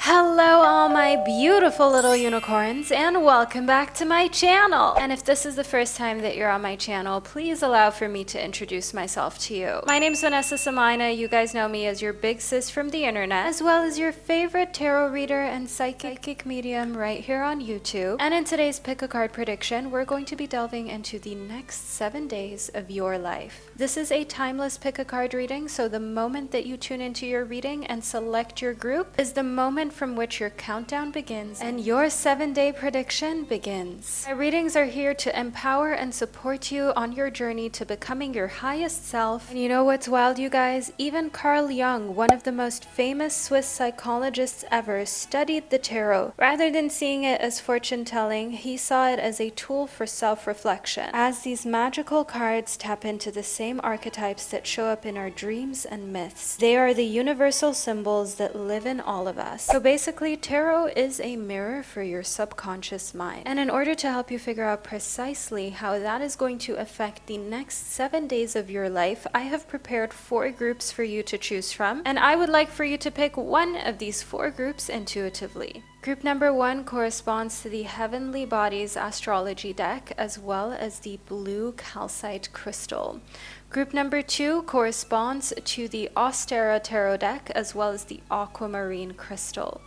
Hello all my beautiful little unicorns and welcome back to my channel. And if this is the first time that you're on my channel, please allow for me to introduce myself to you. My name's Vanessa Somuayina I. You guys know me as your big sis from the internet, as well as your favorite tarot reader and psychic medium right here on YouTube. And in today's pick a card prediction, we're going to be delving into the next 7 days of your life. This is a timeless pick a card reading, so the moment that you tune into your reading and select your group is the moment from which your countdown begins and your 7-day prediction begins. My readings are here to empower and support you on your journey to becoming your highest self. And you know what's wild, you guys? Even Carl Jung, one of the most famous Swiss psychologists ever, studied the tarot. Rather than seeing it as fortune telling, he saw it as a tool for self-reflection, as these magical cards tap into the same archetypes that show up in our dreams and myths. They are the universal symbols that live in all of us. So basically, tarot is a mirror for your subconscious mind. And in order to help you figure out precisely how that is going to affect the next 7 days of your life, I have prepared 4 groups for you to choose from, and I would like for you to pick one of these 4 groups intuitively. Group number 1 corresponds to the Heavenly Bodies Astrology deck, as well as the blue calcite crystal. Group number 2 corresponds to the Ostara tarot deck, as well as the Aquamarine crystal.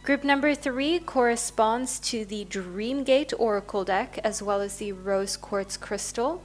Group number 3 corresponds to the Dreamgate oracle deck, as well as the rose quartz crystal.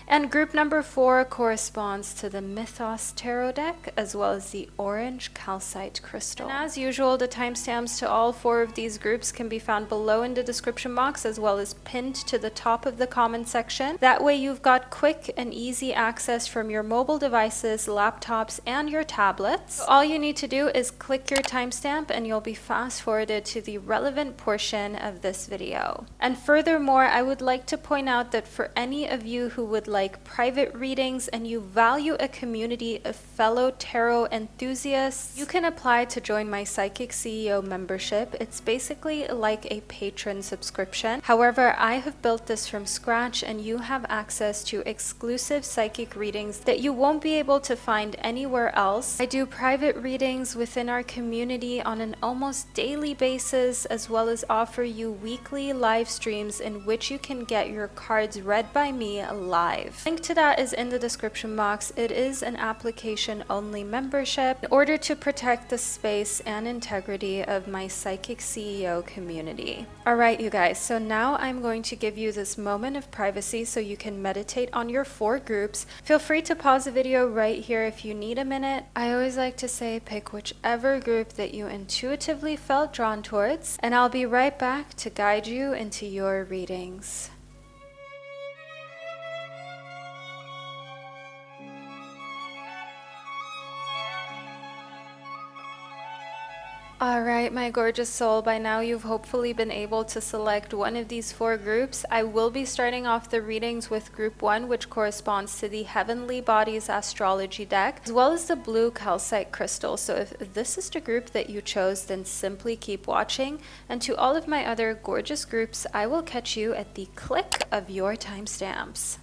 And group number 4 corresponds to the Mythos tarot deck, as well as the orange calcite crystal. And as usual, the timestamps to all 4 of these groups can be found below in the description box, as well as pinned to the top of the comment section. That way you've got quick and easy access from your mobile devices, laptops, and your tablets. So all you need to do is click your timestamp and you'll be fast forwarded to the relevant portion of this video. And furthermore, I would like to point out that for any of you who would like private readings and you value a community of fellow tarot enthusiasts, you can apply to join my Psychic CEO membership. It's basically like a patron subscription. However, I have built this from scratch and you have access to exclusive psychic readings that you won't be able to find anywhere else. I do private readings within our community on an almost daily basis, as well as offer you weekly live streams in which you can get your cards read by me live. Link to that is in the description box. It is an application only membership in order to protect the space and integrity of my Psychic CEO community. Alright you guys, so now I'm going to give you this moment of privacy so you can meditate on your 4 groups. Feel free to pause the video right here if you need a minute. I always like to say pick whichever group that you intuitively felt drawn towards, and I'll be right back to guide you into your readings. Alright, my gorgeous soul, by now you've hopefully been able to select one of these 4 groups. I will be starting off the readings with group 1, which corresponds to the Heavenly Bodies Astrology deck, as well as the blue calcite crystal. So if this is the group that you chose, then simply keep watching. And to all of my other gorgeous groups, I will catch you at the click of your timestamps.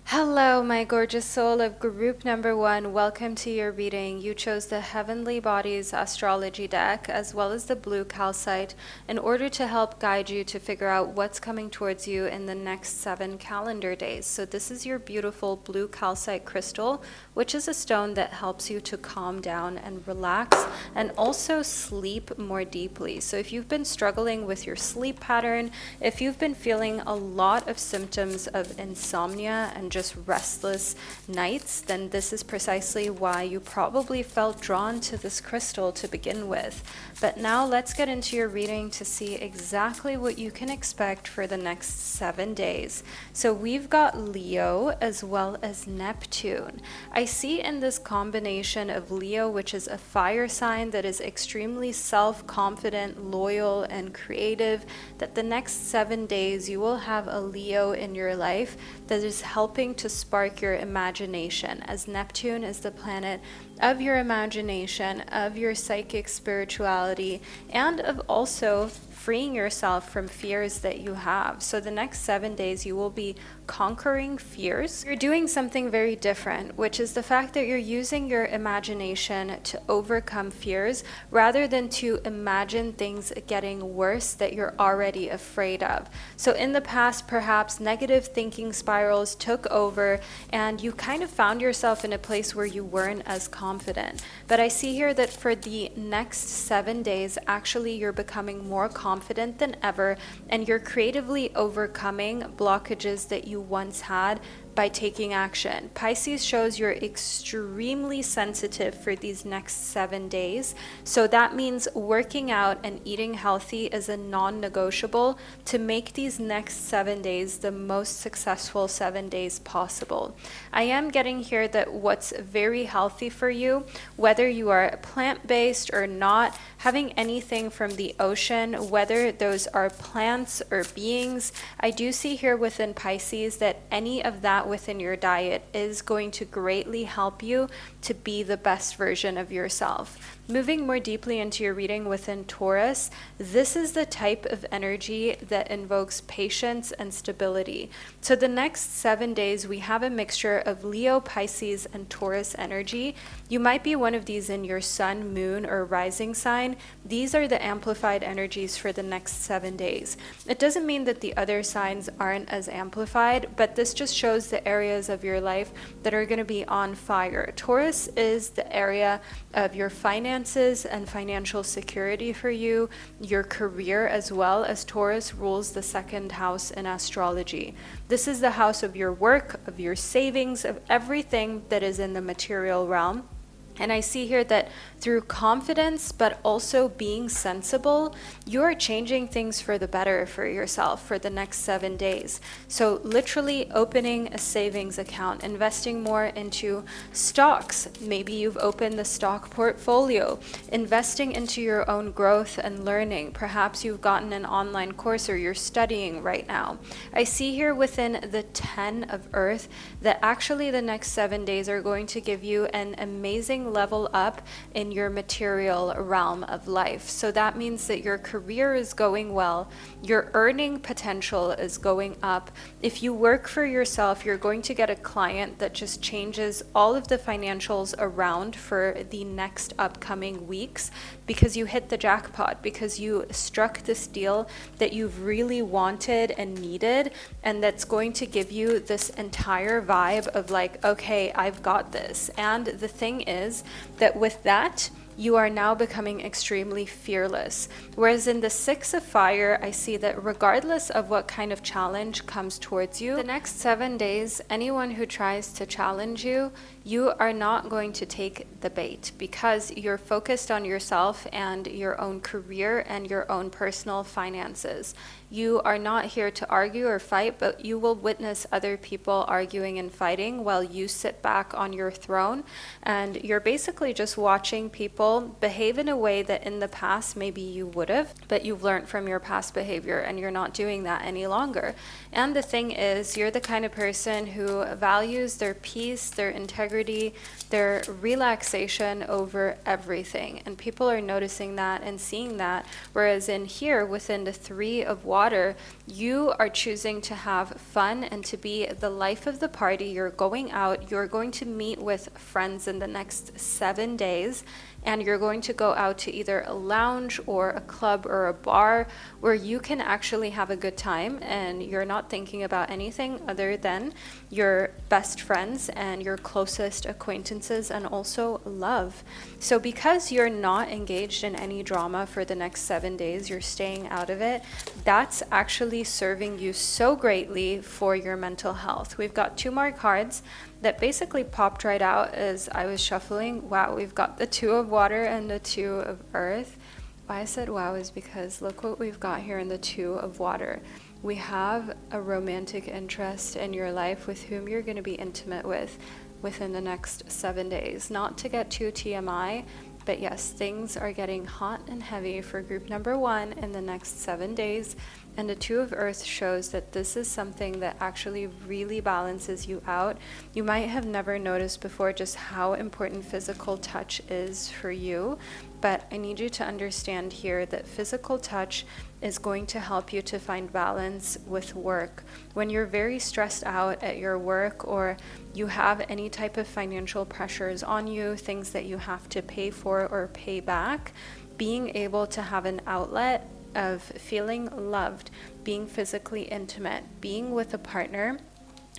Hello, my gorgeous soul of group number 1. Welcome to your reading. You chose the Heavenly Bodies Astrology deck, as well as the blue calcite, in order to help guide you to figure out what's coming towards you in the next 7 calendar days. So this is your beautiful blue calcite crystal, which is a stone that helps you to calm down and relax and also sleep more deeply. So if you've been struggling with your sleep pattern, if you've been feeling a lot of symptoms of insomnia and just restless nights, then this is precisely why you probably felt drawn to this crystal to begin with. But now let's get into your reading to see exactly what you can expect for the next 7 days. So we've got Leo as well as Neptune. I see in this combination of Leo, which is a fire sign that is extremely self-confident, loyal, and creative, that the next 7 days you will have a Leo in your life that is helping to spark your imagination, as Neptune is the planet of your imagination, of your psychic spirituality, and of also freeing yourself from fears that you have. So the next 7 days, you will be conquering fears. You're doing something very different, which is the fact that you're using your imagination to overcome fears rather than to imagine things getting worse that you're already afraid of. So in the past, perhaps negative thinking spirals took over and you kind of found yourself in a place where you weren't as confident. But I see here that for the next 7 days, actually you're becoming more confident than ever, and you're creatively overcoming blockages that you once had by taking action. Pisces shows you're extremely sensitive for these next 7 days. So that means working out and eating healthy is a non-negotiable to make these next 7 days the most successful 7 days possible. I am getting here that what's very healthy for you, whether you are plant-based or not, having anything from the ocean, whether those are plants or beings, I do see here within Pisces that any of that within your diet is going to greatly help you to be the best version of yourself. Moving more deeply into your reading within Taurus, this is the type of energy that invokes patience and stability. So the next 7 days, we have a mixture of Leo, Pisces, and Taurus energy. You might be one of these in your sun, moon, or rising sign. These are the amplified energies for the next 7 days. It doesn't mean that the other signs aren't as amplified, but this just shows the areas of your life that are going to be on fire. Taurus is the area of your finances and financial security for you, your career, as well as Taurus rules the second house in astrology. This is the house of your work, of your savings, of everything that is in the material realm. And I see here that through confidence, but also being sensible, you're changing things for the better for yourself for the next 7 days. So literally opening a savings account, investing more into stocks. Maybe you've opened the stock portfolio, investing into your own growth and learning. Perhaps you've gotten an online course or you're studying right now. I see here within the 10 of Earth that actually the next 7 days are going to give you an amazing level up in your material realm of life. So that means that your career is going well, your earning potential is going up. If you work for yourself, you're going to get a client that just changes all of the financials around for the next upcoming weeks because you hit the jackpot, because you struck this deal that you've really wanted and needed, and that's going to give you this entire vibe of like, okay, I've got this. And the thing is that with that, you are now becoming extremely fearless. Whereas in the 6 of Fire, I see that regardless of what kind of challenge comes towards you, the next 7 days, anyone who tries to challenge you, you are not going to take the bait because you're focused on yourself and your own career and your own personal finances. You are not here to argue or fight, but you will witness other people arguing and fighting while you sit back on your throne. And you're basically just watching people behave in a way that in the past maybe you would have, but you've learned from your past behavior and you're not doing that any longer. And the thing is, you're the kind of person who values their peace, their integrity, their relaxation over everything. And people are noticing that and seeing that. Whereas in here, within the 3 of Water, you are choosing to have fun and to be the life of the party. You're going out, you're going to meet with friends in the next 7 days, and you're going to go out to either a lounge or a club or a bar where you can actually have a good time and you're not thinking about anything other than your best friends and your closest acquaintances and also love. So because you're not engaged in any drama for the next 7 days, you're staying out of it, that's actually serving you so greatly for your mental health. We've got 2 more cards that basically popped right out as I was shuffling. Wow, we've got the 2 of Water and the 2 of Earth. Why I said wow is because look what we've got here in the 2 of Water. We have a romantic interest in your life with whom you're going to be intimate with within the next 7 days. Not to get too TMI, but yes, things are getting hot and heavy for group number 1 in the next 7 days. And the Two of Earth shows that this is something that actually really balances you out. You might have never noticed before just how important physical touch is for you, but I need you to understand here that physical touch is going to help you to find balance with work. When you're very stressed out at your work, or you have any type of financial pressures on you, things that you have to pay for or pay back, being able to have an outlet of feeling loved, being physically intimate, being with a partner,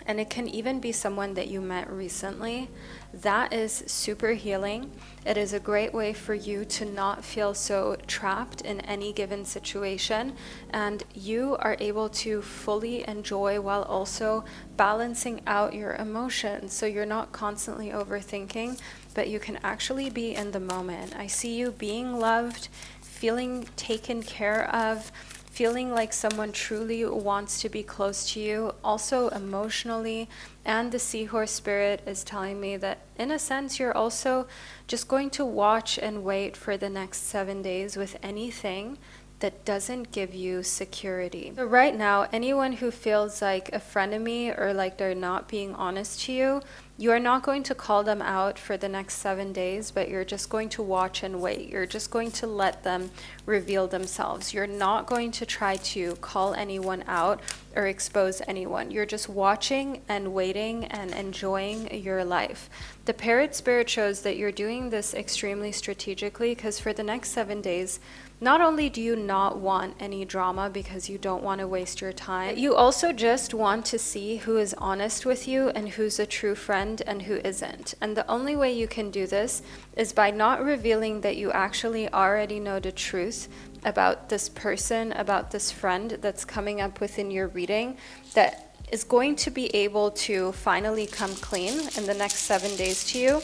and it can even be someone that you met recently, that is super healing. It is a great way for you to not feel so trapped in any given situation, and you are able to fully enjoy while also balancing out your emotions. So you're not constantly overthinking, but you can actually be in the moment. I see you being loved, feeling taken care of, feeling like someone truly wants to be close to you, also emotionally. And the Seahorse Spirit is telling me that in a sense you're also just going to watch and wait for the next 7 days with anything that doesn't give you security. So right now, anyone who feels like a frenemy or like they're not being honest to you, you are not going to call them out for the next 7 days, but you're just going to watch and wait. You're just going to let them reveal themselves. You're not going to try to call anyone out or expose anyone. You're just watching and waiting and enjoying your life. The Parrot Spirit shows that you're doing this extremely strategically, because for the next 7 days, not only do you not want any drama because you don't want to waste your time, you also just want to see who is honest with you and who's a true friend and who isn't. And the only way you can do this is by not revealing that you actually already know the truth about this person, about this friend that's coming up within your reading, that is going to be able to finally come clean in the next 7 days to you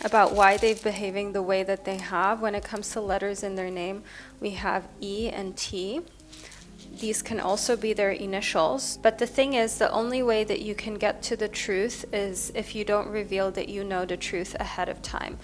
about why they're behaving the way that they have. When it comes to letters in their name, we have E and T. These can also be their initials. But the thing is, the only way that you can get to the truth is if you don't reveal that you know the truth ahead of time.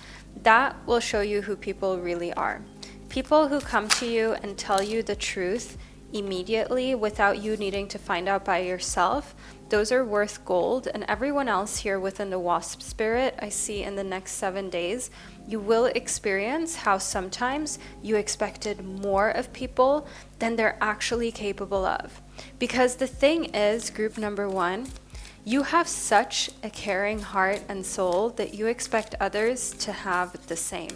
That will show you who people really are. People who come to you and tell you the truth immediately without you needing to find out by yourself, those are worth gold. And everyone else here within the Wasp Spirit, I see in the next 7 days, you will experience how sometimes you expected more of people than they're actually capable of. Because the thing is, group number 1, you have such a caring heart and soul that you expect others to have the same.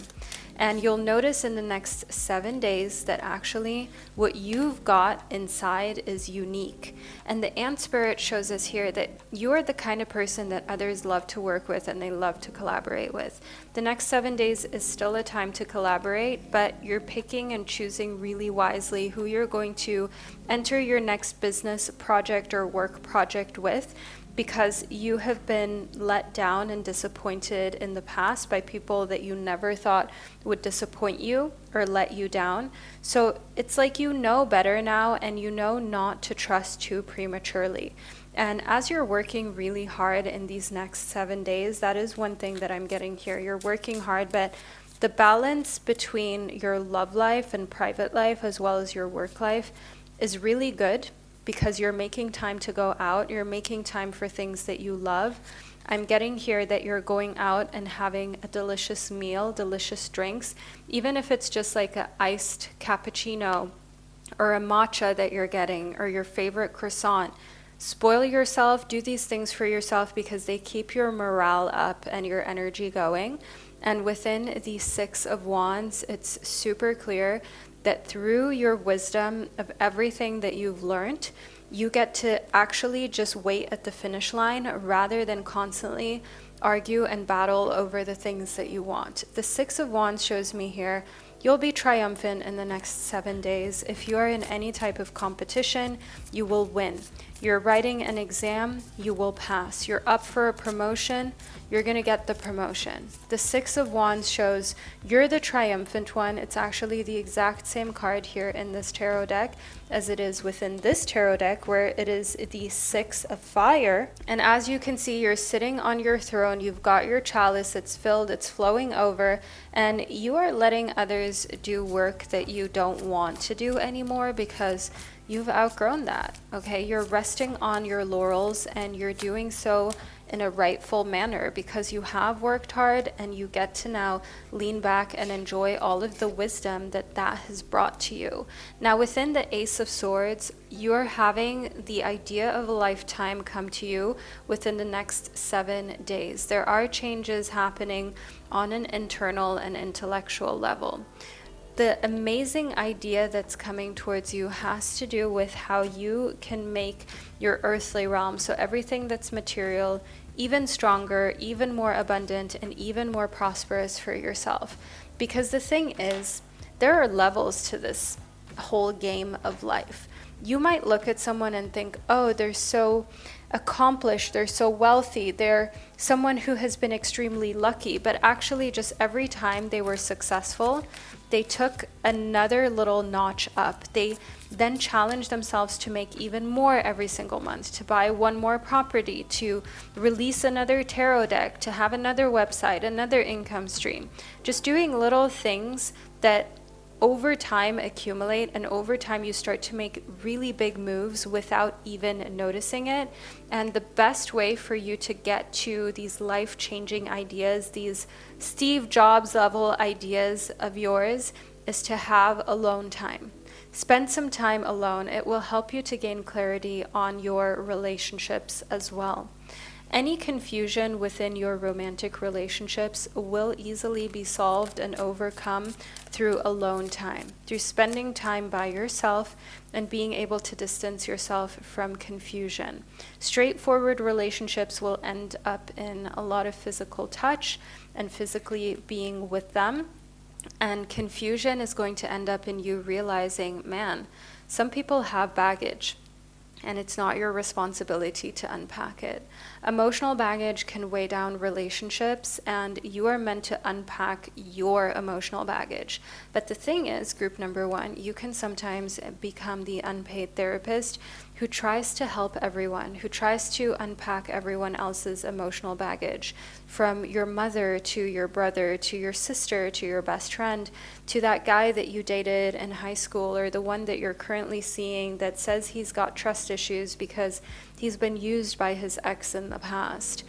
And you'll notice in the next 7 days that actually what you've got inside is unique. And the Ant Spirit shows us here that you are the kind of person that others love to work with and they love to collaborate with. The next 7 days is still a time to collaborate, but you're picking and choosing really wisely who you're going to enter your next business project or work project with, because you have been let down and disappointed in the past by people that you never thought would disappoint you or let you down. So it's like you know better now, and you know not to trust too prematurely. And as you're working really hard in these next 7 days, that is one thing that I'm getting here. You're working hard, but the balance between your love life and private life as well as your work life is really good, because you're making time to go out, you're making time for things that you love. I'm getting here that you're going out and having a delicious meal, delicious drinks, even if it's just like an iced cappuccino or a matcha that you're getting, or your favorite croissant. Spoil yourself, do these things for yourself, because they keep your morale up and your energy going. And within the Six of Wands, it's super clear that through your wisdom of everything that you've learned, you get to actually just wait at the finish line rather than constantly argue and battle over the things that you want. The Six of Wands shows me here, you'll be triumphant in the next 7 days. If you are in any type of competition, you will win. You're writing an exam, you will pass. You're up for a promotion, you're going to get the promotion. The Six of Wands shows you're the triumphant one. It's actually the exact same card here in this tarot deck as it is within this tarot deck, where it is the Six of Fire. And as you can see, you're sitting on your throne, you've got your chalice, it's filled, it's flowing over, and you are letting others do work that you don't want to do anymore, because you've outgrown that, okay? You're resting on your laurels, and you're doing so in a rightful manner because you have worked hard, and you get to now lean back and enjoy all of the wisdom that that has brought to you. Now, within the Ace of Swords, you're having the idea of a lifetime come to you within the next 7 days. There are changes happening on an internal and intellectual level. The amazing idea that's coming towards you has to do with how you can make your earthly realm, so everything that's material, even stronger, even more abundant, and even more prosperous for yourself. Because the thing is, there are levels to this whole game of life. You might look at someone and think, oh, they're so accomplished, they're so wealthy, they're someone who has been extremely lucky, but actually just every time they were successful, they took another little notch up. They then challenged themselves to make even more every single month, to buy one more property, to release another tarot deck, to have another website, another income stream. Just doing little things that over time accumulate, and over time you start to make really big moves without even noticing it. And the best way for you to get to these life-changing ideas, these Steve Jobs level ideas of yours, is to have alone time. Spend some time alone. It will help you to gain clarity on your relationships as well. Any confusion within your romantic relationships will easily be solved and overcome through alone time, through spending time by yourself and being able to distance yourself from confusion. Straightforward relationships will end up in a lot of physical touch and physically being with them. And confusion is going to end up in you realizing, man, some people have baggage, and it's not your responsibility to unpack it. Emotional baggage can weigh down relationships, and you are meant to unpack your emotional baggage. But the thing is, group number one, you can sometimes become the unpaid therapist who tries to help everyone, who tries to unpack everyone else's emotional baggage, from your mother to your brother to your sister to your best friend to that guy that you dated in high school, or the one that you're currently seeing that says he's got trust issues because he's been used by his ex in the past.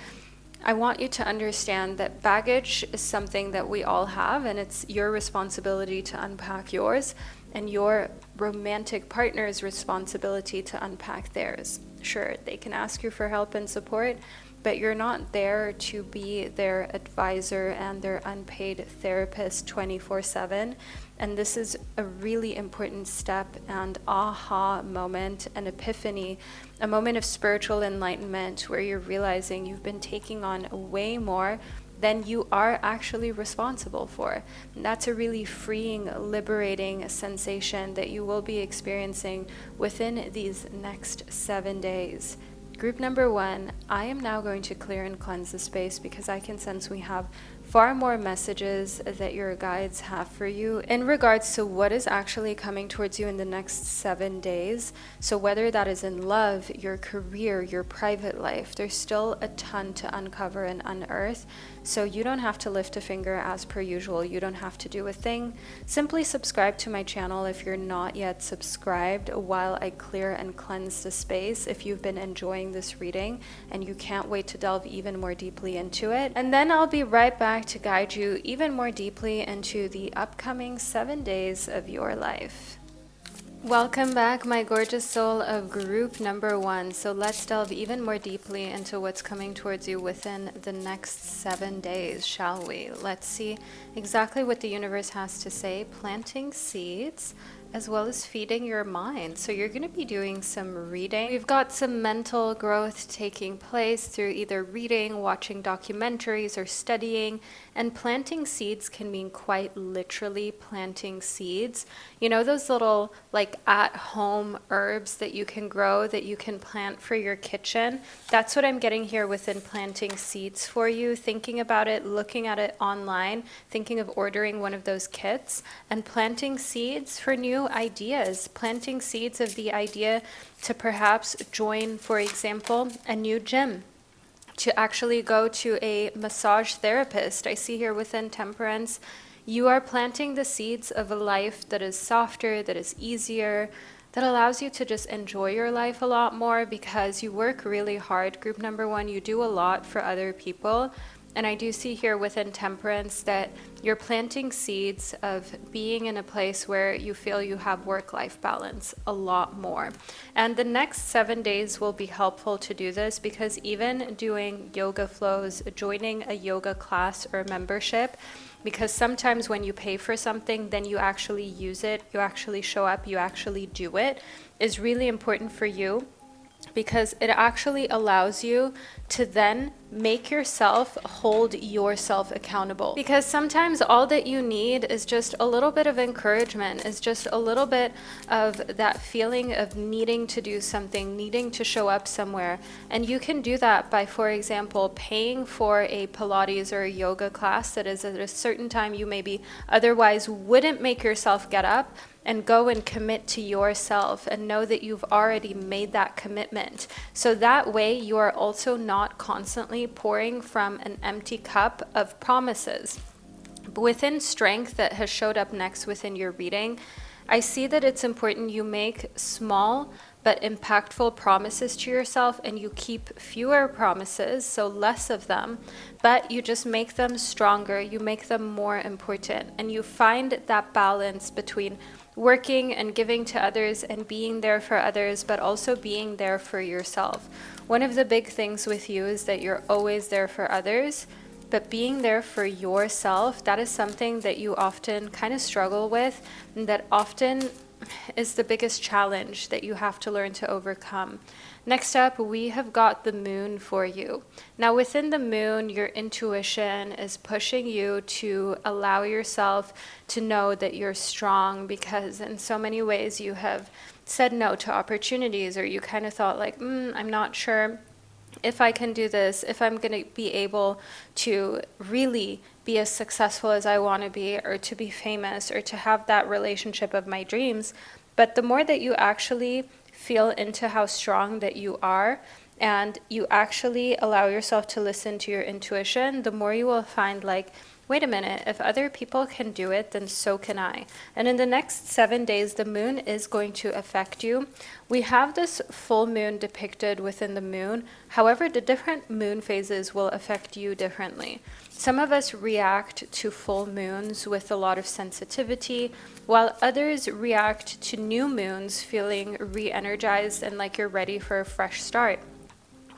I want you to understand that baggage is something that we all have, and it's your responsibility to unpack yours, and your romantic partner's responsibility to unpack theirs. Sure, they can ask you for help and support, but you're not there to be their advisor and their unpaid therapist 24/7. And this is a really important step and aha moment, an epiphany, a moment of spiritual enlightenment where you're realizing you've been taking on way more than you are actually responsible for. And that's a really freeing, liberating sensation that you will be experiencing within these next 7 days. Group number one, I am now going to clear and cleanse the space because I can sense we have far more messages that your guides have for you in regards to what is actually coming towards you in the next 7 days. So whether that is in love, your career, your private life, there's still a ton to uncover and unearth. So you don't have to lift a finger as per usual. You don't have to do a thing. Simply subscribe to my channel if you're not yet subscribed while I clear and cleanse the space, if you've been enjoying this reading and you can't wait to delve even more deeply into it. And then I'll be right back to guide you even more deeply into the upcoming 7 days of your life. Welcome back, my gorgeous soul of group number one. So let's delve even more deeply into what's coming towards you within the next 7 days, shall we? Let's see exactly what the universe has to say. Planting seeds, as well as feeding your mind. So you're going to be doing some reading. We've got some mental growth taking place through either reading, watching documentaries, or studying. And planting seeds can mean quite literally planting seeds. You know those little like at-home herbs that you can grow, that you can plant for your kitchen? That's what I'm getting here within planting seeds for you. Thinking about it, looking at it online, thinking of ordering one of those kits, and planting seeds for new ideas, planting seeds of the idea to perhaps join, for example, a new gym, to actually go to a massage therapist. I see here within Temperance, you are planting the seeds of a life that is softer, that is easier, that allows you to just enjoy your life a lot more because you work really hard. Group number one, you do a lot for other people. And I do see here within Temperance that you're planting seeds of being in a place where you feel you have work-life balance a lot more. And the next 7 days will be helpful to do this, because even doing yoga flows, joining a yoga class or membership, because sometimes when you pay for something, then you actually use it, you actually show up, you actually do it, is really important for you, because it actually allows you to then make yourself hold yourself accountable. Because sometimes all that you need is just a little bit of encouragement, is just a little bit of that feeling of needing to do something, needing to show up somewhere. And you can do that by, for example, paying for a Pilates or a yoga class that is at a certain time you maybe otherwise wouldn't make yourself get up, and go and commit to yourself and know that you've already made that commitment. So that way you are also not constantly pouring from an empty cup of promises. Within strength that has showed up next within your reading, I see that it's important you make small but impactful promises to yourself, and you keep fewer promises, so less of them, but you just make them stronger, you make them more important, and you find that balance between working and giving to others and being there for others, but also being there for yourself. One of the big things with you is that you're always there for others, but being there for yourself, that is something that you often kind of struggle with, and that often is the biggest challenge that you have to learn to overcome. Next up, we have got the moon for you. Now within the moon, your intuition is pushing you to allow yourself to know that you're strong, because in so many ways you have said no to opportunities, or you kind of thought like, I'm not sure if I can do this, if I'm going to be able to really be as successful as I want to be, or to be famous, or to have that relationship of my dreams. But the more that you actually feel into how strong that you are, and you actually allow yourself to listen to your intuition, the more you will find like, wait a minute, if other people can do it, then so can I. And in the next 7 days, the moon is going to affect you. We have this full moon depicted within the moon. However, the different moon phases will affect you differently. Some of us react to full moons with a lot of sensitivity, while others react to new moons feeling re-energized and like you're ready for a fresh start.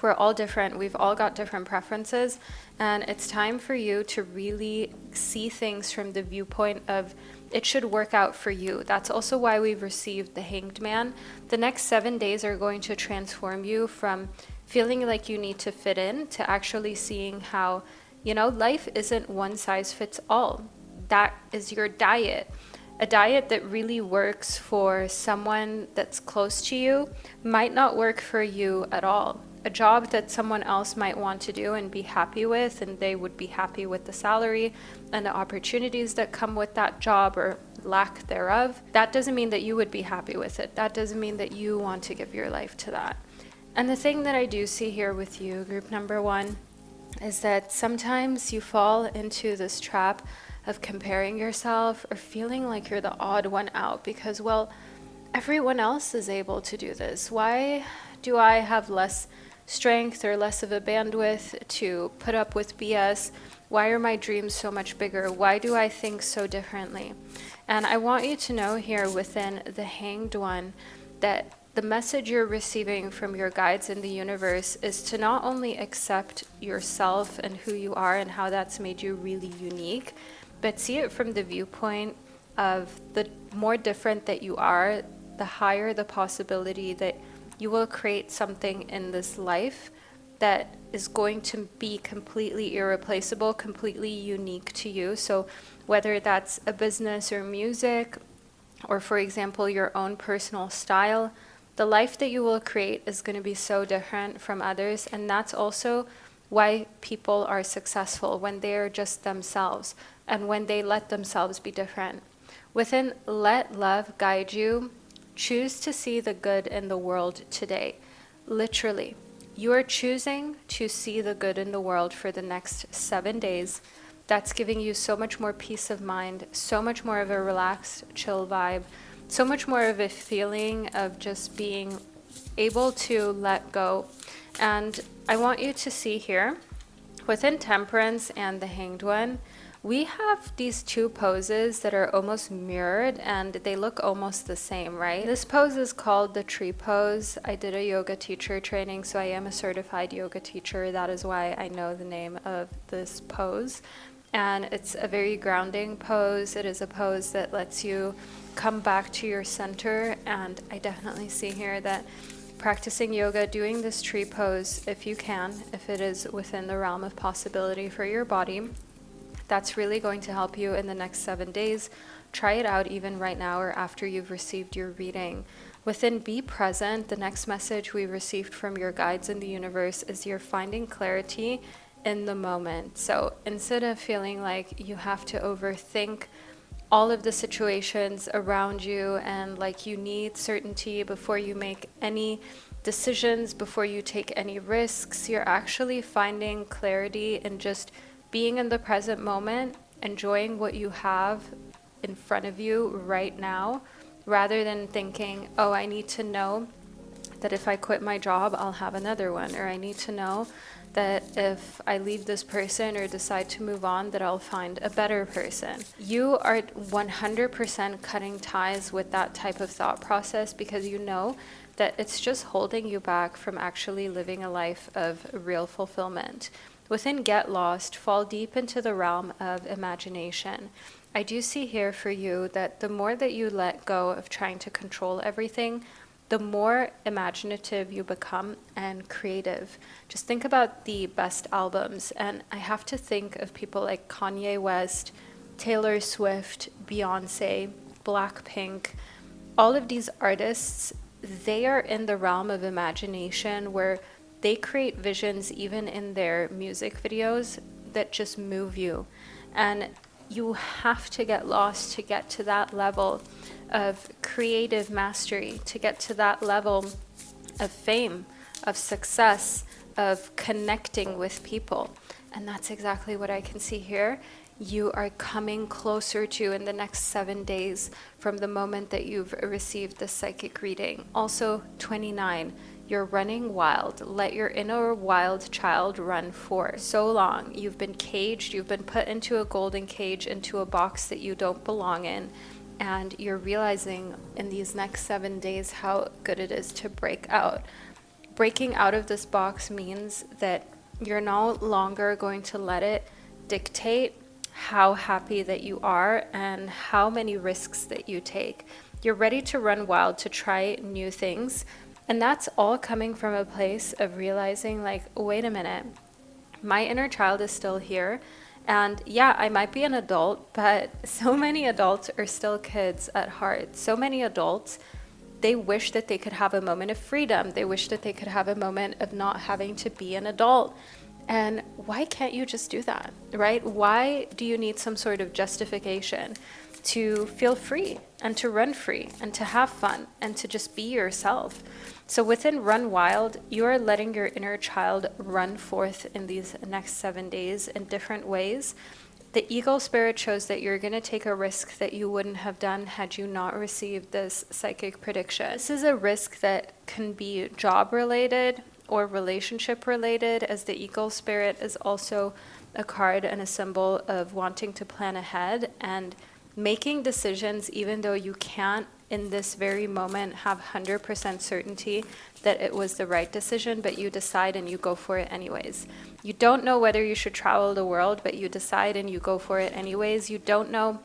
We're all different. We've all got different preferences, and it's time for you to really see things from the viewpoint of it should work out for you. That's also why we've received the Hanged Man. The next 7 days are going to transform you from feeling like you need to fit in to actually seeing how, life isn't one size fits all. That is your diet. A diet that really works for someone that's close to you might not work for you at all. A job that someone else might want to do and be happy with, and they would be happy with the salary and the opportunities that come with that job or lack thereof, that doesn't mean that you would be happy with it. That doesn't mean that you want to give your life to that. And the thing that I do see here with you, group number one, is that sometimes you fall into this trap of comparing yourself or feeling like you're the odd one out because, well, everyone else is able to do this. Why do I have less strength or less of a bandwidth to put up with BS? Why are my dreams so much bigger? Why do I think so differently? And I want you to know here within the Hanged One that the message you're receiving from your guides in the universe is to not only accept yourself and who you are and how that's made you really unique, but see it from the viewpoint of the more different that you are, the higher the possibility that you will create something in this life that is going to be completely irreplaceable, completely unique to you. So whether that's a business or music, or for example, your own personal style, the life that you will create is going to be so different from others. And that's also why people are successful, when they're just themselves and when they let themselves be different. Within Let Love Guide You, choose to see the good in the world today. Literally, you are choosing to see the good in the world for the next 7 days. That's giving you so much more peace of mind, so much more of a relaxed, chill vibe, so much more of a feeling of just being able to let go. And I want you to see here, within Temperance and the Hanged One, we have these two poses that are almost mirrored and they look almost the same, right? This pose is called the tree pose. I did a yoga teacher training, so I am a certified yoga teacher. That is why I know the name of this pose. And it's a very grounding pose. It is a pose that lets you come back to your center. And I definitely see here that practicing yoga, doing this tree pose, if you can, if it is within the realm of possibility for your body, that's really going to help you in the next 7 days. Try it out even right now or after you've received your reading. Within Be Present, the next message we received from your guides in the universe is you're finding clarity in the moment. So instead of feeling like you have to overthink all of the situations around you and like you need certainty before you make any decisions, before you take any risks, you're actually finding clarity in just being in the present moment, enjoying what you have in front of you right now, rather than thinking, oh, I need to know that if I quit my job, I'll have another one, or I need to know that if I leave this person or decide to move on, that I'll find a better person. You are 100% cutting ties with that type of thought process because you know that it's just holding you back from actually living a life of real fulfillment. Within Get Lost, fall deep into the realm of imagination. I do see here for you that the more that you let go of trying to control everything, the more imaginative you become and creative. Just think about the best albums, and I have to think of people like Kanye West, Taylor Swift, Beyonce, Blackpink. All of these artists, they are in the realm of imagination where they create visions even in their music videos that just move you. And you have to get lost to get to that level of creative mastery, to get to that level of fame, of success, of connecting with people. And that's exactly what I can see here. You are coming closer to in the next 7 days from the moment that you've received the psychic reading. Also, 29. You're running wild. Let your inner wild child run for so long. You've been caged. You've been put into a golden cage, into a box that you don't belong in. And you're realizing in these next 7 days how good it is to break out. Breaking out of this box means that you're no longer going to let it dictate how happy that you are and how many risks that you take. You're ready to run wild, to try new things. And that's all coming from a place of realizing, like, wait a minute, my inner child is still here. And yeah, I might be an adult, but so many adults are still kids at heart. So many adults, they wish that they could have a moment of freedom. They wish that they could have a moment of not having to be an adult. And why can't you just do that, right? Why do you need some sort of justification to feel free and to run free and to have fun and to just be yourself? So within Run Wild, you are letting your inner child run forth in these next 7 days in different ways. The Eagle Spirit shows that you're going to take a risk that you wouldn't have done had you not received this psychic prediction. This is a risk that can be job related or relationship related, as the Eagle Spirit is also a card and a symbol of wanting to plan ahead and making decisions even though you can't in this very moment have 100% certainty that it was the right decision, but you decide and you go for it anyways. You don't know whether you should travel the world, but you decide and you go for it anyways. You don't know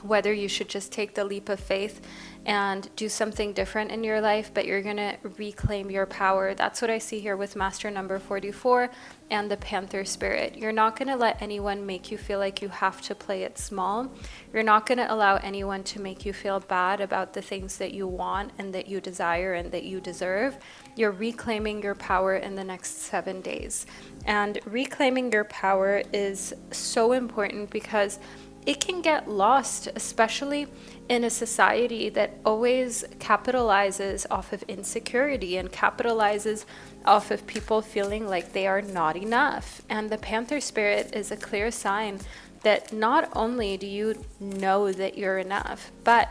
whether you should just take the leap of faith and do something different in your life, but you're going to reclaim your power. That's what I see here with Master number 44 and the Panther Spirit. You're not going to let anyone make you feel like you have to play it small. You're not going to allow anyone to make you feel bad about the things that you want and that you desire and that you deserve. You're reclaiming your power in the next 7 days. And reclaiming your power is so important because it can get lost, especially in a society that always capitalizes off of insecurity and capitalizes off of people feeling like they are not enough. And the Panther Spirit is a clear sign that not only do you know that you're enough, but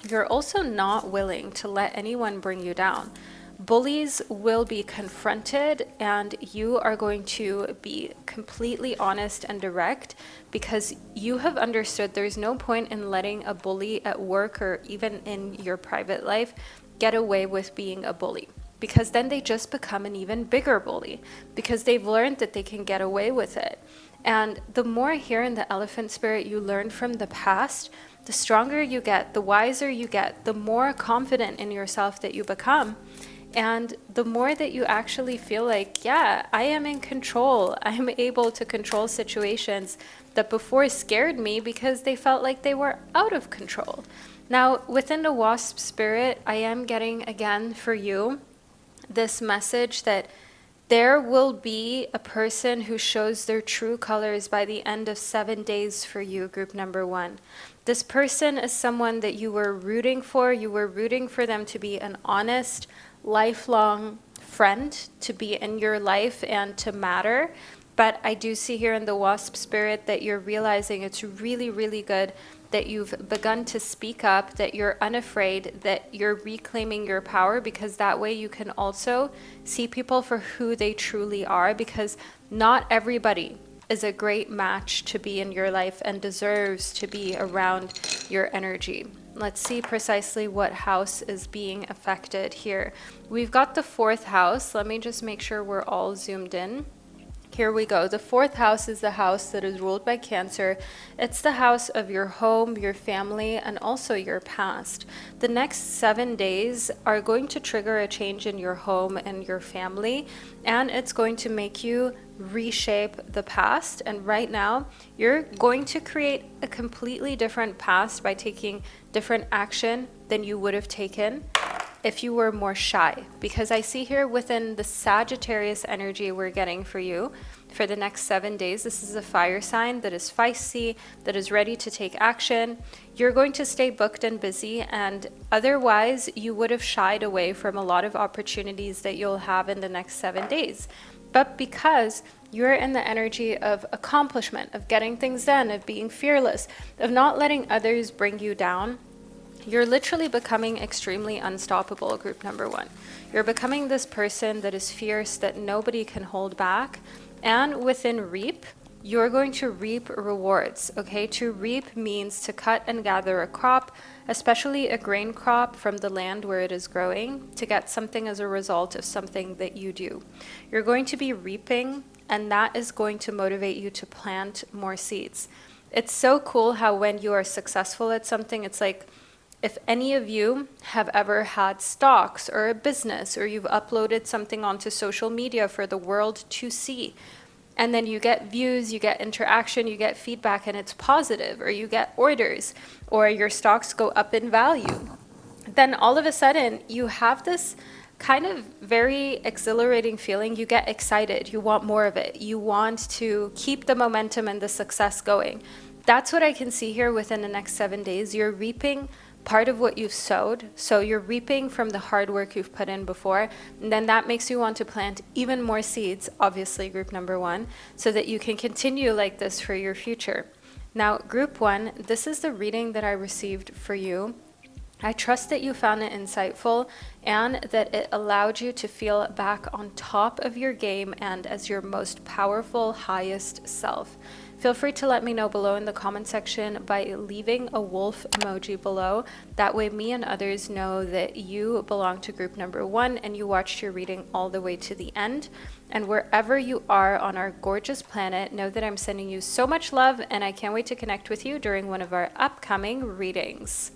You're also not willing to let anyone bring you down. Bullies will be confronted, and you are going to be completely honest and direct because you have understood there's no point in letting a bully at work or even in your private life get away with being a bully, because then they just become an even bigger bully because they've learned that they can get away with it. And the more here in the elephant spirit you learn from the past, the stronger you get, the wiser you get, the more confident in yourself that you become. And the more that you actually feel like, yeah, I am in control. I am able to control situations that before scared me because they felt like they were out of control. Now, within the wasp spirit, I am getting again for you this message that there will be a person who shows their true colors by the end of 7 days for you, group number 1. This person is someone that you were rooting for. You were rooting for them to be an honest, lifelong friend, to be in your life and to matter. But I do see here in the wasp spirit that you're realizing it's really, really good that you've begun to speak up, that you're unafraid, that you're reclaiming your power, because that way you can also see people for who they truly are, because not everybody is a great match to be in your life and deserves to be around your energy. Let's see precisely what house is being affected here. We've got the 4th house. Let me just make sure we're all zoomed in. Here we go. The 4th house is the house that is ruled by Cancer. It's the house of your home, your family, and also your past. The next 7 days are going to trigger a change in your home and your family, and it's going to make you reshape the past. And right now, you're going to create a completely different past by taking different action than you would have taken if you were more shy, because I see here within the Sagittarius energy we're getting for you for the next 7 days, this is a fire sign that is feisty, that is ready to take action. You're going to stay booked and busy, and otherwise you would have shied away from a lot of opportunities that you'll have in the next 7 days. But because you're in the energy of accomplishment, of getting things done, of being fearless, of not letting others bring you down, you're literally becoming extremely unstoppable, group number 1. You're becoming this person that is fierce, that nobody can hold back. And within reap, you're going to reap rewards, okay? To reap means to cut and gather a crop, especially a grain crop from the land where it is growing, to get something as a result of something that you do. You're going to be reaping, and that is going to motivate you to plant more seeds. It's so cool how when you are successful at something, it's like, if any of you have ever had stocks or a business, or you've uploaded something onto social media for the world to see, and then you get views, you get interaction, you get feedback, and it's positive, or you get orders, or your stocks go up in value, then all of a sudden you have this kind of very exhilarating feeling. You get excited, you want more of it, you want to keep the momentum and the success going. That's what I can see here within the next 7 days. You're reaping part of what you've sowed. So you're reaping from the hard work you've put in before. And then that makes you want to plant even more seeds, obviously, group number 1, so that you can continue like this for your future. Now, group 1, this is the reading that I received for you. I trust that you found it insightful and that it allowed you to feel back on top of your game and as your most powerful, highest self. Feel free to let me know below in the comment section by leaving a wolf emoji below. That way me and others know that you belong to group number 1 and you watched your reading all the way to the end. And wherever you are on our gorgeous planet, know that I'm sending you so much love, and I can't wait to connect with you during one of our upcoming readings.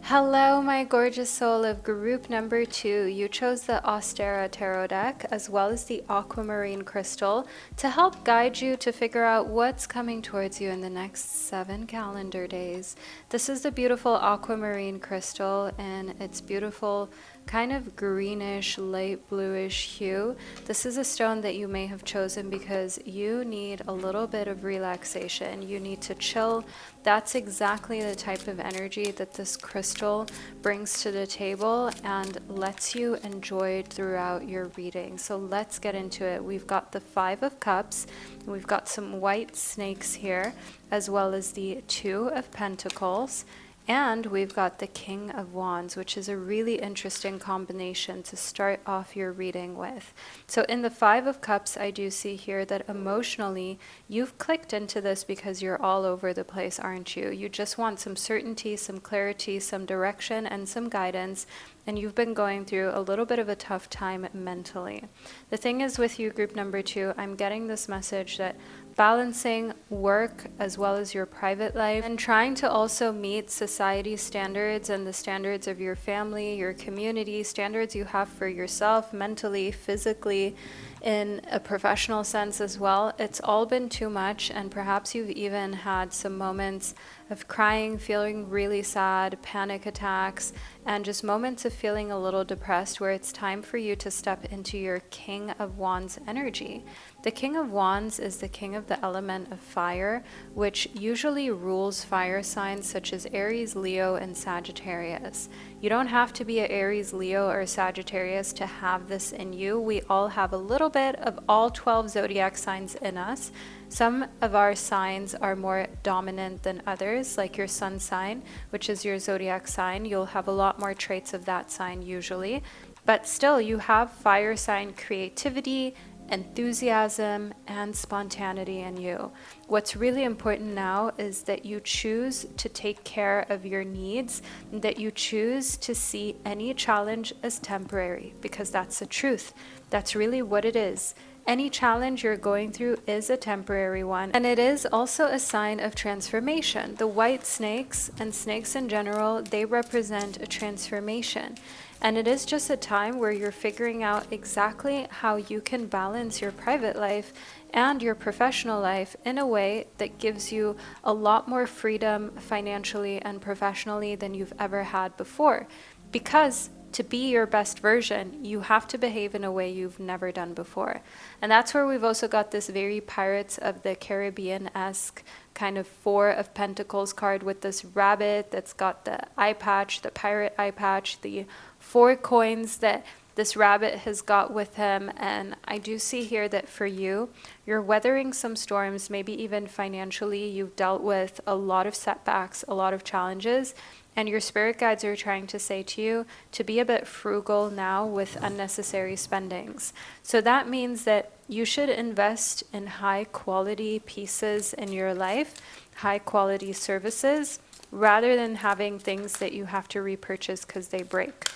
Hello, my gorgeous soul of group number 2. You chose the Ostara tarot deck as well as the Aquamarine crystal to help guide you to figure out what's coming towards you in the next 7 calendar days. This is the beautiful Aquamarine crystal, and it's beautiful kind of greenish, light bluish hue. This is a stone that you may have chosen because you need a little bit of relaxation. You need to chill. That's exactly the type of energy that this crystal brings to the table and lets you enjoy throughout your reading. So let's get into it. We've got the 5 of Cups. We've got some white snakes here, as well as the 2 of Pentacles. And we've got the King of Wands, which is a really interesting combination to start off your reading with. So in the Five of Cups, I do see here that emotionally, you've clicked into this because you're all over the place, aren't you? You just want some certainty, some clarity, some direction, and some guidance. And you've been going through a little bit of a tough time mentally. The thing is with you, group number 2, I'm getting this message that balancing work as well as your private life and trying to also meet society standards and the standards of your family, your community, standards you have for yourself mentally, physically, in a professional sense as well. It's all been too much, and perhaps you've even had some moments of crying, feeling really sad, panic attacks, and just moments of feeling a little depressed where it's time for you to step into your King of Wands energy. The King of Wands is the king of the element of fire, which usually rules fire signs such as Aries, Leo, and Sagittarius. You don't have to be an Aries, Leo, or Sagittarius to have this in you. We all have a little bit of all 12 zodiac signs in us. Some of our signs are more dominant than others, like your sun sign, which is your zodiac sign. You'll have a lot more traits of that sign usually. But still, you have fire sign creativity, enthusiasm, and spontaneity in you. What's really important now is that you choose to take care of your needs, that you choose to see any challenge as temporary, because that's the truth. That's really what it is. Any challenge you're going through is a temporary one, and it is also a sign of transformation. The white snakes and snakes in general, they represent a transformation. And it is just a time where you're figuring out exactly how you can balance your private life and your professional life in a way that gives you a lot more freedom financially and professionally than you've ever had before. Because to be your best version, you have to behave in a way you've never done before. And that's where we've also got this very Pirates of the Caribbean-esque kind of Four of Pentacles card with this rabbit that's got the eye patch, the pirate eye patch, the 4 coins that this rabbit has got with him. And I do see here that for you, you're weathering some storms, maybe even financially. You've dealt with a lot of setbacks, a lot of challenges, and your spirit guides are trying to say to you to be a bit frugal now with unnecessary spendings. So that means that you should invest in high quality pieces in your life, high quality services, rather than having things that you have to repurchase because they break.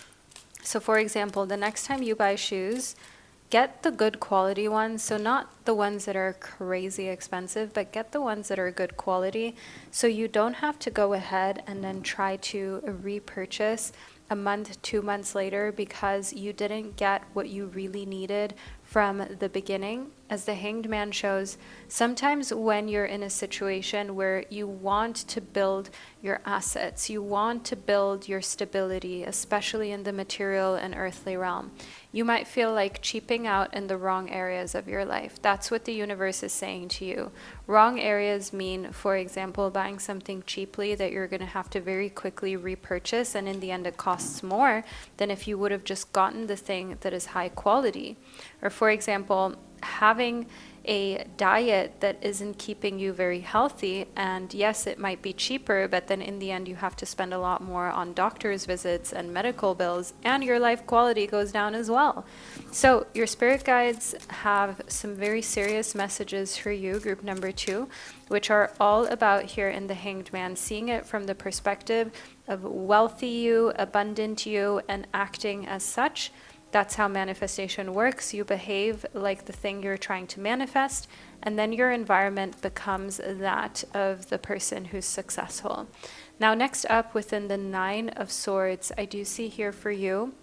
So for example, the next time you buy shoes, get the good quality ones. So not the ones that are crazy expensive, but get the ones that are good quality. So you don't have to go ahead and then try to repurchase a month, 2 months later because you didn't get what you really needed from the beginning. As the Hanged Man shows, sometimes when you're in a situation where you want to build your assets, you want to build your stability, especially in the material and earthly realm, you might feel like cheaping out in the wrong areas of your life. That's what the universe is saying to you. Wrong areas mean, for example, buying something cheaply that you're going to have to very quickly repurchase, and in the end it costs more than if you would have just gotten the thing that is high quality. Or for example, having a diet that isn't keeping you very healthy, and yes, it might be cheaper, but then in the end you have to spend a lot more on doctor's visits and medical bills, and your life quality goes down as well. So your spirit guides have some very serious messages for you, group number 2, which are all about here in the Hanged Man, seeing it from the perspective of wealthy you, abundant you, and acting as such. That's how manifestation works. You behave like the thing you're trying to manifest, and then your environment becomes that of the person who's successful. Now, next up within the 9 of Swords, I do see here for you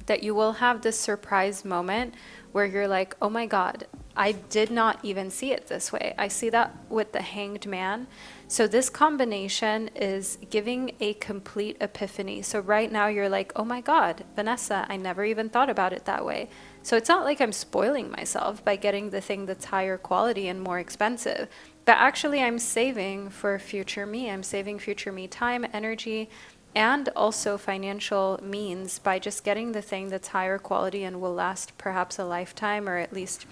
that you will have this surprise moment where you're like, oh my God, I did not even see it this way. I see that with the Hanged Man. So this combination is giving a complete epiphany. So right now you're like, oh my God, Vanessa, I never even thought about it that way. So it's not like I'm spoiling myself by getting the thing that's higher quality and more expensive, but actually I'm saving for future me. I'm saving future me time, energy, and also financial means by just getting the thing that's higher quality and will last perhaps a lifetime, or at least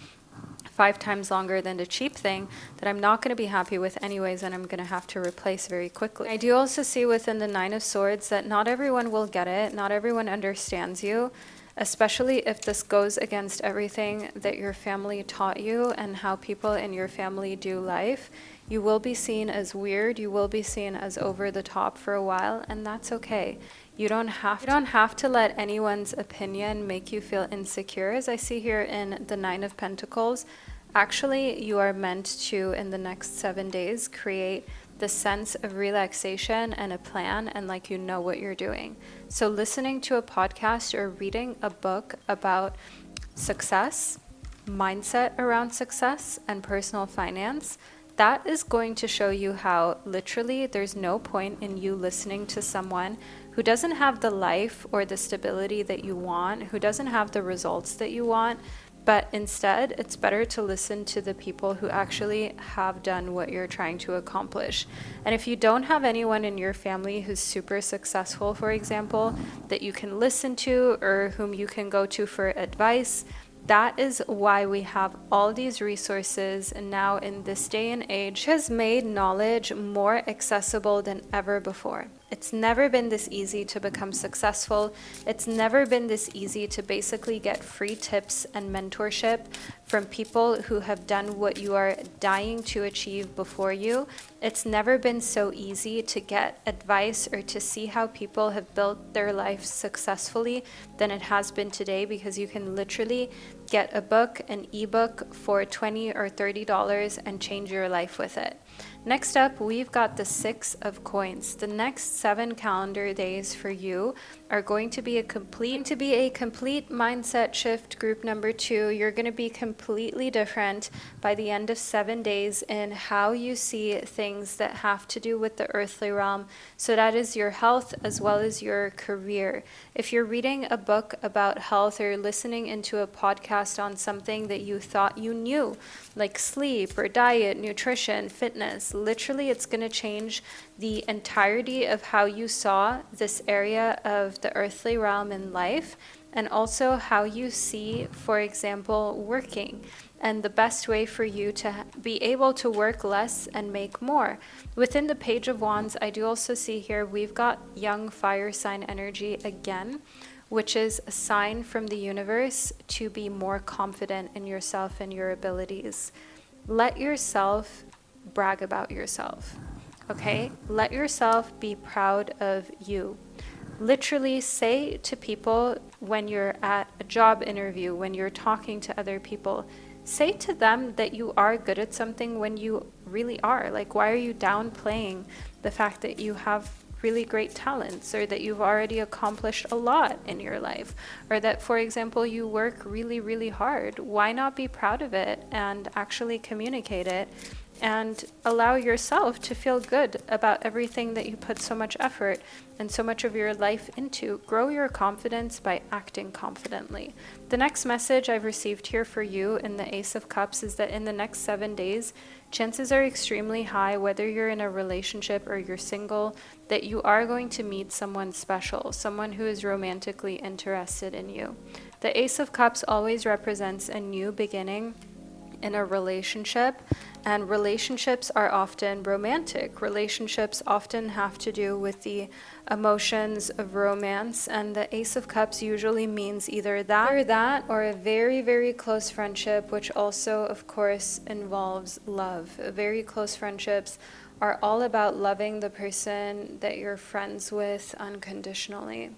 5 times longer than the cheap thing that I'm not going to be happy with anyways, and I'm going to have to replace very quickly. I do also see within the Nine of Swords that not everyone will get it, not everyone understands you, especially if this goes against everything that your family taught you and how people in your family do life. You will be seen as weird, you will be seen as over the top for a while, and that's okay. You don't have to let anyone's opinion make you feel insecure. As I see here in the Nine of Pentacles, actually you are meant to, in the next 7 days, create the sense of relaxation and a plan, and like you know what you're doing. So listening to a podcast or reading a book about success, mindset around success, and personal finance, that is going to show you how literally there's no point in you listening to someone who doesn't have the life or the stability that you want, who doesn't have the results that you want, but instead it's better to listen to the people who actually have done what you're trying to accomplish. And if you don't have anyone in your family who's super successful, for example, that you can listen to or whom you can go to for advice, that is why we have all these resources, and now in this day and age has made knowledge more accessible than ever before. It's never been this easy to become successful. It's never been this easy to basically get free tips and mentorship from people who have done what you are dying to achieve before you. It's never been so easy to get advice or to see how people have built their life successfully than it has been today, because you can literally get a book, an ebook for $20 or $30 and change your life with it. Next up, we've got the Six of Coins. The next 7 calendar days for you are going to be a complete mindset shift. Group number 2, you're going to be completely different by the end of 7 days in how you see things that have to do with the earthly realm. So that is your health as well as your career. If you're reading a book about health or listening into a podcast on something that you thought you knew, like sleep or diet, nutrition, fitness, literally it's going to change the entirety of how you saw this area of the earthly realm in life, and also how you see, for example, working, and the best way for you to be able to work less and make more. Within the Page of Wands, I do also see here we've got young fire sign energy again, which is a sign from the universe to be more confident in yourself and your abilities. Let yourself brag about yourself, okay? Let yourself be proud of you. Literally say to people when you're at a job interview, when you're talking to other people, say to them that you are good at something when you really are. Like, why are you downplaying the fact that you have really great talents, or that you've already accomplished a lot in your life, or that, for example, you work really, really hard? Why not be proud of it and actually communicate it and allow yourself to feel good about everything that you put so much effort and so much of your life into? Grow your confidence by acting confidently. The next message I've received here for you in the Ace of Cups is that in the next 7 days, chances are extremely high, whether you're in a relationship or you're single, that you are going to meet someone special, someone who is romantically interested in you. The Ace of Cups always represents a new beginning in a relationship, and relationships are often romantic. Relationships often have to do with the emotions of romance, and the Ace of Cups usually means either that or a very, very close friendship, which also, of course, involves love. Very close friendships are all about loving the person that you're friends with unconditionally.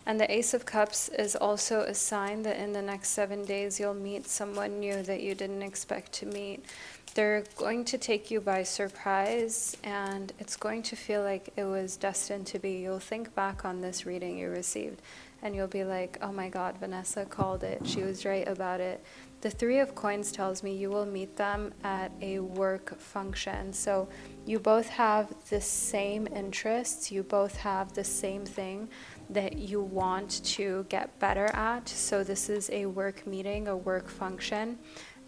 And the Ace of Cups is also a sign that in the next 7 days you'll meet someone new that you didn't expect to meet. They're going to take you by surprise, and it's going to feel like it was destined to be. You'll think back on this reading you received, and you'll be like, oh my God, Vanessa called it. She was right about it. The Three of Coins tells me you will meet them at a work function. So you both have the same interests. You both have the same thing that you want to get better at. So this is a work meeting, a work function,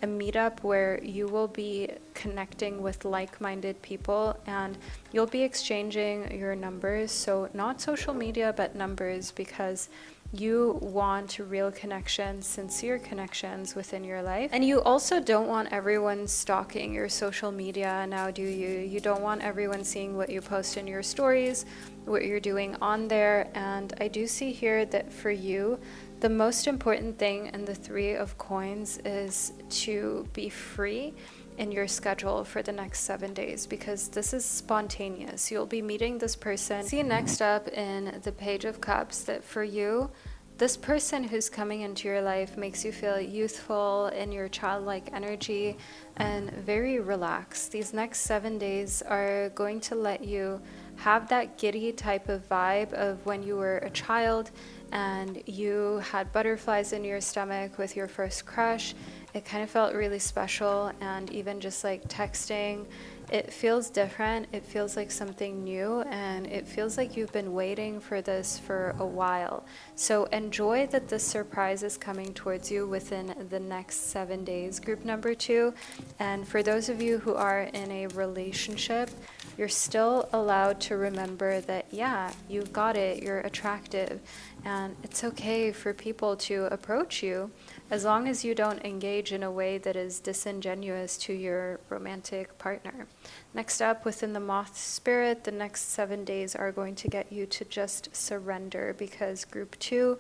a meetup where you will be connecting with like-minded people, and you'll be exchanging your numbers. So not social media, but numbers, because You want real connections, sincere connections within your life. And you also don't want everyone stalking your social media now, do you? You don't want everyone seeing what you post in your stories, what you're doing on there. And I do see here that for you, the most important thing in the Three of Coins is to be free in your schedule for the next 7 days, because this is spontaneous. You'll be meeting this person. See next up in the Page of Cups that for you, this person who's coming into your life makes you feel youthful in your childlike energy and very relaxed. These next 7 days are going to let you have that giddy type of vibe of when you were a child and you had butterflies in your stomach with your first crush. It kind of felt really special, and even just like texting, it feels different. It feels like something new, and it feels like you've been waiting for this for a while. So enjoy that this surprise is coming towards you within the next 7 days, group number 2. And for those of you who are in a relationship, you're still allowed to remember that, yeah, you've got it, you're attractive, and it's okay for people to approach you as long as you don't engage in a way that is disingenuous to your romantic partner. Next up, within the Moth Spirit, the next 7 days are going to get you to just surrender, because group 2,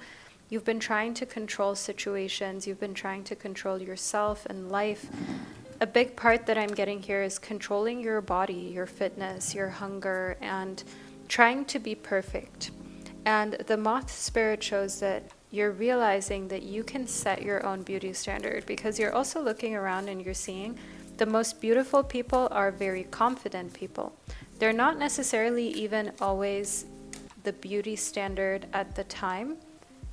you've been trying to control situations, you've been trying to control yourself and life. A big part that I'm getting here is controlling your body, your fitness, your hunger, and trying to be perfect. And the Moth Spirit shows that you're realizing that you can set your own beauty standard, because you're also looking around and you're seeing the most beautiful people are very confident people. They're not necessarily even always the beauty standard at the time.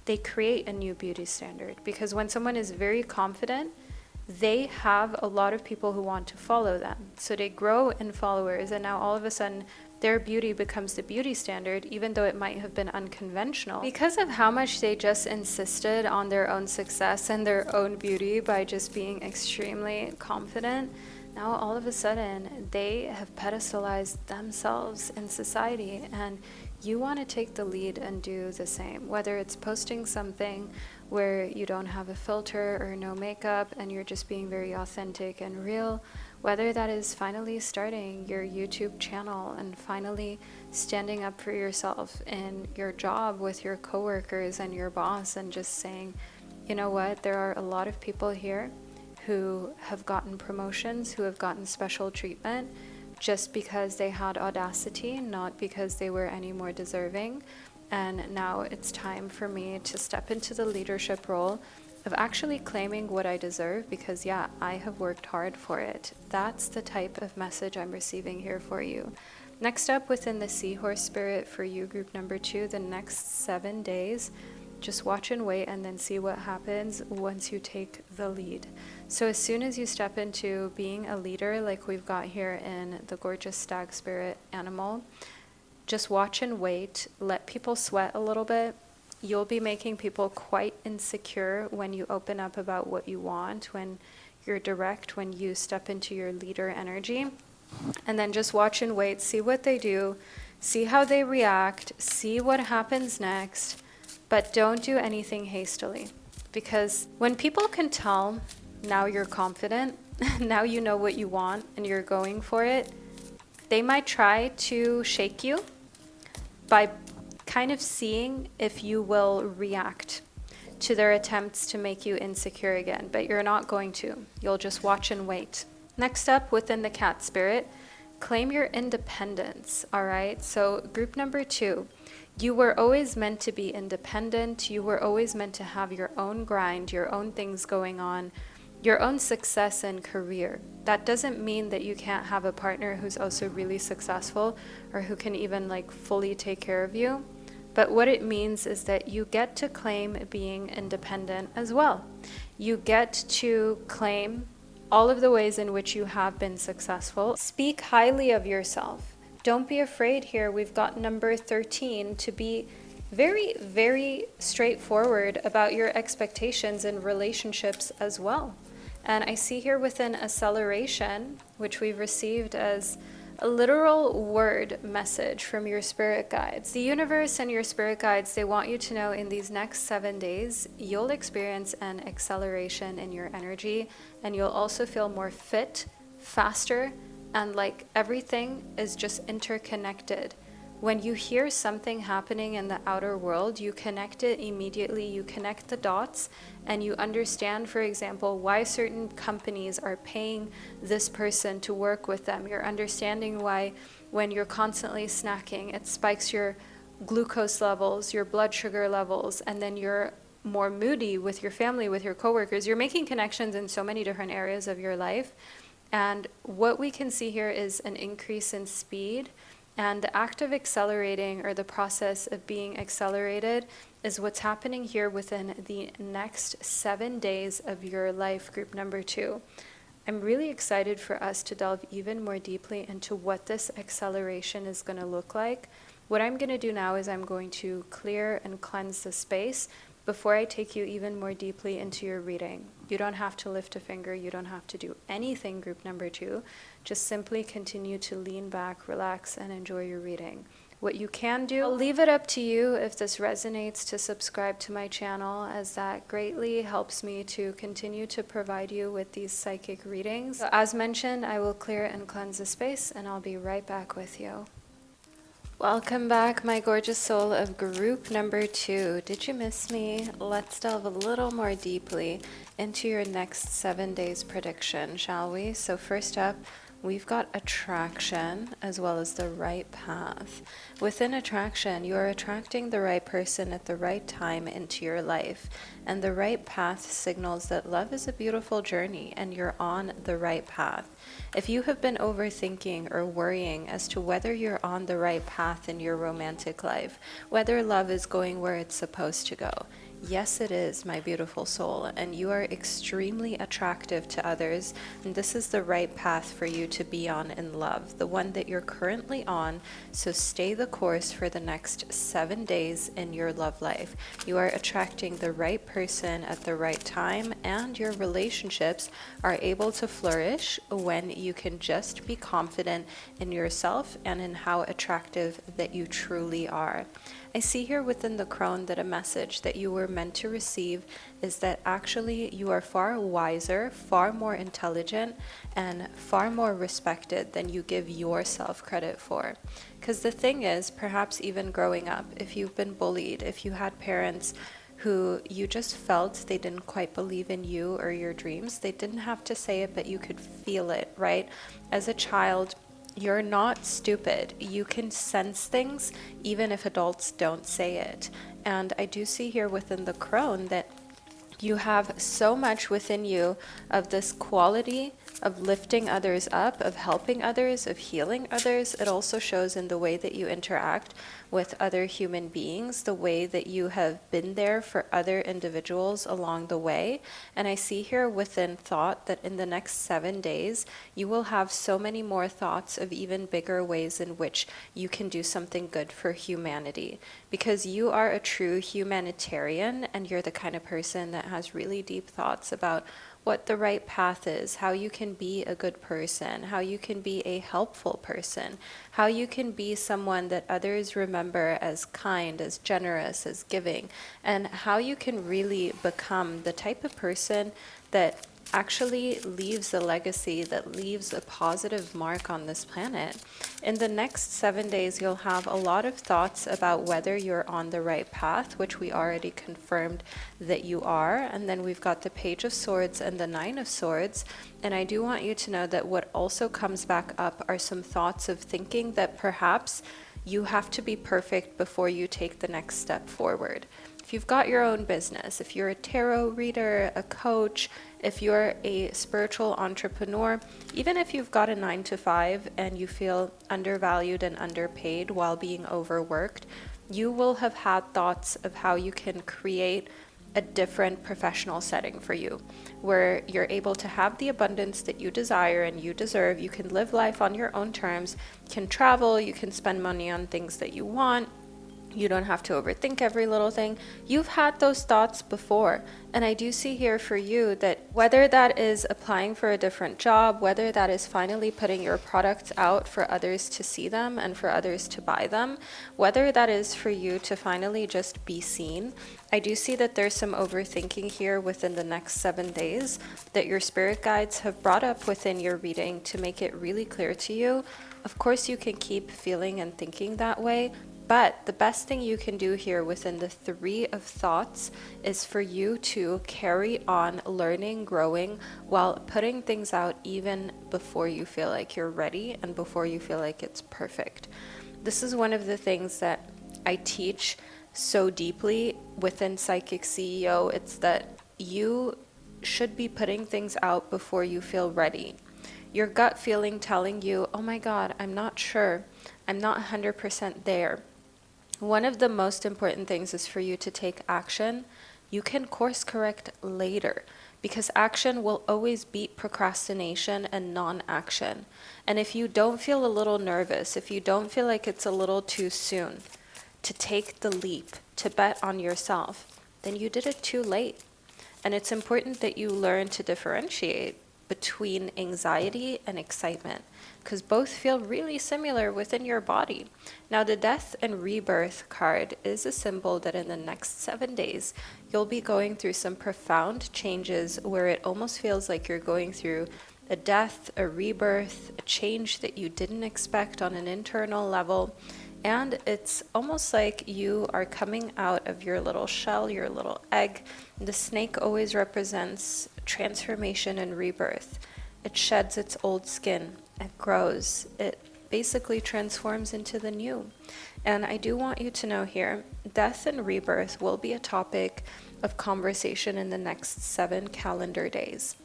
They create a new beauty standard, because when someone is very confident, they have a lot of people who want to follow them. So they grow in followers, and now all of a sudden their beauty becomes the beauty standard, even though it might have been unconventional. Because of how much they just insisted on their own success and their own beauty by just being extremely confident, now all of a sudden they have pedestalized themselves in society, and you want to take the lead and do the same. Whether it's posting something where you don't have a filter or no makeup and you're just being very authentic and real, whether that is finally starting your YouTube channel and finally standing up for yourself in your job with your coworkers and your boss, and just saying, you know what, there are a lot of people here who have gotten promotions, who have gotten special treatment just because they had audacity, not because they were any more deserving. And now it's time for me to step into the leadership role of actually claiming what I deserve, because yeah, I have worked hard for it. That's the type of message I'm receiving here for you. Next up, within the Seahorse Spirit for you, group number 2, the next 7 days, just watch and wait and then see what happens once you take the lead. So as soon as you step into being a leader, like we've got here in the gorgeous Stag Spirit animal, just watch and wait, let people sweat a little bit. You'll be making people quite insecure when you open up about what you want, when you're direct, when you step into your leader energy. And then just watch and wait, see what they do, see how they react, see what happens next, but don't do anything hastily. Because when people can tell now you're confident, now you know what you want and you're going for it, they might try to shake you by kind of seeing if you will react to their attempts to make you insecure again, but you're not going to. You'll just watch and wait. Next up, within the Cat Spirit, claim your independence, all right? So group number 2, you were always meant to be independent. You were always meant to have your own grind, your own things going on, your own success and career. That doesn't mean that you can't have a partner who's also really successful or who can even like fully take care of you. But what it means is that you get to claim being independent as well. You get to claim all of the ways in which you have been successful. Speak highly of yourself. Don't be afraid here. We've got number 13 to be very, very straightforward about your expectations in relationships as well. And I see here within acceleration, which we've received as a literal word message from your spirit guides. The universe and your spirit guides, they want you to know in these next 7 days, you'll experience an acceleration in your energy, and you'll also feel more fit, faster, and like everything is just interconnected. When you hear something happening in the outer world, you connect it immediately, you connect the dots, and you understand, for example, why certain companies are paying this person to work with them. You're understanding why when you're constantly snacking, it spikes your glucose levels, your blood sugar levels, and then you're more moody with your family, with your coworkers. You're making connections in so many different areas of your life. And what we can see here is an increase in speed. And the act of accelerating, or the process of being accelerated, is what's happening here within the next 7 days of your life, group number 2. I'm really excited for us to delve even more deeply into what this acceleration is going to look like. What I'm going to do now is I'm going to clear and cleanse the space before I take you even more deeply into your reading. You don't have to lift a finger, you don't have to do anything, group number 2. Just simply continue to lean back, relax, and enjoy your reading. What you can do, I'll leave it up to you if this resonates to subscribe to my channel, as that greatly helps me to continue to provide you with these psychic readings. So as mentioned, I will clear and cleanse the space, and I'll be right back with you. Welcome back, my gorgeous soul of group number 2. Did you miss me? Let's delve a little more deeply into your next 7 days prediction, shall we? So first up, we've got attraction as well as the right path. Within attraction, you are attracting the right person at the right time into your life. And the right path signals that love is a beautiful journey and you're on the right path. If you have been overthinking or worrying as to whether you're on the right path in your romantic life, whether love is going where it's supposed to go, yes, it is, my beautiful soul, and you are extremely attractive to others, and this is the right path for you to be on in love, the one that you're currently on. So stay the course for the next 7 days in your love life. You are attracting the right person at the right time, and your relationships are able to flourish when you can just be confident in yourself and in how attractive that you truly are. I see here within the crone that a message that you were meant to receive is that actually you are far wiser, far more intelligent, and far more respected than you give yourself credit for. Because the thing is, perhaps even growing up, if you've been bullied, if you had parents who you just felt they didn't quite believe in you or your dreams, they didn't have to say it, but you could feel it, right? As a child, you're not stupid. You can sense things even if adults don't say it. And I do see here within the crone that you have so much within you of this quality of lifting others up, of helping others, of healing others. It also shows in the way that you interact with other human beings, the way that you have been there for other individuals along the way. And I see here within thought that in the next 7 days, you will have so many more thoughts of even bigger ways in which you can do something good for humanity. Because you are a true humanitarian, and you're the kind of person that has really deep thoughts about what the right path is, how you can be a good person, how you can be a helpful person, how you can be someone that others remember as kind, as generous, as giving, and how you can really become the type of person that actually leaves a legacy, that leaves a positive mark on this planet. In the next 7 days, you'll have a lot of thoughts about whether you're on the right path, which we already confirmed that you are. And then we've got the Page of Swords and the Nine of Swords. And I do want you to know that what also comes back up are some thoughts of thinking that perhaps you have to be perfect before you take the next step forward. If you've got your own business, if you're a tarot reader, a coach, if you're a spiritual entrepreneur, even if you've got a 9-to-5 and you feel undervalued and underpaid while being overworked, you will have had thoughts of how you can create a different professional setting for you, where you're able to have the abundance that you desire and you deserve. You can live life on your own terms, can travel, you can spend money on things that you want, You don't have to overthink every little thing. You've had those thoughts before. And I do see here for you that whether that is applying for a different job, whether that is finally putting your products out for others to see them and for others to buy them, whether that is for you to finally just be seen, I do see that there's some overthinking here within the next 7 days that your spirit guides have brought up within your reading to make it really clear to you. Of course, you can keep feeling and thinking that way, but the best thing you can do here within the 3 of thoughts is for you to carry on learning, growing, while putting things out even before you feel like you're ready and before you feel like it's perfect. This is one of the things that I teach so deeply within Psychic CEO. It's that you should be putting things out before you feel ready. Your gut feeling telling you, oh my God, I'm not sure. I'm not 100% there. One of the most important things is for you to take action. You can course correct later because action will always beat procrastination and non-action. And if you don't feel a little nervous, if you don't feel like it's a little too soon to take the leap, to bet on yourself, then you did it too late. And it's important that you learn to differentiate between anxiety and excitement, because both feel really similar within your body. Now, the death and rebirth card is a symbol that in the next 7 days, you'll be going through some profound changes where it almost feels like you're going through a death, a rebirth, a change that you didn't expect on an internal level. And it's almost like you are coming out of your little shell, your little egg. The snake always represents transformation and rebirth. It sheds its old skin, it grows, it basically transforms into the new. And I do want you to know here, death and rebirth will be a topic of conversation in the next 7 calendar days.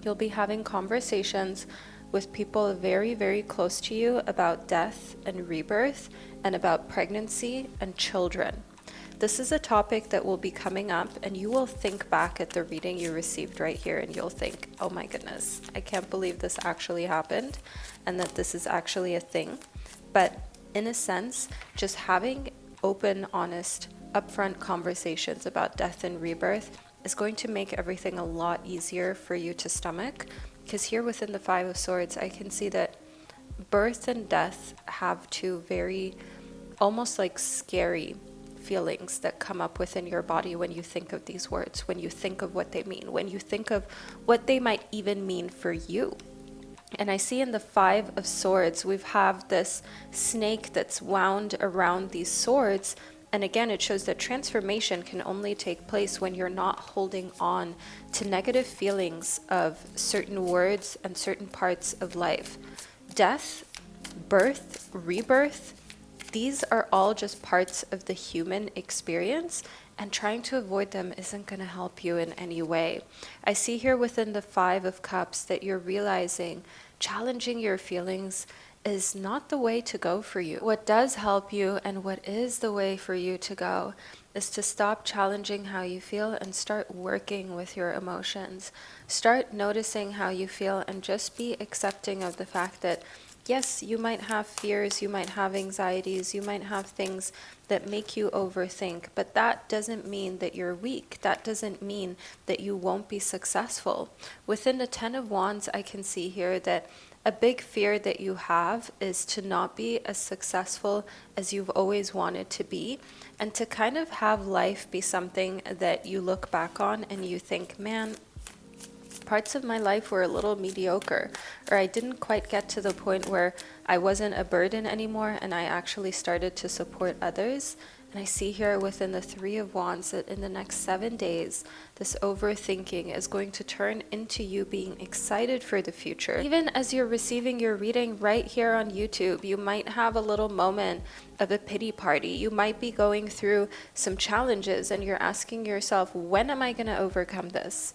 You'll be having conversations with people very, very close to you about death and rebirth and about pregnancy and children. This is a topic that will be coming up, and you will think back at the reading you received right here and you'll think, oh my goodness, I can't believe this actually happened and that this is actually a thing. But in a sense, just having open, honest, upfront conversations about death and rebirth is going to make everything a lot easier for you to stomach. Because here within the 5 of Swords, I can see that birth and death have 2 very almost like scary feelings that come up within your body when you think of these words, when you think of what they mean, when you think of what they might even mean for you. And I see in the 5 of Swords, we have this snake that's wound around these swords. And again, it shows that transformation can only take place when you're not holding on to negative feelings of certain words and certain parts of life. Death, birth, rebirth, these are all just parts of the human experience, and trying to avoid them isn't going to help you in any way. I see here within the 5 of Cups that you're realizing challenging your feelings is not the way to go for you. What does help you and what is the way for you to go is to stop challenging how you feel and start working with your emotions. Start noticing how you feel and just be accepting of the fact that yes, you might have fears, you might have anxieties, you might have things that make you overthink, but that doesn't mean that you're weak. That doesn't mean that you won't be successful. Within the 10 of Wands, I can see here that a big fear that you have is to not be as successful as you've always wanted to be, and to kind of have life be something that you look back on and you think, man, parts of my life were a little mediocre, or I didn't quite get to the point where I wasn't a burden anymore and I actually started to support others. And I see here within the 3 of Wands that in the next 7 days, this overthinking is going to turn into you being excited for the future. Even as you're receiving your reading right here on YouTube, you might have a little moment of a pity party. You might be going through some challenges and you're asking yourself, when am I going to overcome this?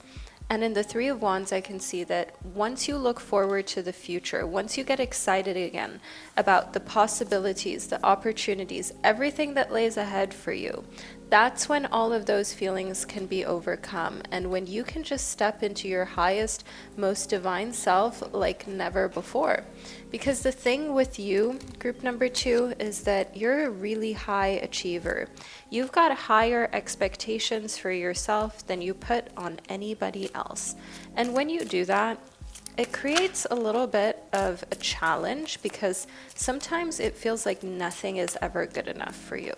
And in the 3 of Wands, I can see that once you look forward to the future, once you get excited again about the possibilities, the opportunities, everything that lays ahead for you, That's when all of those feelings can be overcome, and when you can just step into your highest, most divine self like never before. Because the thing with you, group number 2, is that you're a really high achiever. You've got higher expectations for yourself than you put on anybody else. And when you do that, it creates a little bit of a challenge because sometimes it feels like nothing is ever good enough for you.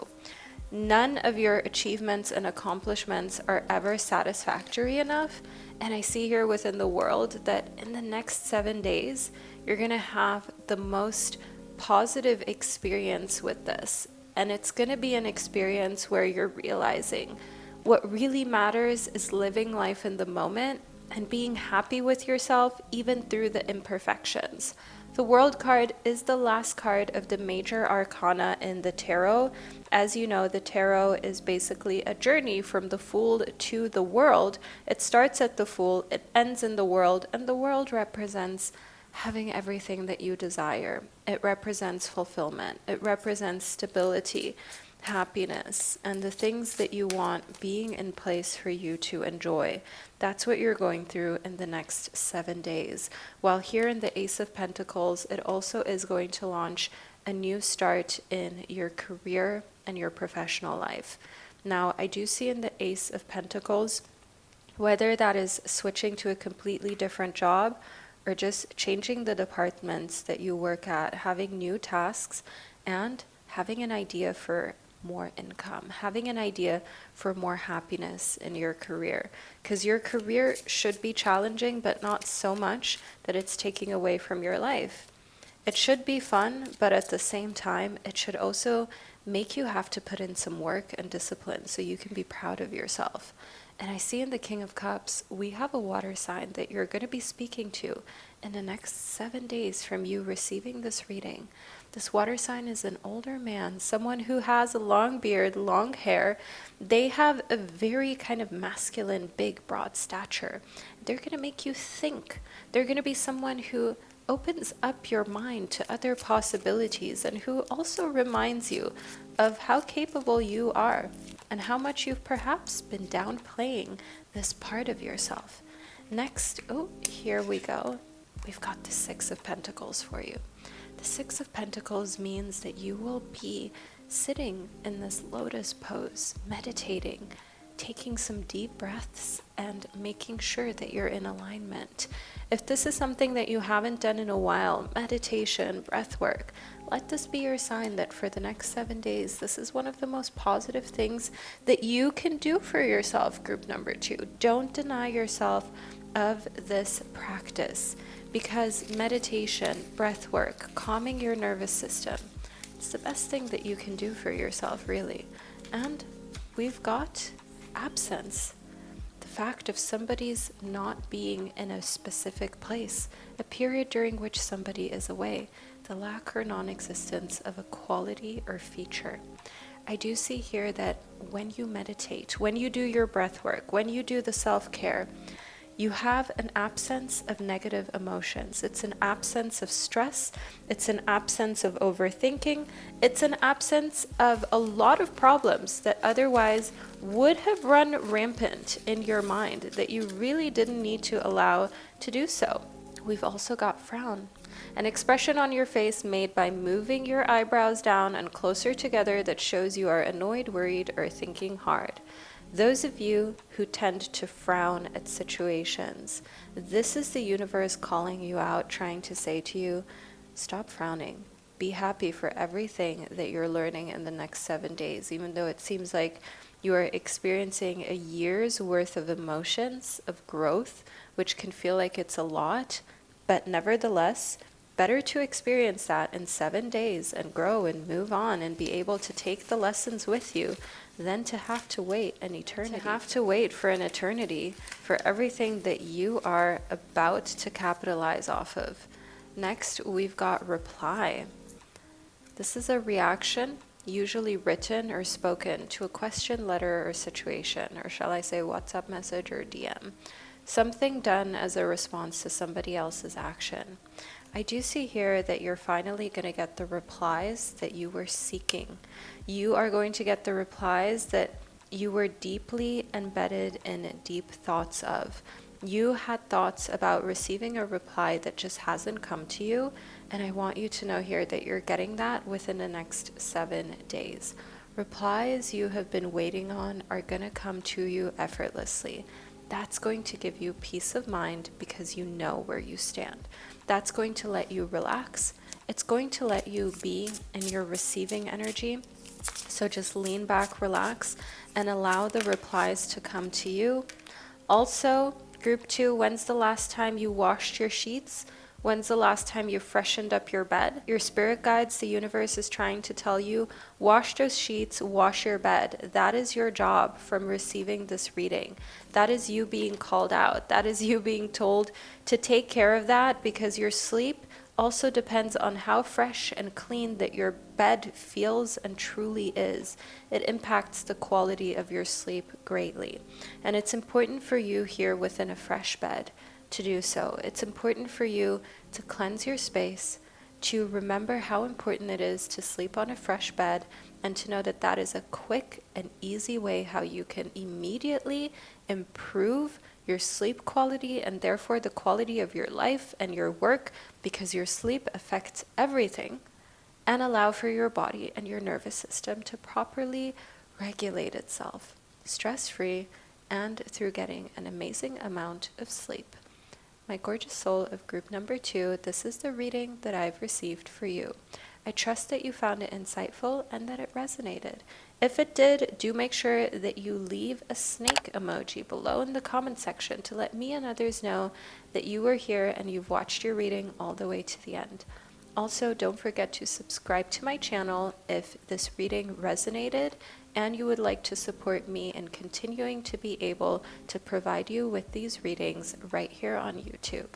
None of your achievements and accomplishments are ever satisfactory enough. And I see here within the world that in the next 7 days, you're going to have the most positive experience with this. And it's going to be an experience where you're realizing what really matters is living life in the moment and being happy with yourself even through the imperfections. The World card is the last card of the major arcana in the tarot. As you know, the tarot is basically a journey from the Fool to the World. It starts at the Fool, it ends in the World, and the World represents having everything that you desire. It represents fulfillment. It represents stability, happiness, and the things that you want being in place for you to enjoy. That's what you're going through in the next 7 days. While here in the Ace of Pentacles, it also is going to launch a new start in your career and your professional life. Now, I do see in the Ace of Pentacles, whether that is switching to a completely different job or just changing the departments that you work at, having new tasks, and having an idea for more income, having an idea for more happiness in your career. Because your career should be challenging, but not so much that it's taking away from your life. It should be fun, but at the same time, it should also make you have to put in some work and discipline so you can be proud of yourself. And I see in the King of Cups, we have a water sign that you're going to be speaking to in the next 7 days from you receiving this reading. This water sign is an older man, someone who has a long beard, long hair. They have a very kind of masculine, big, broad stature. They're going to make you think. They're going to be someone who opens up your mind to other possibilities and who also reminds you of how capable you are and how much you've perhaps been downplaying this part of yourself. Next, oh, here we go. We've got the Six of Pentacles for you. The Six of Pentacles means that you will be sitting in this lotus pose, meditating, taking some deep breaths and making sure that you're in alignment. If this is something that you haven't done in a while, meditation, breath work, let this be your sign that for the next 7 days, this is one of the most positive things that you can do for yourself, group number 2. Don't deny yourself of this practice, because meditation, breath work, calming your nervous system, it's the best thing that you can do for yourself, really. And we've got absence, the fact of somebody's not being in a specific place, a period during which somebody is away, the lack or non-existence of a quality or feature. I do see here that when you meditate, when you do your breath work, when you do the self-care, you have an absence of negative emotions. It's an absence of stress. It's an absence of overthinking. It's an absence of a lot of problems that otherwise would have run rampant in your mind that you really didn't need to allow to do so. We've also got frown, an expression on your face made by moving your eyebrows down and closer together that shows you are annoyed, worried, or thinking hard. Those of you who tend to frown at situations, this is the universe calling you out, trying to say to you, stop frowning. Be happy for everything that you're learning in the next 7 days, even though it seems like you are experiencing a year's worth of emotions, of growth, which can feel like it's a lot, but nevertheless, better to experience that in 7 days and grow and move on and be able to take the lessons with you than to have to wait an eternity. To have to wait for an eternity for everything that you are about to capitalize off of. Next, we've got reply. This is a reaction, usually written or spoken, to a question, letter, or situation, or shall I say WhatsApp message or DM. Something done as a response to somebody else's action. I do see here that you're finally going to get the replies that you were seeking. You are going to get the replies that you were deeply embedded in deep thoughts of. You had thoughts about receiving a reply that just hasn't come to you, and I want you to know here that you're getting that within the next 7 days. Replies you have been waiting on are going to come to you effortlessly. That's going to give you peace of mind because you know where you stand. That's going to let you relax. It's going to let you be in your receiving energy. So just lean back, relax, and allow the replies to come to you. Also, group 2, when's the last time you washed your sheets? When's the last time you freshened up your bed? Your spirit guides, the universe is trying to tell you, wash those sheets, wash your bed. That is your job from receiving this reading. That is you being called out. That is you being told to take care of that, because your sleep also depends on how fresh and clean that your bed feels and truly is. It impacts the quality of your sleep greatly. And it's important for you here within a fresh bed to do so. It's important for you to cleanse your space, to remember how important it is to sleep on a fresh bed, and to know that that is a quick and easy way how you can immediately improve your sleep quality and therefore the quality of your life and your work, because your sleep affects everything, and allow for your body and your nervous system to properly regulate itself, stress-free, and through getting an amazing amount of sleep. My gorgeous soul of group number 2, this is the reading that I've received for you. I trust that you found it insightful and that it resonated. If it did, do make sure that you leave a snake emoji below in the comment section to let me and others know that you were here and you've watched your reading all the way to the end. Also, don't forget to subscribe to my channel if this reading resonated and you would like to support me in continuing to be able to provide you with these readings right here on YouTube.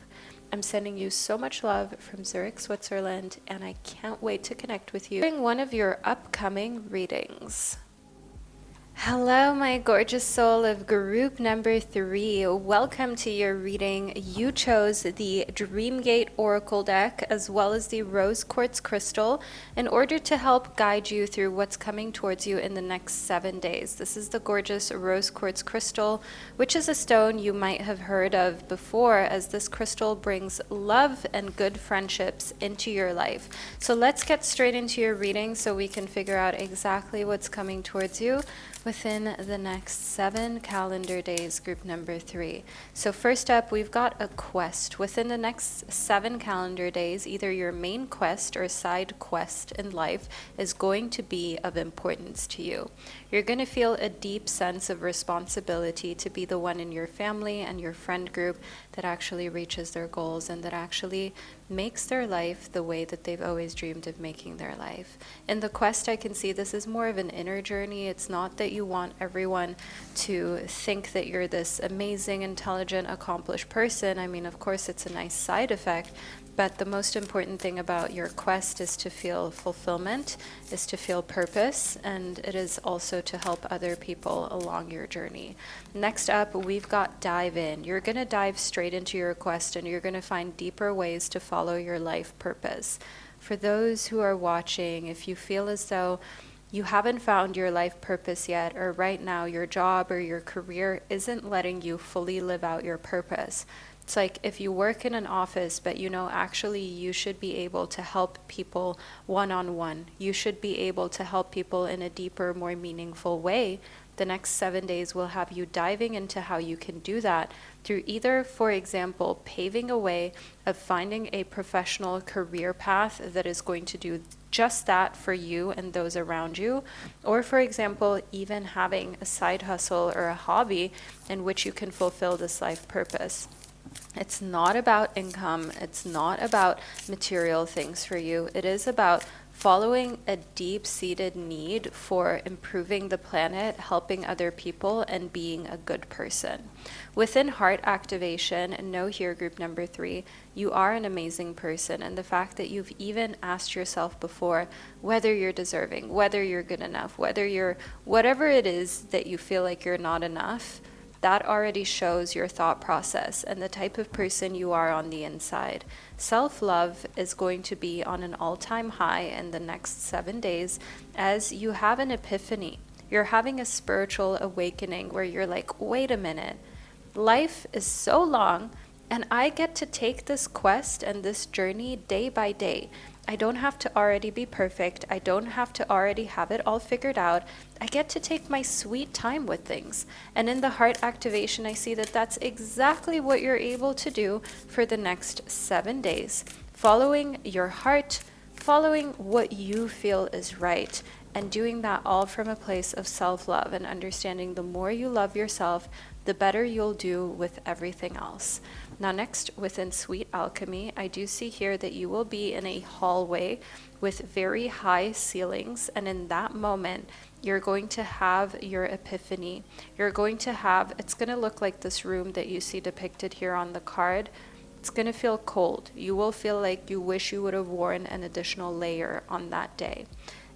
I'm sending you so much love from Zurich, Switzerland, and I can't wait to connect with you during one of your upcoming readings. Hello, my gorgeous soul of group number 3. Welcome to your reading. You chose the Dreamgate Oracle deck as well as the Rose Quartz Crystal in order to help guide you through what's coming towards you in the next 7 days. This is the gorgeous Rose Quartz Crystal, which is a stone you might have heard of before, as this crystal brings love and good friendships into your life. So let's get straight into your reading so we can figure out exactly what's coming towards you within the next 7 calendar days, group number 3. So first up, we've got a quest. Within the next 7 calendar days, either your main quest or side quest in life is going to be of importance to you. You're going to feel a deep sense of responsibility to be the one in your family and your friend group that actually reaches their goals and that actually makes their life the way that they've always dreamed of making their life. In the quest, I can see this is more of an inner journey. It's not that you want everyone to think that you're this amazing, intelligent, accomplished person. I mean, of course, it's a nice side effect, but the most important thing about your quest is to feel fulfillment, is to feel purpose, and it is also to help other people along your journey. Next up, we've got dive in. You're going to dive straight into your quest and you're going to find deeper ways to follow your life purpose. For those who are watching, if you feel as though you haven't found your life purpose yet, or right now your job or your career isn't letting you fully live out your purpose, it's like if you work in an office, but you know actually you should be able to help people one-on-one. You should be able to help people in a deeper, more meaningful way. The next 7 days will have you diving into how you can do that through either, for example, paving a way of finding a professional career path that is going to do just that for you and those around you, or for example, even having a side hustle or a hobby in which you can fulfill this life purpose. It's not about income. It's not about material things for you. It is about following a deep-seated need for improving the planet, helping other people, and being a good person. Within heart activation, know here, group number 3, you are an amazing person, and the fact that you've even asked yourself before whether you're deserving, whether you're good enough, whether you're whatever it is that you feel like you're not enough, that already shows your thought process and the type of person you are on the inside. Self-love is going to be on an all-time high in the next 7 days as you have an epiphany. You're having a spiritual awakening where you're like, wait a minute, life is so long, and I get to take this quest and this journey day by day. I don't have to already be perfect. I don't have to already have it all figured out. I get to take my sweet time with things. And in the heart activation, I see that that's exactly what you're able to do for the next 7 days. Following your heart, following what you feel is right, and doing that all from a place of self-love and understanding the more you love yourself, the better you'll do with everything else. Now next, within Sweet Alchemy, I do see here that you will be in a hallway with very high ceilings, and in that moment, you're going to have your epiphany. You're going to have, it's going to look like this room that you see depicted here on the card. It's going to feel cold. You will feel like you wish you would have worn an additional layer on that day.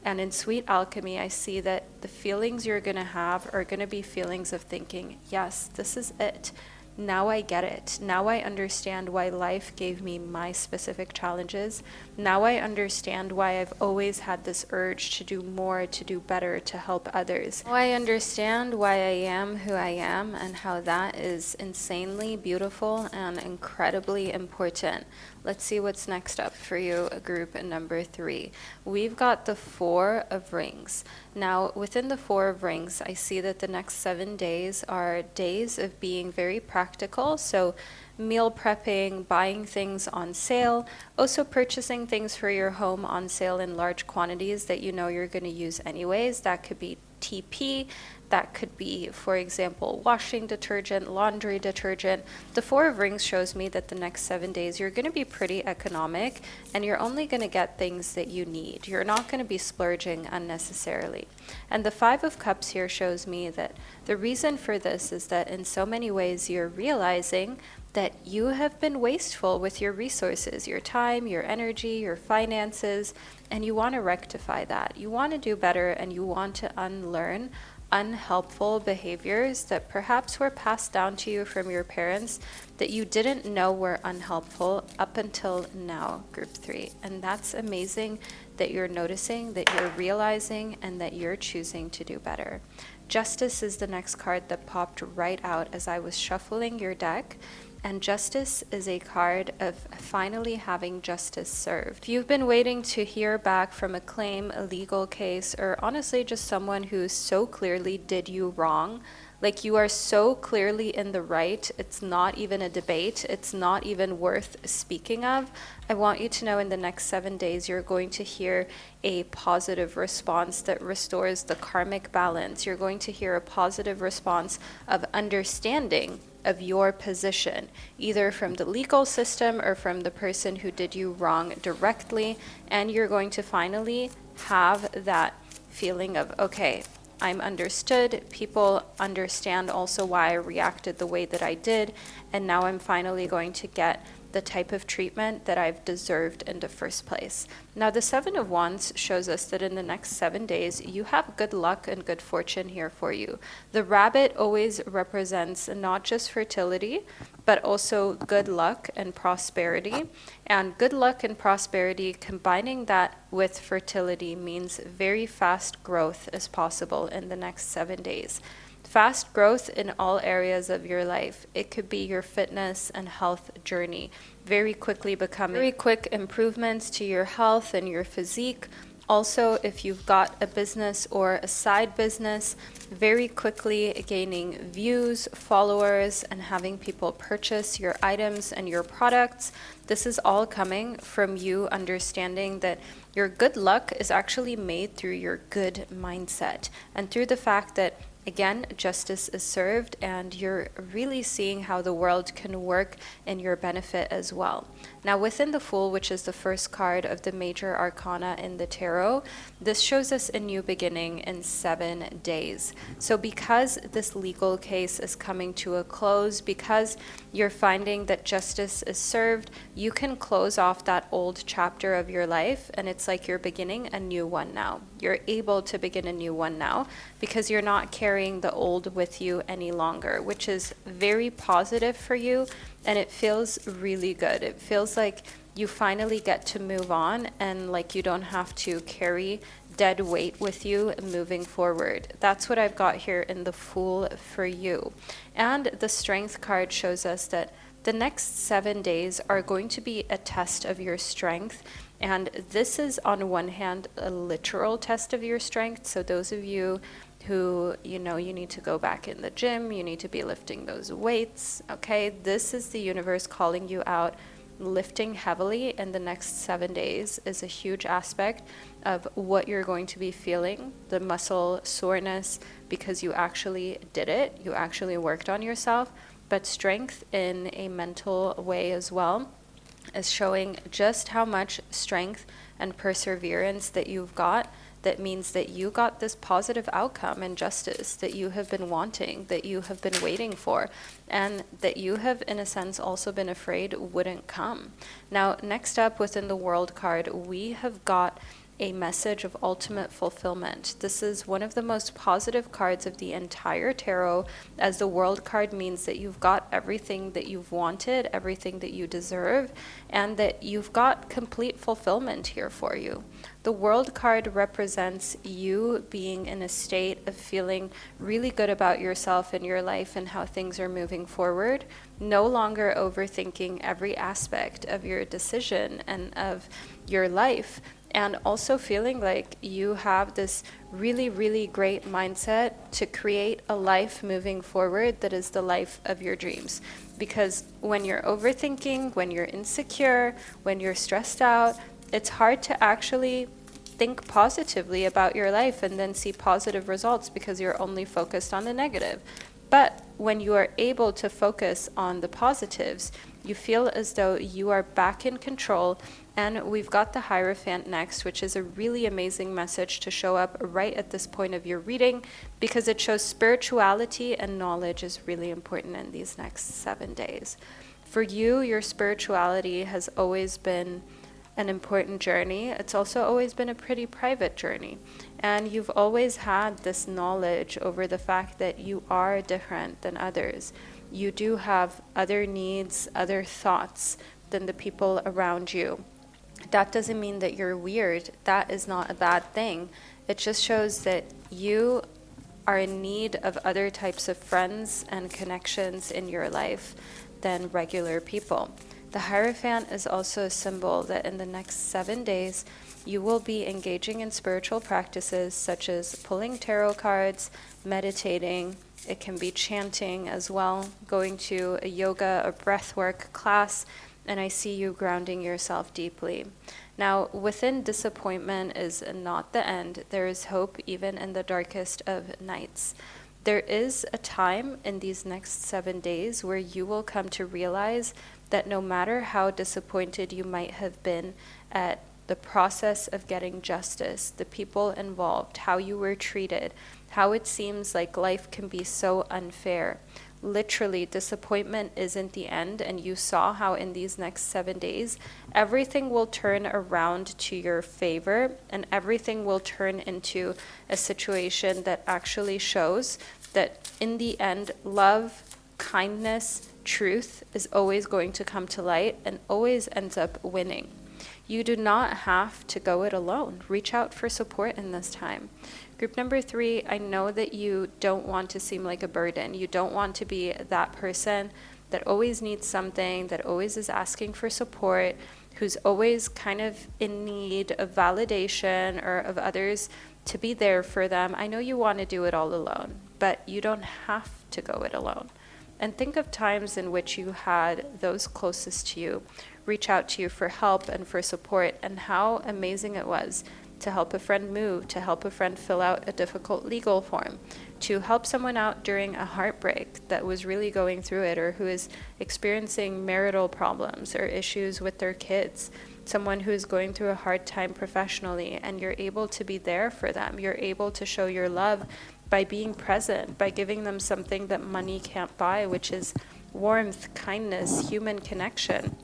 And in Sweet Alchemy, I see that the feelings you're going to have are going to be feelings of thinking, yes, this is it. Now I get it. Now I understand why life gave me my specific challenges. Now I understand why I've always had this urge to do more, to do better, to help others. Now I understand why I am who I am and how that is insanely beautiful and incredibly important. Let's see what's next up for you, group number 3. We've got the 4 of Rings. Now, within the 4 of Rings, I see that the next 7 days are days of being very practical. So meal prepping, buying things on sale, also purchasing things for your home on sale in large quantities that you know you're going to use anyways. That could be TP, that could be, for example, washing detergent, laundry detergent. The 4 of Rings shows me that the next 7 days you're going to be pretty economic and you're only going to get things that you need. You're not going to be splurging unnecessarily. And the 5 of Cups here shows me that the reason for this is that in so many ways you're realizing that you have been wasteful with your resources, your time, your energy, your finances, and you want to rectify that. You want to do better, and you want to unlearn unhelpful behaviors that perhaps were passed down to you from your parents that you didn't know were unhelpful up until now, group 3. And that's amazing that you're noticing, that you're realizing, and that you're choosing to do better. Justice is the next card that popped right out as I was shuffling your deck. And Justice is a card of finally having justice served. If you've been waiting to hear back from a claim, a legal case, or honestly just someone who so clearly did you wrong, like you are so clearly in the right, it's not even a debate, it's not even worth speaking of, I want you to know in the next 7 days you're going to hear a positive response that restores the karmic balance. You're going to hear a positive response of understanding of your position, either from the legal system or from the person who did you wrong directly, and you're going to finally have that feeling of, okay, I'm understood, people understand also why I reacted the way that I did, and now I'm finally going to get the type of treatment that I've deserved in the first place. Now, the 7 of Wands shows us that in the next 7 days, you have good luck and good fortune here for you. The rabbit always represents not just fertility, but also good luck and prosperity. And good luck and prosperity, combining that with fertility, means very fast growth is possible in the next 7 days. Fast growth in all areas of your life. It could be your fitness and health journey, very quickly becoming very quick improvements to your health and your physique. Also, if you've got a business or a side business, very quickly gaining views, followers, and having people purchase your items and your products. This is all coming from you understanding that your good luck is actually made through your good mindset and through the fact that, again, justice is served, and you're really seeing how the world can work in your benefit as well. Now, within the Fool, which is the first card of the major arcana in the tarot, this shows us a new beginning in 7 days. So because this legal case is coming to a close, because you're finding that justice is served, you can close off that old chapter of your life, and it's like you're beginning a new one now. You're able to begin a new one now because you're not carrying the old with you any longer, which is very positive for you, and it feels really good. It feels like you finally get to move on, and like you don't have to carry dead weight with you moving forward. That's what I've got here in the Fool for you. And the Strength card shows us that the next 7 days are going to be a test of your strength. And this is, on one hand, a literal test of your strength. So those of you who, you need to go back in the gym, you need to be lifting those weights, okay? This is the universe calling you out. Lifting heavily in the next 7 days is a huge aspect of what you're going to be feeling, the muscle soreness, because you actually did it, you actually worked on yourself, but strength in a mental way as well is showing just how much strength and perseverance that you've got. That means that you got this positive outcome and justice that you have been wanting, that you have been waiting for, and that you have, in a sense, also been afraid wouldn't come. Now, next up within the World card, we have got a message of ultimate fulfillment. This is one of the most positive cards of the entire tarot, as the World card means that you've got everything that you've wanted, everything that you deserve, and that you've got complete fulfillment here for you. The World card represents you being in a state of feeling really good about yourself and your life and how things are moving forward, no longer overthinking every aspect of your decision and of your life, and also feeling like you have this really, really great mindset to create a life moving forward that is the life of your dreams. Because when you're overthinking, when you're insecure, when you're stressed out, it's hard to actually think positively about your life and then see positive results because you're only focused on the negative. But when you are able to focus on the positives, you feel as though you are back in control. And we've got the Hierophant next, which is a really amazing message to show up right at this point of your reading, because it shows spirituality and knowledge is really important in these next 7 days. For you, your spirituality has always been an important journey. It's also always been a pretty private journey. And you've always had this knowledge over the fact that you are different than others. You do have other needs, other thoughts than the people around you. That doesn't mean that you're weird. That is not a bad thing. It just shows that you are in need of other types of friends and connections in your life than regular people. The Hierophant is also a symbol that in the next 7 days, you will be engaging in spiritual practices such as pulling tarot cards, meditating. It can be chanting as well, going to a yoga or breathwork class, and I see you grounding yourself deeply. Now, within disappointment is not the end. There is hope even in the darkest of nights. There is a time in these next 7 days where you will come to realize that no matter how disappointed you might have been at the process of getting justice, the people involved, how you were treated, how it seems like life can be so unfair. Literally, disappointment isn't the end, and you saw how in these next 7 days, everything will turn around to your favor, and everything will turn into a situation that actually shows that in the end, love, kindness, truth is always going to come to light and always ends up winning. You do not have to go it alone. Reach out for support in this time. Group number 3, I know that you don't want to seem like a burden. You don't want to be that person that always needs something, that always is asking for support, who's always kind of in need of validation or of others to be there for them. I know you want to do it all alone, but you don't have to go it alone. And think of times in which you had those closest to you reach out to you for help and for support, and how amazing it was to help a friend move, to help a friend fill out a difficult legal form, to help someone out during a heartbreak that was really going through it, or who is experiencing marital problems or issues with their kids, someone who is going through a hard time professionally, and you're able to be there for them. You're able to show your love by being present, by giving them something that money can't buy, which is warmth, kindness, human connection.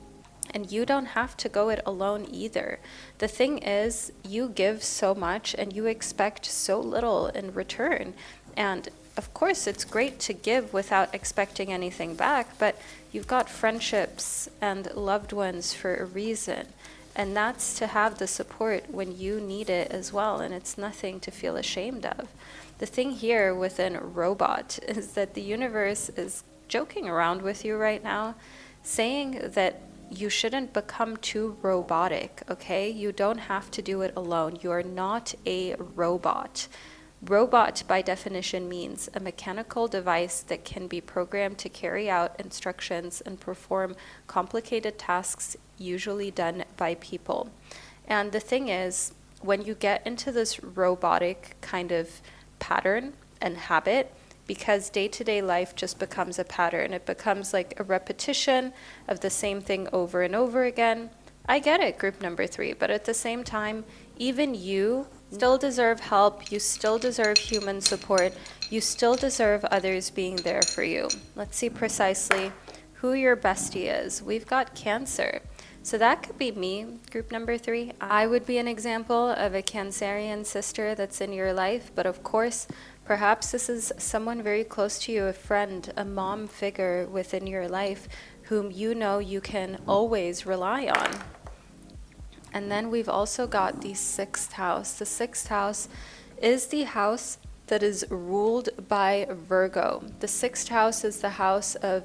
And you don't have to go it alone either. The thing is, you give so much and you expect so little in return. And of course, it's great to give without expecting anything back, but you've got friendships and loved ones for a reason. And that's to have the support when you need it as well, and it's nothing to feel ashamed of. The thing here within robot is that the universe is joking around with you right now, saying that you shouldn't become too robotic, okay? You don't have to do it alone. You are not a robot. Robot, by definition, means a mechanical device that can be programmed to carry out instructions and perform complicated tasks usually done by people. And the thing is, when you get into this robotic kind of pattern and habit, because day-to-day life just becomes a pattern, it becomes like a repetition of the same thing over and over again. I get it, group number 3, but at the same time, even you still deserve help, you still deserve human support, you still deserve others being there for you. Let's see precisely who your bestie is. We've got Cancer. So that could be me, group number 3. I would be an example of a Cancerian sister that's in your life, but of course, perhaps this is someone very close to you, a friend, a mom figure within your life whom you know you can always rely on. And then we've also got the 6th house. The 6th house is the house that is ruled by Virgo. The 6th house is the house of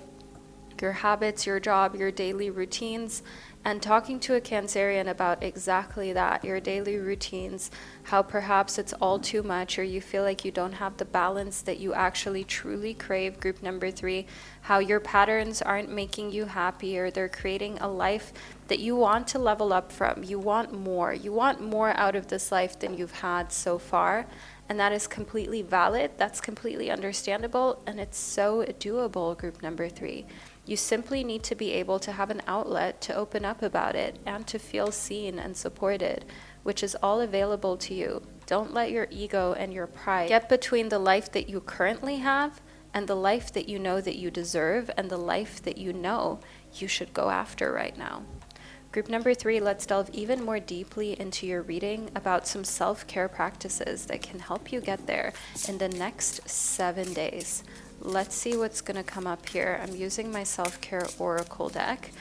your habits, your job, your daily routines, and talking to a Cancerian about exactly that, your daily routines, how perhaps it's all too much or you feel like you don't have the balance that you actually truly crave, group number 3, how your patterns aren't making you happy or they're creating a life that you want to level up from. You want more. You want more out of this life than you've had so far. And that is completely valid. That's completely understandable. And it's so doable, group number 3. You simply need to be able to have an outlet to open up about it and to feel seen and supported, which is all available to you. Don't let your ego and your pride get between the life that you currently have and the life that you know that you deserve and the life that you know you should go after right now. Group number 3, let's delve even more deeply into your reading about some self-care practices that can help you get there in the next 7 days. Let's see what's going to come up here. I'm using my self-care oracle deck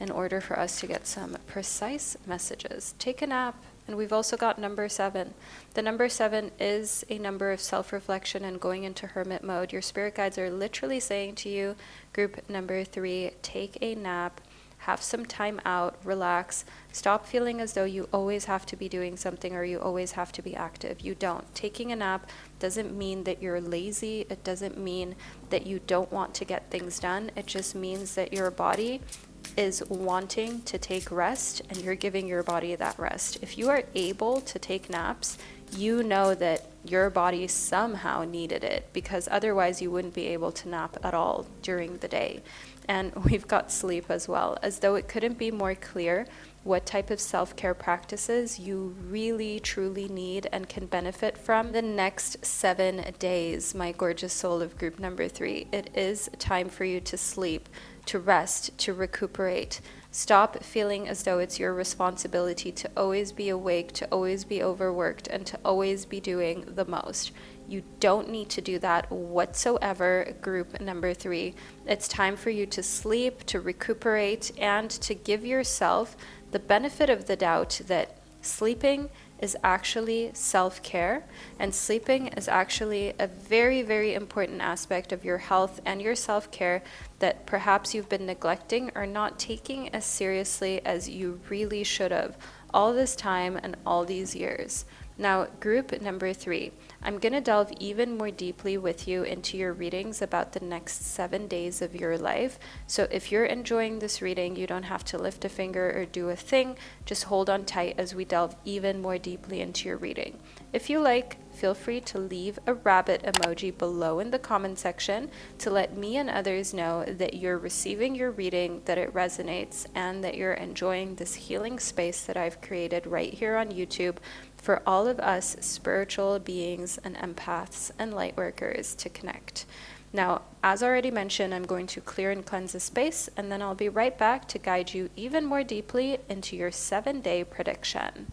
in order for us to get some precise messages. Take a nap. And we've also got number 7. The number 7 is a number of self-reflection and going into hermit mode. Your spirit guides are literally saying to you, group number 3, take a nap. Have some time out, relax, stop feeling as though you always have to be doing something or you always have to be active. You don't. Taking a nap doesn't mean that you're lazy. It doesn't mean that you don't want to get things done. It just means that your body is wanting to take rest and you're giving your body that rest. If you are able to take naps, you know that your body somehow needed it because otherwise you wouldn't be able to nap at all during the day. And we've got sleep as well, as though it couldn't be more clear what type of self-care practices you really truly need and can benefit from the next 7 days, my gorgeous soul of group number 3. It is time for you to sleep, to rest, to recuperate. Stop feeling as though it's your responsibility to always be awake, to always be overworked, and to always be doing the most. You don't need to do that whatsoever, group number 3. It's time for you to sleep, to recuperate, and to give yourself the benefit of the doubt that sleeping is actually self-care, and sleeping is actually a very, very important aspect of your health and your self-care that perhaps you've been neglecting or not taking as seriously as you really should have all this time and all these years. Now, group number 3, I'm going to delve even more deeply with you into your readings about the next 7 days of your life. So if you're enjoying this reading, you don't have to lift a finger or do a thing. Just hold on tight as we delve even more deeply into your reading. If you like, feel free to leave a rabbit emoji below in the comment section to let me and others know that you're receiving your reading, that it resonates, and that you're enjoying this healing space that I've created right here on YouTube for all of us spiritual beings and empaths and light workers to connect. Now, as already mentioned, I'm going to clear and cleanse the space, and then I'll be right back to guide you even more deeply into your 7-day prediction.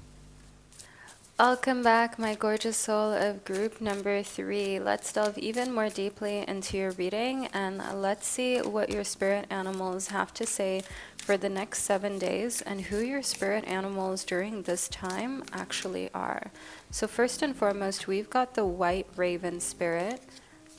Welcome back, my gorgeous soul of group number 3. Let's delve even more deeply into your reading and let's see what your spirit animals have to say for the next 7 days and who your spirit animals during this time actually are. So first and foremost, we've got the white raven spirit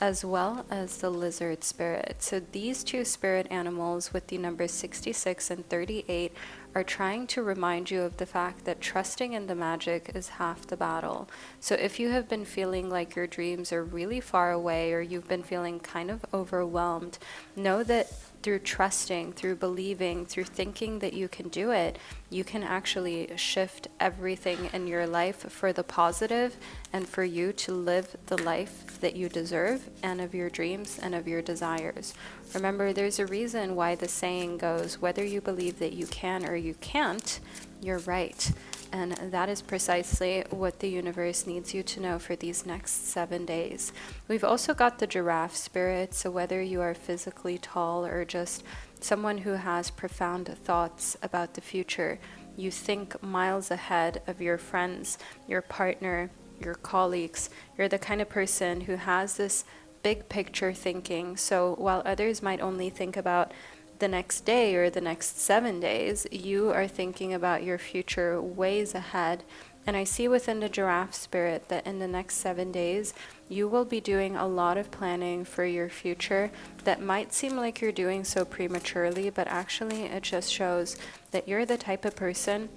as well as the lizard spirit. So these two spirit animals with the numbers 66 and 38 are trying to remind you of the fact that trusting in the magic is half the battle. So if you have been feeling like your dreams are really far away, or you've been feeling kind of overwhelmed, know that through trusting, through believing, through thinking that you can do it, you can actually shift everything in your life for the positive and for you to live the life that you deserve and of your dreams and of your desires. Remember, there's a reason why the saying goes, whether you believe that you can or you can't, you're right. And that is precisely what the universe needs you to know for these next 7 days. We've also got the giraffe spirit, so whether you are physically tall or just someone who has profound thoughts about the future, you think miles ahead of your friends, your partner, your colleagues. You're the kind of person who has this big picture thinking. So while others might only think about the next day or the next 7 days, you are thinking about your future ways ahead. And I see within the giraffe spirit that in the next 7 days, you will be doing a lot of planning for your future that might seem like you're doing so prematurely, but actually it just shows that you're the type of person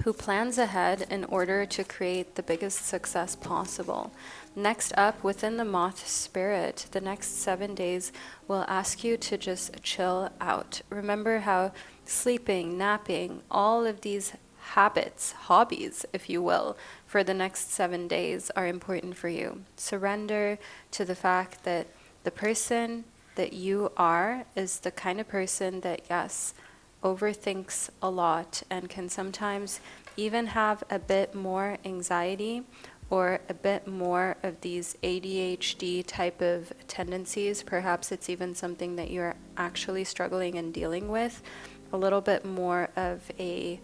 who plans ahead in order to create the biggest success possible. Next up, within the moth spirit, the next 7 days will ask you to just chill out. Remember how sleeping, napping, all of these habits, hobbies, if you will, for the next 7 days are important for you. Surrender to the fact that the person that you are is the kind of person that, yes, overthinks a lot and can sometimes even have a bit more anxiety or a bit more of these ADHD type of tendencies. Perhaps it's even something that you're actually struggling and dealing with, a little bit more of a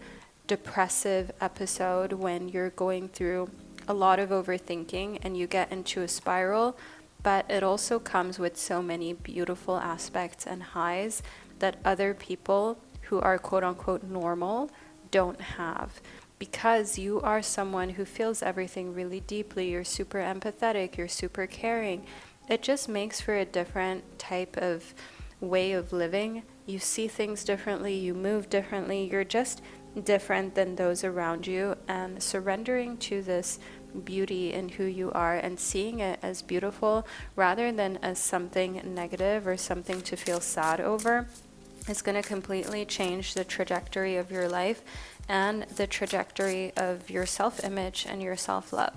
depressive episode when you're going through a lot of overthinking and you get into a spiral. But it also comes with so many beautiful aspects and highs that other people who are quote unquote normal don't have, because you are someone who feels everything really deeply. You're super empathetic, you're super caring. It just makes for a different type of way of living. You see things differently, you move differently, you're just different than those around you, and surrendering to this beauty in who you are and seeing it as beautiful rather than as something negative or something to feel sad over is going to completely change the trajectory of your life and the trajectory of your self-image and your self-love.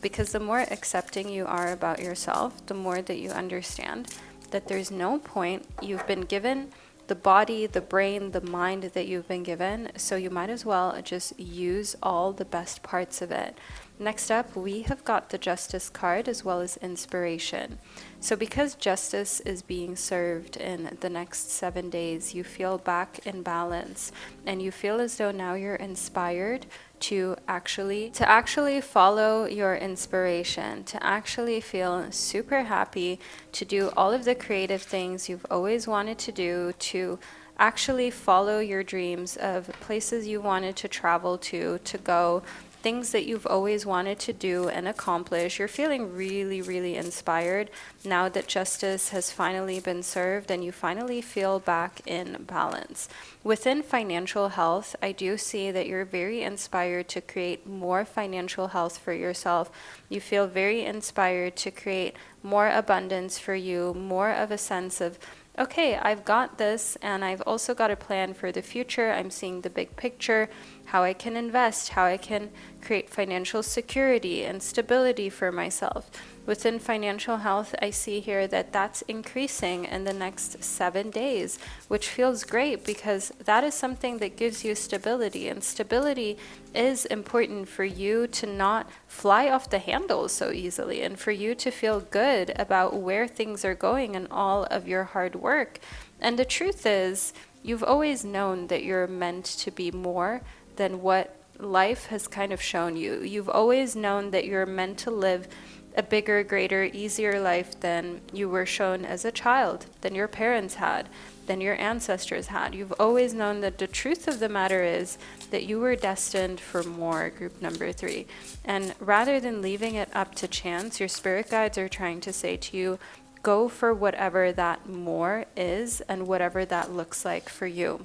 Because the more accepting you are about yourself, the more that you understand that there's no point. You've been given the body, the brain, the mind that you've been given, so you might as well just use all the best parts of it. Next up, we have got the Justice card as well as Inspiration. So because justice is being served in the next 7 days, you feel back in balance and you feel as though now you're inspired to actually follow your inspiration, to actually feel super happy, to do all of the creative things you've always wanted to do, to actually follow your dreams of places you wanted to travel to go, things that you've always wanted to do and accomplish. You're feeling really, really inspired now that justice has finally been served and you finally feel back in balance. Within financial health, I do see that you're very inspired to create more financial health for yourself. You feel very inspired to create more abundance for you, more of a sense of, okay, I've got this, and I've also got a plan for the future. I'm seeing the big picture, how I can invest, how I can create financial security and stability for myself. Within financial health, I see here that that's increasing in the next 7 days, which feels great because that is something that gives you stability. And stability is important for you to not fly off the handle so easily and for you to feel good about where things are going and all of your hard work. And the truth is, you've always known that you're meant to be more than what life has kind of shown you. You've always known that you're meant to live a bigger, greater, easier life than you were shown as a child, than your parents had, than your ancestors had. You've always known that the truth of the matter is that you were destined for more, group number 3. And rather than leaving it up to chance, your spirit guides are trying to say to you, go for whatever that more is and whatever that looks like for you.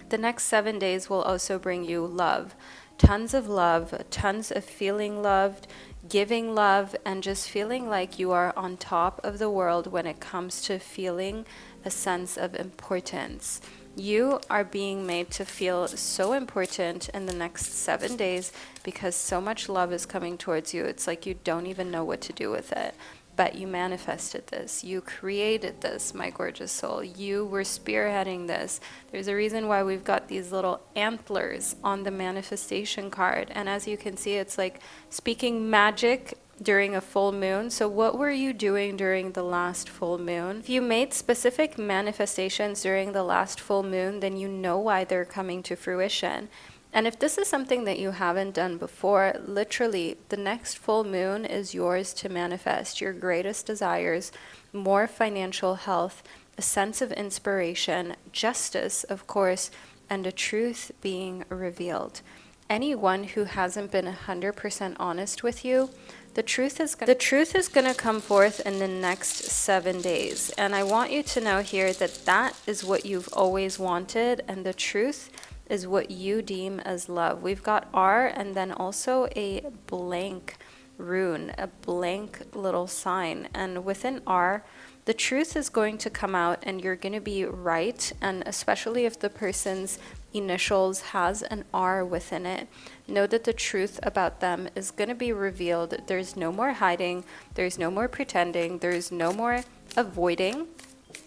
The next 7 days will also bring you love. Tons of love, tons of feeling loved, giving love, and just feeling like you are on top of the world when it comes to feeling a sense of importance. You are being made to feel so important in the next 7 days because so much love is coming towards you. It's like you don't even know what to do with it. But you manifested this. You created this, my gorgeous soul. You were spearheading this. There's a reason why we've got these little antlers on the manifestation card. And as you can see, it's like speaking magic during a full moon. So what were you doing during the last full moon? If you made specific manifestations during the last full moon, then you know why they're coming to fruition. And if this is something that you haven't done before, literally the next full moon is yours to manifest your greatest desires, more financial health, a sense of inspiration, justice, of course, and a truth being revealed. Anyone who hasn't been 100% honest with you, the truth is going to come forth in the next 7 days. And I want you to know here that that is what you've always wanted, and the truth is what you deem as love. We've got R and then also a blank rune, a blank little sign. And within R, the truth is going to come out and you're going to be right. And especially if the person's initials has an R within it, know that the truth about them is going to be revealed. There's no more hiding. There's no more pretending. There's no more avoiding.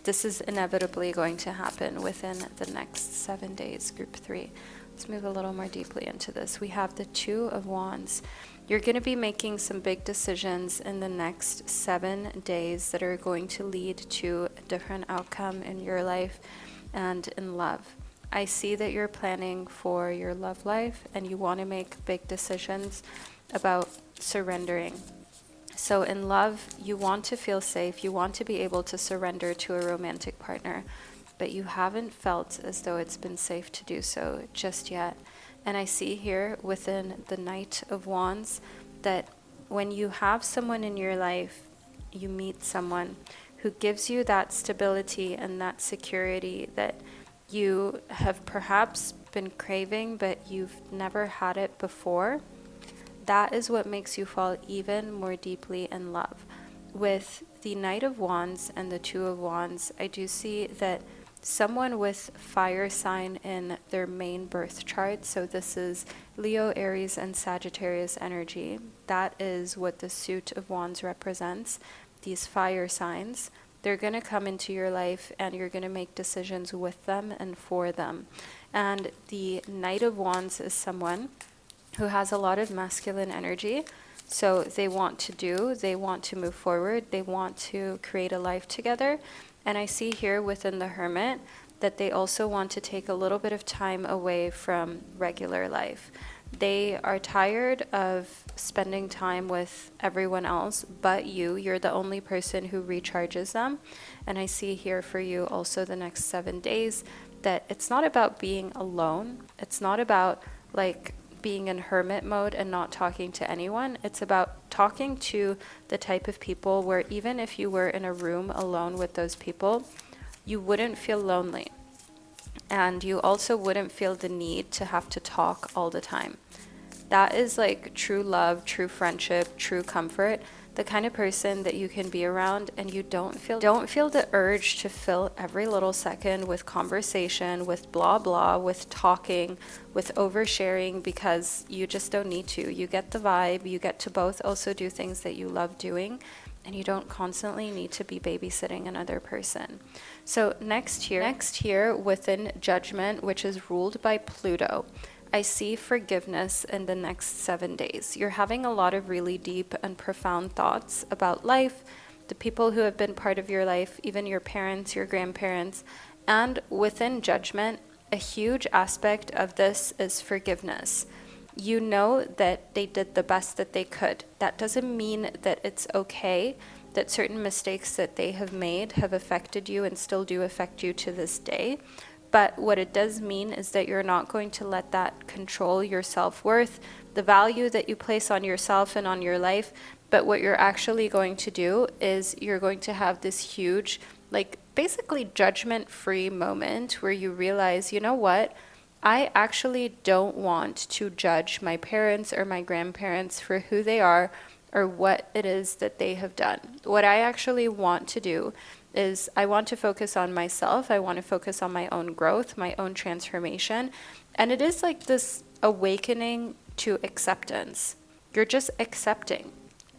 This is inevitably going to happen within the next 7 days, group 3. Let's move a little more deeply into this. We have the 2 of Wands. You're going to be making some big decisions in the next 7 days that are going to lead to a different outcome in your life and in love. I see that you're planning for your love life and you want to make big decisions about surrendering. So in love, you want to feel safe. You want to be able to surrender to a romantic partner, but you haven't felt as though it's been safe to do so just yet. And I see here within the Knight of Wands that when you have someone in your life, you meet someone who gives you that stability and that security that you have perhaps been craving, but you've never had it before. That is what makes you fall even more deeply in love. With the Knight of Wands and the 2 of Wands, I do see that someone with fire sign in their main birth chart, so this is Leo, Aries, and Sagittarius energy. That is what the suit of Wands represents, these fire signs. They're going to come into your life and you're going to make decisions with them and for them. And the Knight of Wands is someone who has a lot of masculine energy. So they want to move forward, they want to create a life together. And I see here within the Hermit that they also want to take a little bit of time away from regular life. They are tired of spending time with everyone else but you. You're the only person who recharges them. And I see here for you also the next 7 days that it's not about being alone. It's not about like being in hermit mode and not talking to anyone. It's about talking to the type of people where even if you were in a room alone with those people, you wouldn't feel lonely. And you also wouldn't feel the need to have to talk all the time. That is like true love, true friendship, true comfort, the kind of person that you can be around and you don't feel the urge to fill every little second with conversation, with blah blah, with talking, with oversharing, because you just don't need to. You get the vibe, you get to both also do things that you love doing, and you don't constantly need to be babysitting another person. So next year within Judgment, which is ruled by Pluto, I see forgiveness in the next 7 days. You're having a lot of really deep and profound thoughts about life, the people who have been part of your life, even your parents, your grandparents. And within Judgment, a huge aspect of this is forgiveness. you know that they did the best that they could. That doesn't mean that it's okay that certain mistakes that they have made have affected you and still do affect you to this day. But what it does mean is that you're not going to let that control your self-worth, the value that you place on yourself and on your life. But what you're actually going to do is you're going to have this huge, like basically judgment-free moment where you realize, you know what? I actually don't want to judge my parents or my grandparents for who they are or what it is that they have done. What I actually want to do is I want to focus on myself. I want to focus on my own growth, my own transformation. And it is like this awakening to acceptance. You're just accepting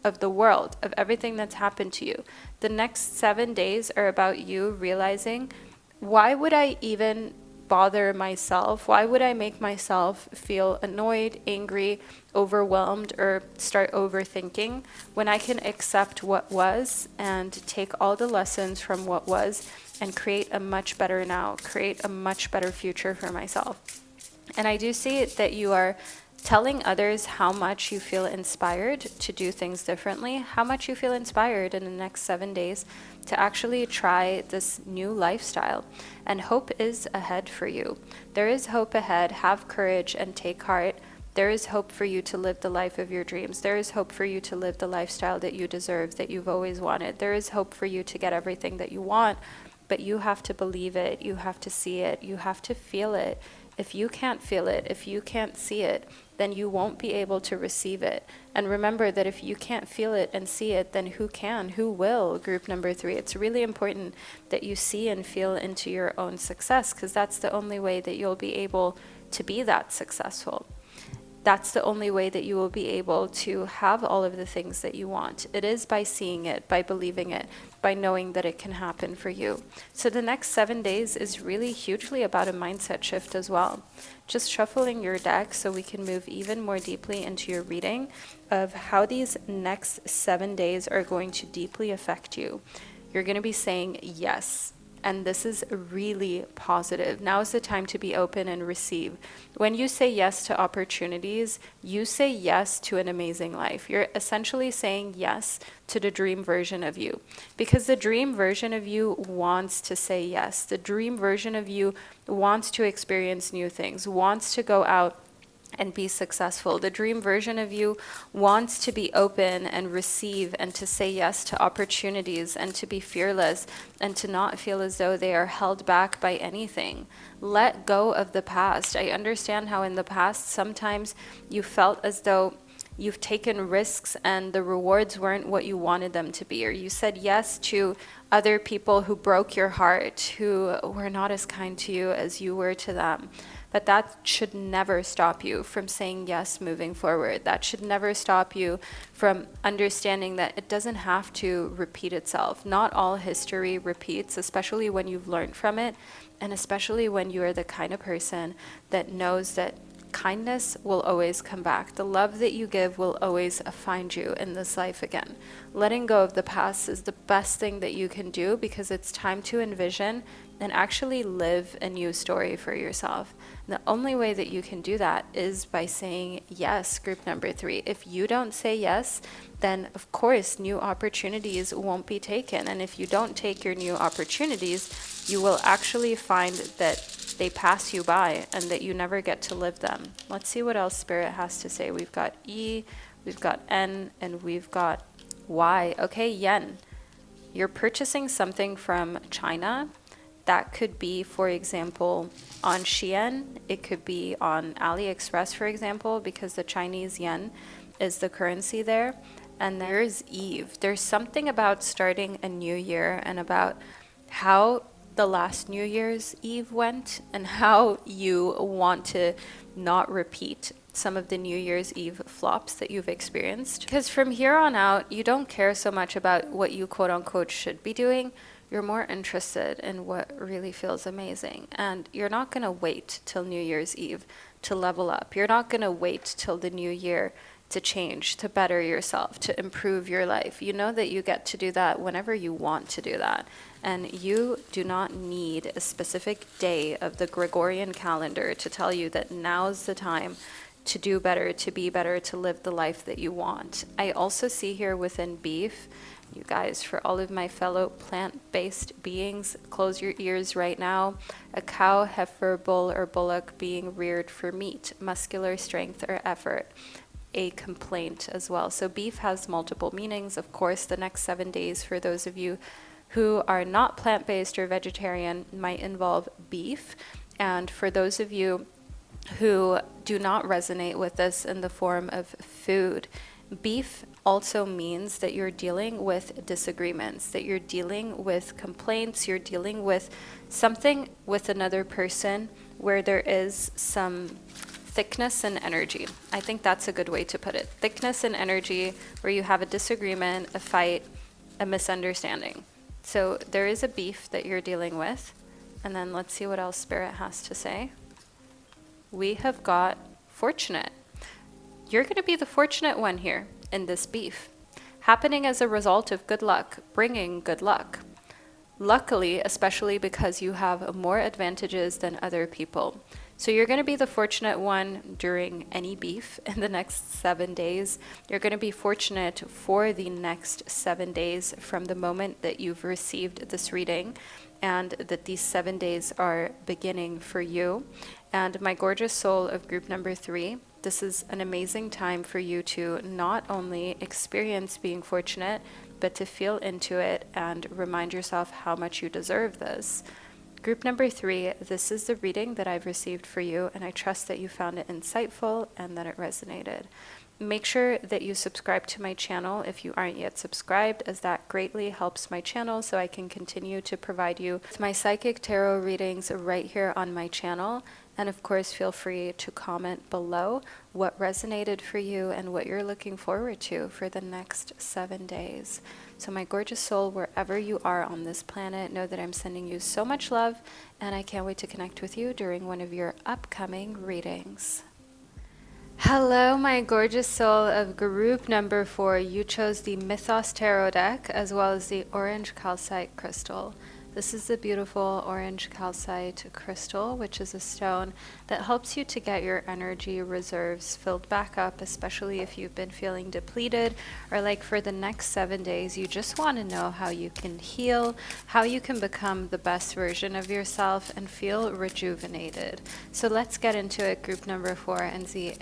of the world, of everything that's happened to you. The next 7 days are about you realizing, why would I even bother myself? Why would I make myself feel annoyed, angry, overwhelmed, or start overthinking when I can accept what was and take all the lessons from what was and create a much better now, create a much better future for myself? And I do see that you are telling others how much you feel inspired to do things differently, how much you feel inspired in the next 7 days to actually try this new lifestyle. And hope is ahead for you. There is hope ahead. Have courage and take heart. There is hope for you to live the life of your dreams. There is hope for you to live the lifestyle that you deserve, that you've always wanted. There is hope for you to get everything that you want, but you have to believe it. You have to see it. You have to feel it. If you can't feel it, if you can't see it, then you won't be able to receive it. And remember that if you can't feel it and see it, then who can? Who will? Group number 3. It's really important that you see and feel into your own success, because that's the only way that you'll be able to be that successful. That's the only way that you will be able to have all of the things that you want. It is by seeing it, by believing it, by knowing that it can happen for you. So the next 7 days is really hugely about a mindset shift as well. Just shuffling your deck so we can move even more deeply into your reading of how these next 7 days are going to deeply affect you. You're going to be saying yes. And this is really positive. Now is the time to be open and receive. When you say yes to opportunities, you say yes to an amazing life. You're essentially saying yes to the dream version of you. Because the dream version of you wants to say yes. The dream version of you wants to experience new things, wants to go out and be successful. The dream version of you wants to be open and receive and to say yes to opportunities and to be fearless and to not feel as though they are held back by anything. Let go of the past. I understand how in the past sometimes you felt as though you've taken risks and the rewards weren't what you wanted them to be, or you said yes to other people who broke your heart, who were not as kind to you as you were to them. But that should never stop you from saying yes moving forward. That should never stop you from understanding that it doesn't have to repeat itself. Not all history repeats, especially when you've learned from it, and especially when you are the kind of person that knows that kindness will always come back. The love that you give will always find you in this life again. Letting go of the past is the best thing that you can do, because it's time to envision and actually live a new story for yourself. And the only way that you can do that is by saying yes, group number 3. If you don't say yes, then of course new opportunities won't be taken. And if you don't take your new opportunities, you will actually find that they pass you by and that you never get to live them. Let's see what else Spirit has to say. We've got E, we've got N, and we've got Y. Okay, Yen. You're purchasing something from China. That could be, for example, on Shein. It could be on AliExpress, for example, because the Chinese yen is the currency there. And there's Eve. There's something about starting a new year and about how the last New Year's Eve went and how you want to not repeat some of the New Year's Eve flops that you've experienced. Because from here on out, you don't care so much about what you quote unquote should be doing. You're more interested in what really feels amazing. And you're not going to wait till New Year's Eve to level up. You're not going to wait till the new year to change, to better yourself, to improve your life. You know that you get to do that whenever you want to do that. And you do not need a specific day of the Gregorian calendar to tell you that now's the time to do better, to be better, to live the life that you want. I also see here within beef, you guys, for all of my fellow plant-based beings, close your ears right now. A cow, heifer, bull, or bullock being reared for meat, muscular strength, or effort. A complaint as well. So beef has multiple meanings. Of course, the next 7 days for those of you who are not plant-based or vegetarian might involve beef. And for those of you who do not resonate with this in the form of food, beef also means that you're dealing with disagreements, that you're dealing with complaints, you're dealing with something with another person where there is some thickness and energy. I think that's a good way to put it. Thickness and energy, where you have a disagreement, a fight, a misunderstanding. So there is a beef that you're dealing with. And then let's see what else Spirit has to say. We have got fortunate. You're going to be the fortunate one here in this beef. Happening as a result of good luck, bringing good luck. Luckily, especially because you have more advantages than other people. So you're going to be the fortunate one during any beef in the next 7 days. You're going to be fortunate for the next 7 days from the moment that you've received this reading, and that these 7 days are beginning for you. And my gorgeous soul of group number 3, this is an amazing time for you to not only experience being fortunate, but to feel into it and remind yourself how much you deserve this. Group number 3, this is the reading that I've received for you, and I trust that you found it insightful and that it resonated. Make sure that you subscribe to my channel if you aren't yet subscribed, as that greatly helps my channel so I can continue to provide you with my psychic tarot readings right here on my channel. And of course, feel free to comment below what resonated for you and what you're looking forward to for the next 7 days. So my gorgeous soul, wherever you are on this planet, know that I'm sending you so much love, and I can't wait to connect with you during one of your upcoming readings. Hello, my gorgeous soul of group number 4. You chose the Mythos tarot deck as well as the orange calcite crystal. This is the beautiful orange calcite crystal, which is a stone that helps you to get your energy reserves filled back up, especially if you've been feeling depleted, or like for the next 7 days, you just want to know how you can heal, how you can become the best version of yourself and feel rejuvenated. So let's get into it, group number 4, and see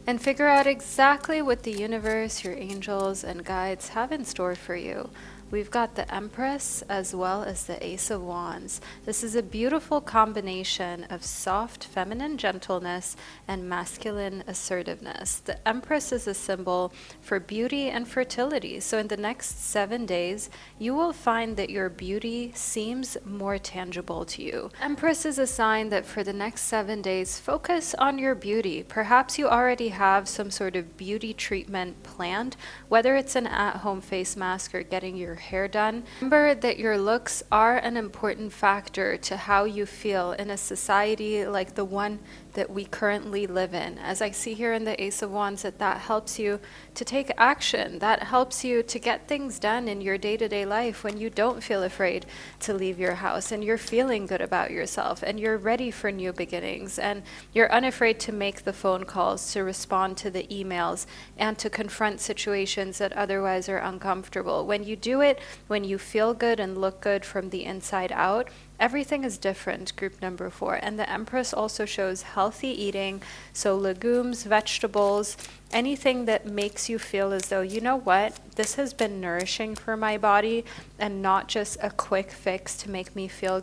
and figure out exactly what the universe, your angels, and guides have in store for you. We've got the Empress as well as the Ace of Wands. This is a beautiful combination of soft feminine gentleness and masculine assertiveness. The Empress is a symbol for beauty and fertility. So in the next 7 days, you will find that your beauty seems more tangible to you. Empress is a sign that for the next 7 days, focus on your beauty. Perhaps you already have some sort of beauty treatment planned, whether it's an at-home face mask or getting your hair done. Remember that your looks are an important factor to how you feel in a society like the one that we currently live in. As I see here in the Ace of Wands, that helps you to take action. That helps you to get things done in your day-to-day life when you don't feel afraid to leave your house and you're feeling good about yourself and you're ready for new beginnings and you're unafraid to make the phone calls, to respond to the emails, and to confront situations that otherwise are uncomfortable. When you do it, when you feel good and look good from the inside out, everything is different, group number 4. And the Empress also shows healthy eating, so legumes, vegetables, anything that makes you feel as though, you know what, this has been nourishing for my body and not just a quick fix to make me feel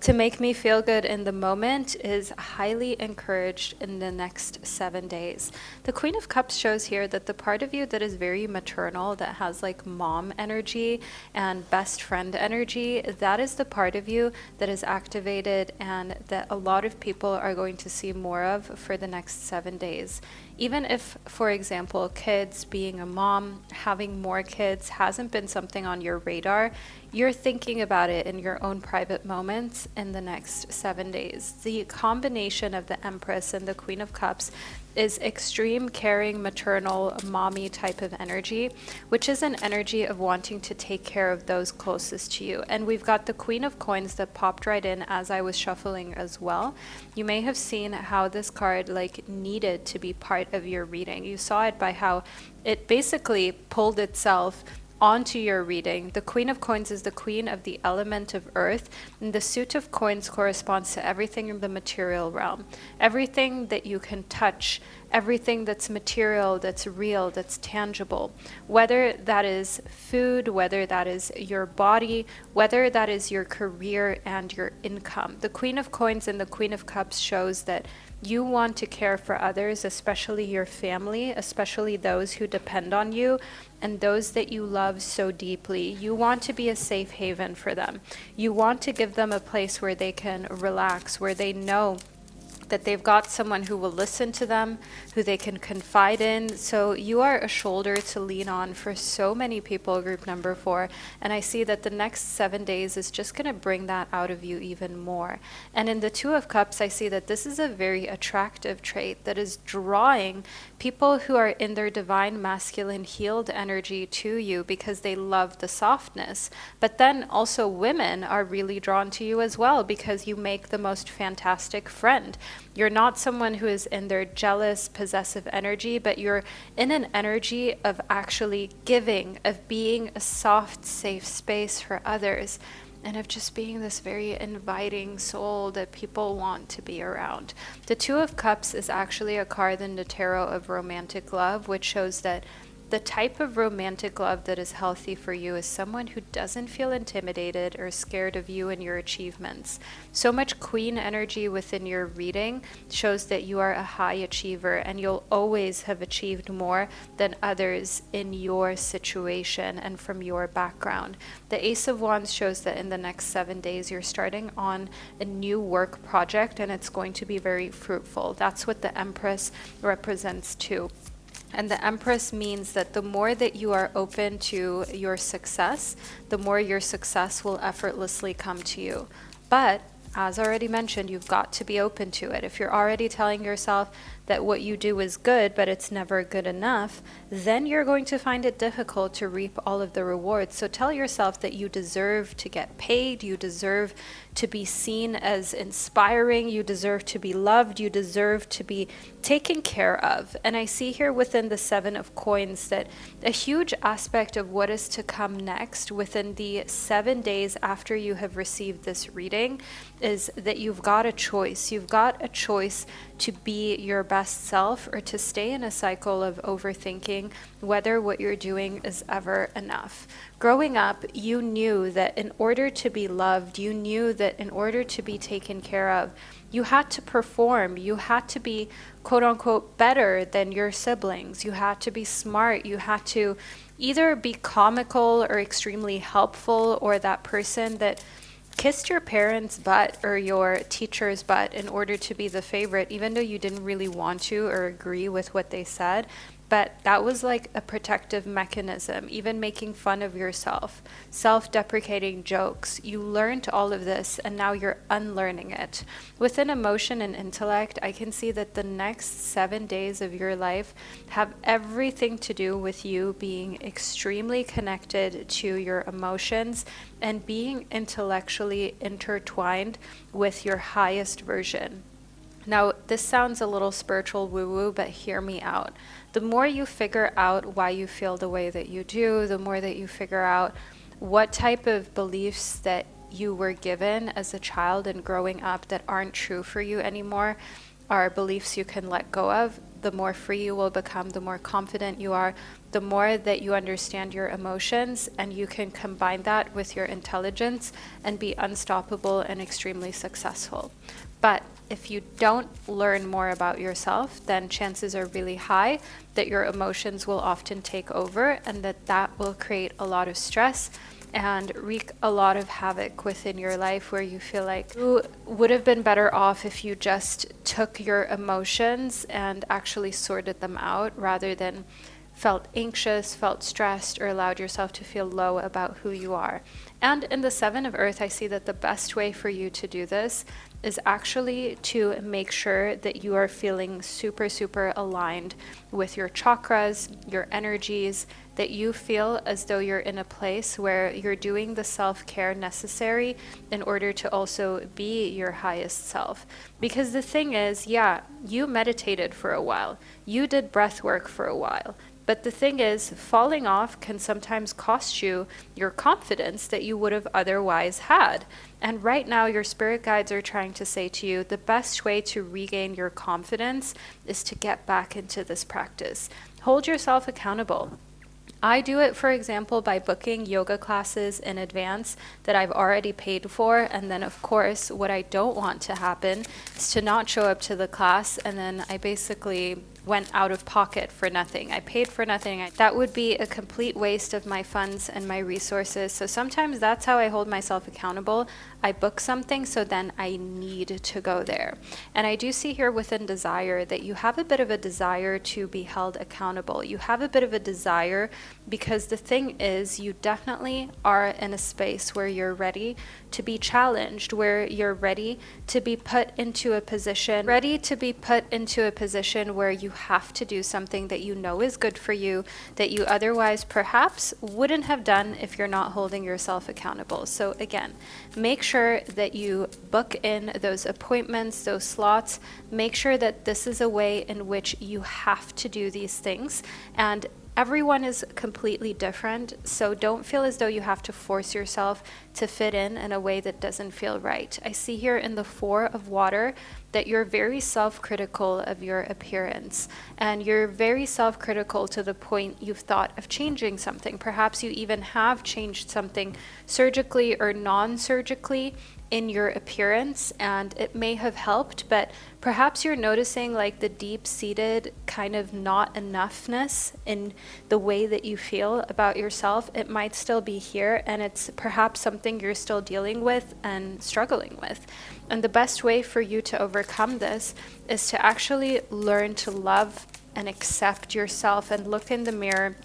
good in the moment, is highly encouraged in the next 7 days. The Queen of Cups shows here that the part of you that is very maternal, that has like mom energy and best friend energy, that is the part of you that is activated and that a lot of people are going to see more of for the next 7 days. Even if, for example, kids, being a mom, having more kids hasn't been something on your radar, you're thinking about it in your own private moments in the next 7 days. The combination of the Empress and the Queen of Cups is extreme, caring, maternal, mommy type of energy, which is an energy of wanting to take care of those closest to you. And we've got the Queen of Coins that popped right in as I was shuffling as well. You may have seen how this card like needed to be part of your reading. You saw it by how it basically pulled itself onto your reading. The Queen of Coins is the queen of the element of earth, and the suit of coins corresponds to everything in the material realm. Everything that you can touch, everything that's material, that's real, that's tangible, whether that is food, whether that is your body, whether that is your career and your income. The Queen of Coins and the Queen of Cups shows that you want to care for others, especially your family, especially those who depend on you and those that you love so deeply. You want to be a safe haven for them. You want to give them a place where they can relax, where they know that they've got someone who will listen to them, who they can confide in. So you are a shoulder to lean on for so many people, group number 4. And I see that the next 7 days is just going to bring that out of you even more. And in the Two of Cups, I see that this is a very attractive trait that is drawing people who are in their divine masculine healed energy to you because they love the softness. But then also women are really drawn to you as well because you make the most fantastic friend. You're not someone who is in their jealous, possessive energy, but you're in an energy of actually giving, of being a soft, safe space for others, and of just being this very inviting soul that people want to be around. The Two of Cups is actually a card in the tarot of romantic love, which shows that the type of romantic love that is healthy for you is someone who doesn't feel intimidated or scared of you and your achievements. So much queen energy within your reading shows that you are a high achiever and you'll always have achieved more than others in your situation and from your background. The Ace of Wands shows that in the next 7 days you're starting on a new work project and it's going to be very fruitful. That's what the Empress represents too. And the Empress means that the more that you are open to your success, the more your success will effortlessly come to you. But as already mentioned, you've got to be open to it. If you're already telling yourself that what you do is good, but it's never good enough, then you're going to find it difficult to reap all of the rewards. So tell yourself that you deserve to get paid, you deserve to be seen as inspiring, you deserve to be loved, you deserve to be taken care of. And I see here within the Seven of Coins that a huge aspect of what is to come next within the 7 days after you have received this reading is that you've got a choice. You've got a choice to be your best self or to stay in a cycle of overthinking whether what you're doing is ever enough. Growing up, you knew that in order to be loved, you knew that in order to be taken care of, you had to perform, you had to be quote unquote better than your siblings, you had to be smart, you had to either be comical or extremely helpful or that person that kissed your parents' butt or your teacher's butt in order to be the favorite, even though you didn't really want to or agree with what they said. But that was like a protective mechanism, even making fun of yourself, self-deprecating jokes. You learned all of this and now you're unlearning it. Within emotion and intellect, I can see that the next 7 days of your life have everything to do with you being extremely connected to your emotions and being intellectually intertwined with your highest version. Now, this sounds a little spiritual woo-woo, but hear me out. The more you figure out why you feel the way that you do, the more that you figure out what type of beliefs that you were given as a child and growing up that aren't true for you anymore are beliefs you can let go of, the more free you will become, the more confident you are, the more that you understand your emotions, and you can combine that with your intelligence and be unstoppable and extremely successful. But if you don't learn more about yourself, then chances are really high that your emotions will often take over and that will create a lot of stress and wreak a lot of havoc within your life where you feel like you would have been better off if you just took your emotions and actually sorted them out rather than felt anxious, felt stressed, or allowed yourself to feel low about who you are. And in the Seven of Earth, I see that the best way for you to do this is actually to make sure that you are feeling super, super aligned with your chakras, your energies, that you feel as though you're in a place where you're doing the self-care necessary in order to also be your highest self. Because the thing is, yeah, you meditated for a while, you did breath work for a while, but the thing is, falling off can sometimes cost you your confidence that you would have otherwise had. And right now, your spirit guides are trying to say to you, the best way to regain your confidence is to get back into this practice. Hold yourself accountable. I do it, for example, by booking yoga classes in advance that I've already paid for. And then, of course, what I don't want to happen is to not show up to the class and then I basically went out of pocket for nothing. I paid for nothing. That would be a complete waste of my funds and my resources. So sometimes that's how I hold myself accountable. I book something, so then I need to go there. And I do see here within desire that you have a bit of a desire to be held accountable. You have a bit of a desire because the thing is, you definitely are in a space where you're ready to be challenged, where you're ready to be put into a position, where you have to do something that you know is good for you, that you otherwise perhaps wouldn't have done if you're not holding yourself accountable. So again, make sure that you book in those appointments, those slots. Make sure that this is a way in which you have to do these things. And everyone is completely different, so don't feel as though you have to force yourself to fit in a way that doesn't feel right. I see here in the Four of Water that you're very self-critical of your appearance, and you're very self-critical to the point you've thought of changing something. Perhaps you even have changed something surgically or non-surgically in your appearance, and it may have helped, but perhaps you're noticing like the deep-seated kind of not enoughness in the way that you feel about yourself. It might still be here, and it's perhaps something you're still dealing with and struggling with. And the best way for you to overcome this is to actually learn to love and accept yourself and look in the mirror.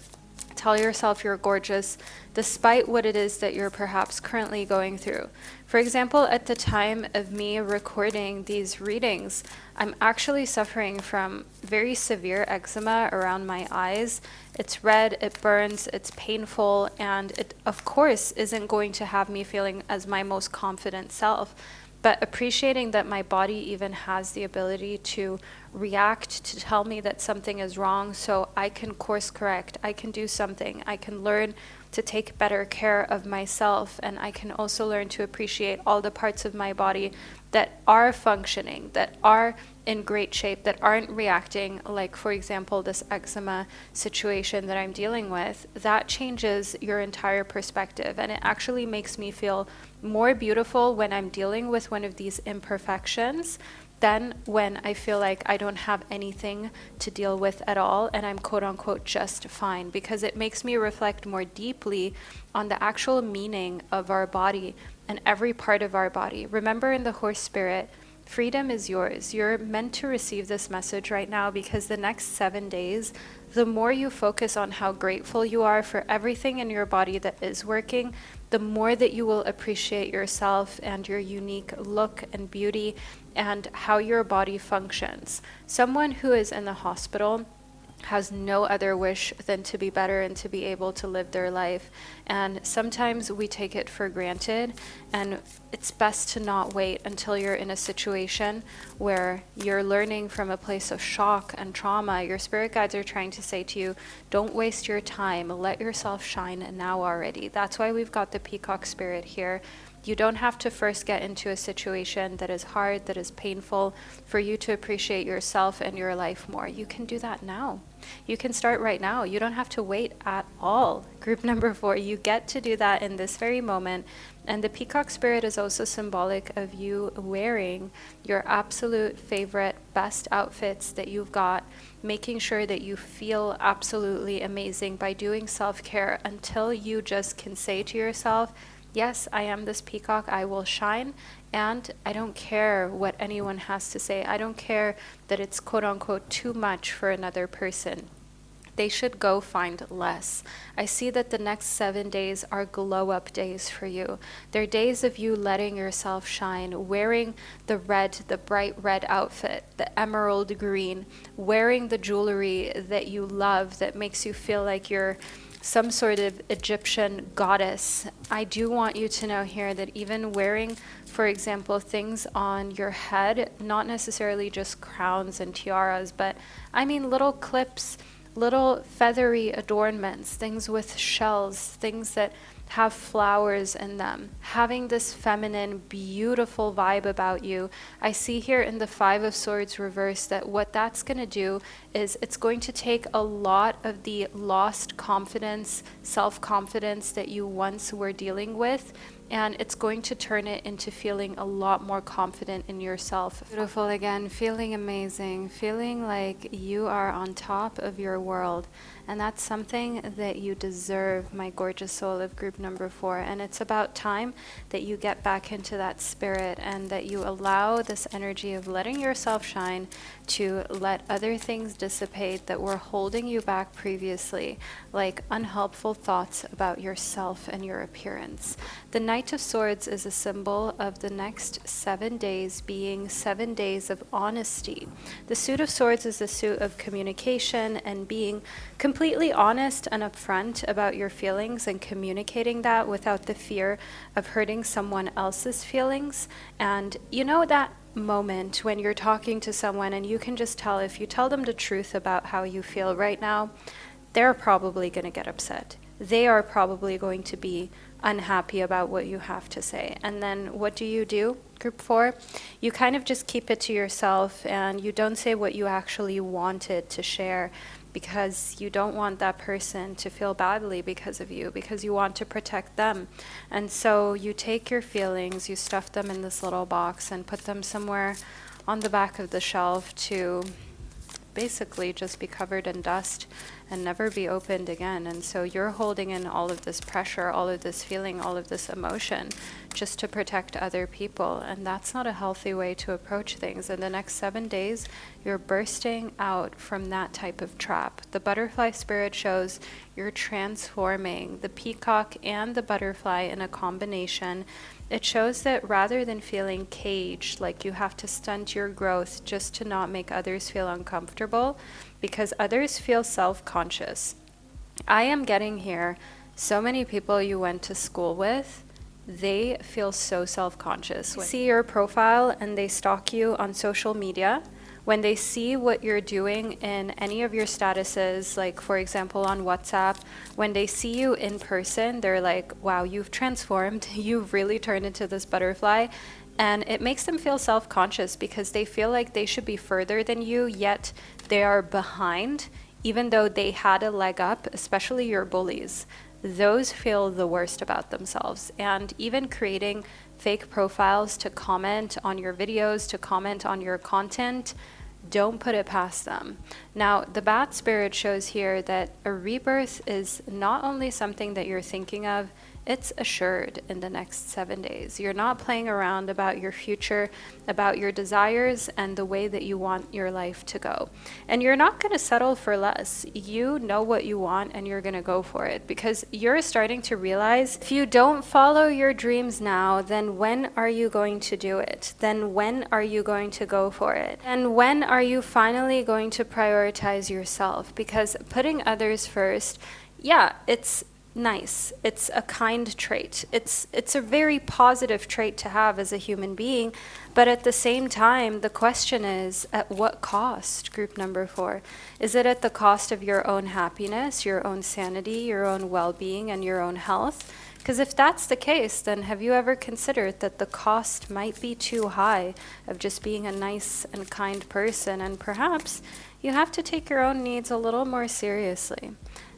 Tell yourself you're gorgeous despite what it is that you're perhaps currently going through. For example, at the time of me recording these readings, I'm actually suffering from very severe eczema around my eyes. It's red, it burns, it's painful, and it, of course, isn't going to have me feeling as my most confident self. But appreciating that my body even has the ability to react, to tell me that something is wrong, so I can course correct, I can do something, I can learn to take better care of myself, and I can also learn to appreciate all the parts of my body that are functioning, that are in great shape, that aren't reacting, like for example this eczema situation that I'm dealing with. That changes your entire perspective, and it actually makes me feel more beautiful when I'm dealing with one of these imperfections than when I feel like I don't have anything to deal with at all and I'm quote unquote just fine, because it makes me reflect more deeply on the actual meaning of our body and every part of our body. Remember, in the horse spirit, freedom is yours. You're meant to receive this message right now, because the next 7 days, the more you focus on how grateful you are for everything in your body that is working, the more that you will appreciate yourself and your unique look and beauty and how your body functions. Someone who is in the hospital has no other wish than to be better and to be able to live their life. And sometimes we take it for granted, and it's best to not wait until you're in a situation where you're learning from a place of shock and trauma. Your spirit guides are trying to say to you, don't waste your time, let yourself shine now already. That's why we've got the peacock spirit here. You don't have to first get into a situation that is hard, that is painful, for you to appreciate yourself and your life more. You can do that now. You can start right now. You don't have to wait at all. Group number 4, you get to do that in this very moment. And the peacock spirit is also symbolic of you wearing your absolute favorite, best outfits that you've got, making sure that you feel absolutely amazing by doing self-care until you just can say to yourself, yes, I am this peacock, I will shine, and I don't care what anyone has to say. I don't care that it's quote unquote too much for another person. they should go find less. I see that the next 7 days are glow up days for you. They're days of you letting yourself shine, wearing the red, the bright red outfit, the emerald green, wearing the jewelry that you love that makes you feel like you're some sort of Egyptian goddess. I do want you to know here that even wearing, for example, things on your head, not necessarily just crowns and tiaras, but I mean little clips, little feathery adornments, things with shells, things that have flowers in them, having this feminine, beautiful vibe about you. I see here in the Five of Swords reverse that what that's going to do is it's going to take a lot of the lost confidence, self-confidence that you once were dealing with, and it's going to turn it into feeling a lot more confident in yourself. Beautiful again, feeling amazing, feeling like you are on top of your world. And that's something that you deserve, my gorgeous soul of group number 4. And it's about time that you get back into that spirit and that you allow this energy of letting yourself shine to let other things dissipate that were holding you back previously, like unhelpful thoughts about yourself and your appearance. The Knight of Swords is a symbol of the next 7 days being 7 days of honesty. The Suit of Swords is the suit of communication and being completely honest and upfront about your feelings and communicating that without the fear of hurting someone else's feelings. And you know that moment when you're talking to someone and you can just tell, if you tell them the truth about how you feel right now, they're probably going to get upset. They are probably going to be unhappy about what you have to say. And then what do? Group 4, you kind of just keep it to yourself and you don't say what you actually wanted to share, because you don't want that person to feel badly because of you, because you want to protect them. And so you take your feelings, you stuff them in this little box and put them somewhere on the back of the shelf to basically just be covered in dust and never be opened again. And so you're holding in all of this pressure, all of this feeling, all of this emotion just to protect other people. And that's not a healthy way to approach things. In the next 7 days, you're bursting out from that type of trap. The butterfly spirit shows you're transforming the peacock and the butterfly in a combination. It shows that rather than feeling caged, like you have to stunt your growth just to not make others feel uncomfortable, because others feel self-conscious. I am getting here so many people you went to school with, they feel so self-conscious. When they see your profile and they stalk you on social media, when they see what you're doing in any of your statuses, like for example on WhatsApp, when they see you in person, they're like, wow, you've transformed, you've really turned into this butterfly. And it makes them feel self-conscious because they feel like they should be further than you, yet they are behind, even though they had a leg up, especially your bullies. Those feel the worst about themselves. And even creating fake profiles to comment on your videos, to comment on your content, don't put it past them. Now, the bat spirit shows here that a rebirth is not only something that you're thinking of, it's assured in the next 7 days. You're not playing around about your future, about your desires and the way that you want your life to go. And you're not going to settle for less. You know what you want and you're going to go for it, because you're starting to realize if you don't follow your dreams now, then when are you going to do it? Then when are you going to go for it? And when are you finally going to prioritize yourself? Because putting others first, yeah, it's nice. It's a kind trait. It's a very positive trait to have as a human being. But at the same time, the question is, at what cost, group number 4? Is it at the cost of your own happiness, your own sanity, your own well-being, and your own health? Because if that's the case, then have you ever considered that the cost might be too high of just being a nice and kind person, and perhaps you have to take your own needs a little more seriously?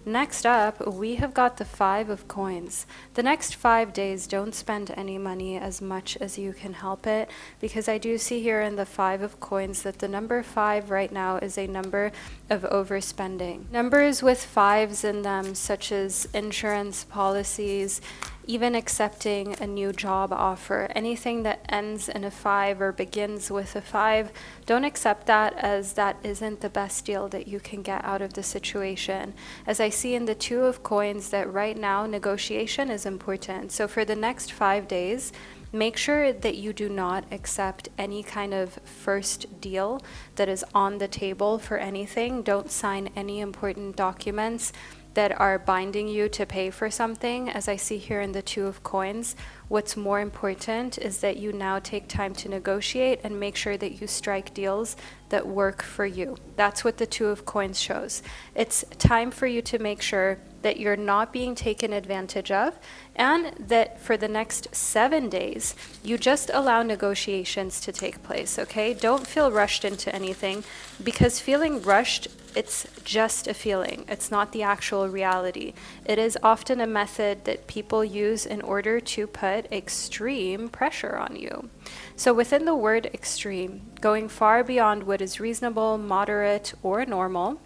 Next up, we have got the 5 of coins. The next 5 days, don't spend any money as much as you can help it, because I do see here in the 5 of coins that the number 5 right now is a number of overspending. Numbers with 5s in them, such as insurance policies, even accepting a new job offer, anything that ends in a 5 or begins with a 5, don't accept that as that isn't the best deal that you can get out of the situation. As I see in the 2 of Coins that right now negotiation is important. So for the next 5 days, make sure that you do not accept any kind of first deal that is on the table for anything. Don't sign any important documents that are binding you to pay for something. As I see here in the 2 of Coins, what's more important is that you now take time to negotiate and make sure that you strike deals that work for you. That's what the 2 of Coins shows. It's time for you to make sure that you're not being taken advantage of, and that for the next 7 days, you just allow negotiations to take place, okay? Don't feel rushed into anything, because feeling rushed, it's just a feeling. It's not the actual reality. It is often a method that people use in order to put extreme pressure on you. So within the word extreme, going far beyond what is reasonable, moderate, or normal,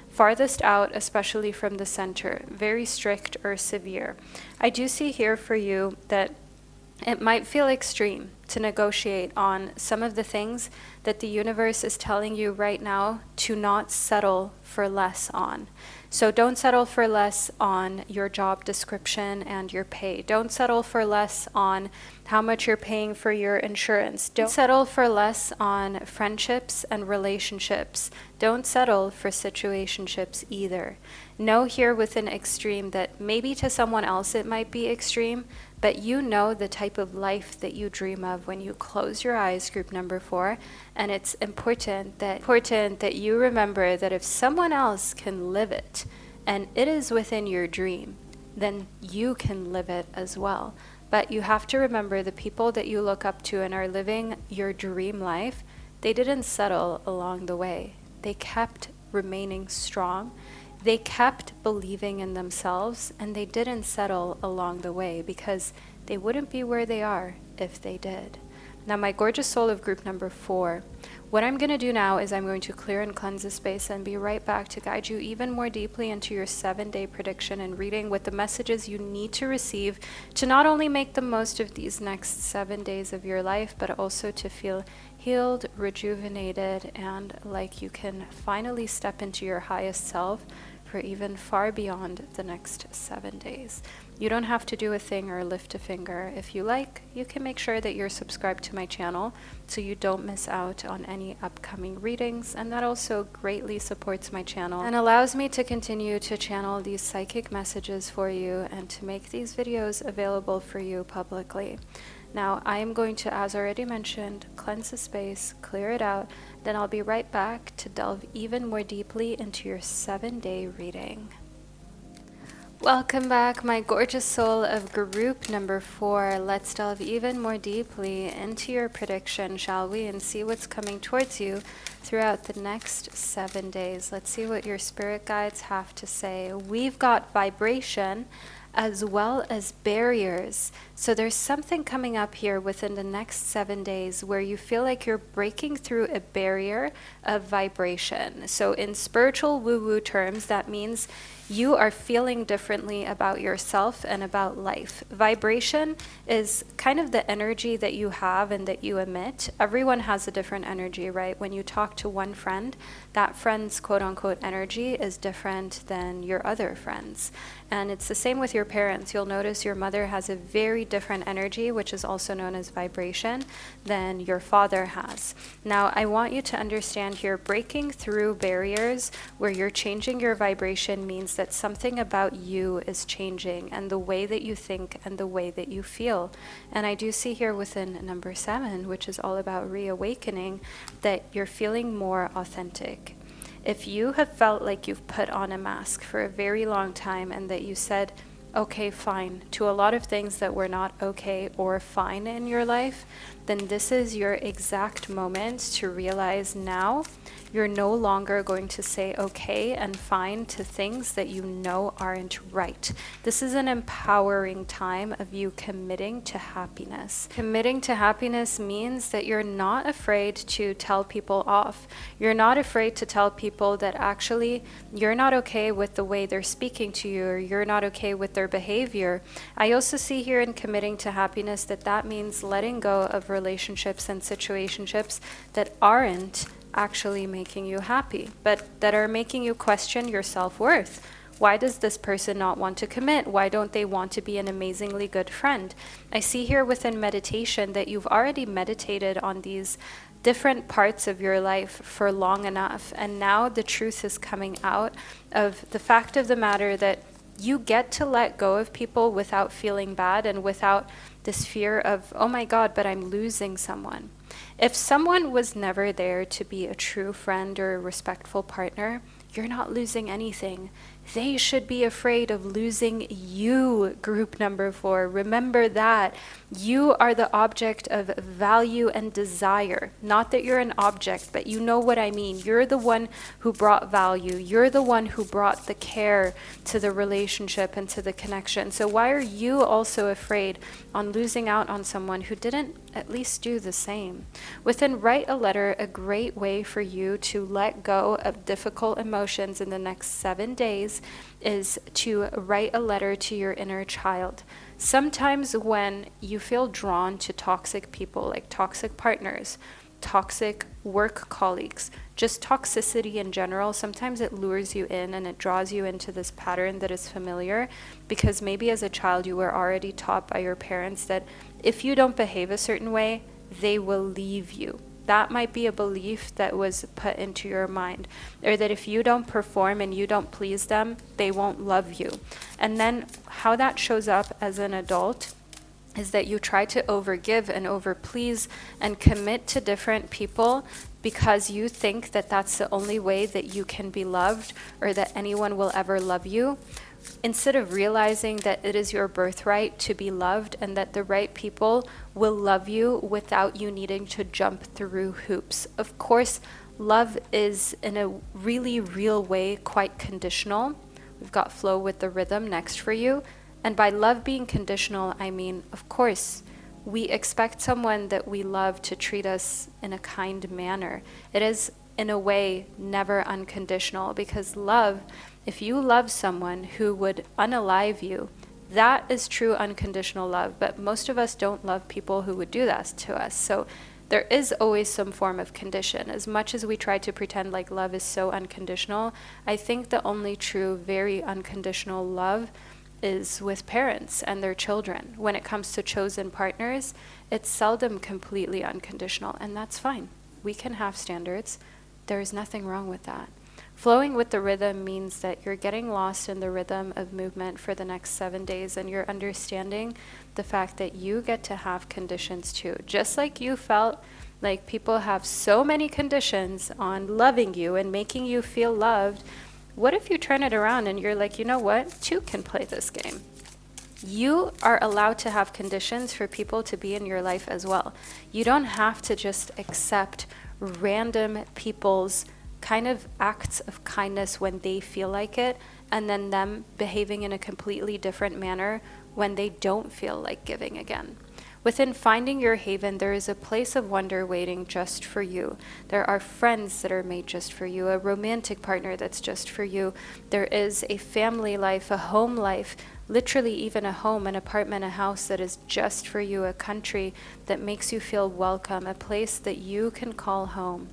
farthest out, especially from the center, very strict or severe. I do see here for you that it might feel extreme to negotiate on some of the things that the universe is telling you right now to not settle for less on. So don't settle for less on your job description and your pay. Don't settle for less on how much you're paying for your insurance. Don't settle for less on friendships and relationships. Don't settle for situationships either. Know here within extreme that maybe to someone else it might be extreme, but you know the type of life that you dream of when you close your eyes, group number 4, and it's important that you remember that if someone else can live it, and it is within your dream, then you can live it as well. But you have to remember the people that you look up to and are living your dream life, they didn't settle along the way. They kept remaining strong. They kept believing in themselves, and they didn't settle along the way because they wouldn't be where they are if they did. Now, my gorgeous soul of group number 4, what I'm going to do now is I'm going to clear and cleanse the space and be right back to guide you even more deeply into your 7-day prediction and reading with the messages you need to receive to not only make the most of these next 7 days of your life, but also to feel healed, rejuvenated, and like you can finally step into your highest self for even far beyond the next 7 days. You don't have to do a thing or lift a finger. If you like, you can make sure that you're subscribed to my channel so you don't miss out on any upcoming readings, and that also greatly supports my channel and allows me to continue to channel these psychic messages for you and to make these videos available for you publicly. Now, I am going to, as already mentioned, cleanse the space, clear it out, then I'll be right back to delve even more deeply into your 7-day reading. Welcome back, my gorgeous soul of group number 4. Let's delve even more deeply into your prediction, shall we, and see what's coming towards you throughout the next 7 days. Let's see what your spirit guides have to say. We've got vibration as well as barriers. So there's something coming up here within the next 7 days where you feel like you're breaking through a barrier of vibration. So in spiritual woo-woo terms, that means you are feeling differently about yourself and about life. Vibration is kind of the energy that you have and that you emit. Everyone has a different energy, right? When you talk to one friend, that friend's quote-unquote energy is different than your other friends. And it's the same with your parents. You'll notice your mother has a very different energy, which is also known as vibration, than your father has. Now, I want you to understand here, breaking through barriers where you're changing your vibration means that something about you is changing, and the way that you think and the way that you feel. And I do see here within number 7, which is all about reawakening, that you're feeling more authentic. If you have felt like you've put on a mask for a very long time and that you said, okay, fine, to a lot of things that were not okay or fine in your life, then this is your exact moment to realize now you're no longer going to say okay and fine to things that you know aren't right. This is an empowering time of you committing to happiness. Committing to happiness means that you're not afraid to tell people off. You're not afraid to tell people that actually you're not okay with the way they're speaking to you, or you're not okay with their behavior. I also see here in committing to happiness that means letting go of relationships and situationships that aren't actually making you happy, but that are making you question your self-worth. Why does this person not want to commit? Why don't they want to be an amazingly good friend? I see here within meditation that you've already meditated on these different parts of your life for long enough, and now the truth is coming out of the fact of the matter that you get to let go of people without feeling bad and without this fear of, oh my God, but I'm losing someone. If someone was never there to be a true friend or a respectful partner, you're not losing anything. They should be afraid of losing you, group number 4. Remember that. You are the object of value and desire. Not that you're an object, but you know what I mean. You're the one who brought value. You're the one who brought the care to the relationship and to the connection. So why are you also afraid on losing out on someone who didn't at least do the same? Within Write a Letter, a great way for you to let go of difficult emotions in the next 7 days is to write a letter to your inner child. Sometimes when you feel drawn to toxic people, like toxic partners, toxic work colleagues, just toxicity in general, sometimes it lures you in and it draws you into this pattern that is familiar, because maybe as a child you were already taught by your parents that if you don't behave a certain way, they will leave you. That might be a belief that was put into your mind, or that if you don't perform and you don't please them, they won't love you. And then how that shows up as an adult is that you try to overgive and overplease and commit to different people because you think that that's the only way that you can be loved or that anyone will ever love you, instead of realizing that it is your birthright to be loved and that the right people will love you without you needing to jump through hoops. Of course, love is in a really real way quite conditional. We've got Flow with the Rhythm next for you. And by love being conditional, I mean, of course, we expect someone that we love to treat us in a kind manner. It is, in a way, never unconditional, because love, if you love someone who would unalive you, that is true unconditional love. But most of us don't love people who would do that to us. So there is always some form of condition. As much as we try to pretend like love is so unconditional, I think the only true, very unconditional love is with parents and their children. When it comes to chosen partners, it's seldom completely unconditional, and that's fine. We can have standards. There is nothing wrong with that. Flowing with the rhythm means that you're getting lost in the rhythm of movement for the next 7 days, and you're understanding the fact that you get to have conditions too. Just like you felt like people have so many conditions on loving you and making you feel loved, what if you turn it around and you're like, you know what, 2 can play this game. You are allowed to have conditions for people to be in your life as well. You don't have to just accept random people's kind of acts of kindness when they feel like it, and then them behaving in a completely different manner when they don't feel like giving again. Within finding your haven, there is a place of wonder waiting just for you. There are friends that are made just for you, a romantic partner that's just for you. There is a family life, a home life, literally even a home, an apartment, a house that is just for you, a country that makes you feel welcome, a place that you can call home.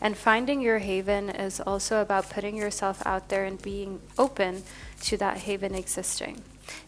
And finding your haven is also about putting yourself out there and being open to that haven existing.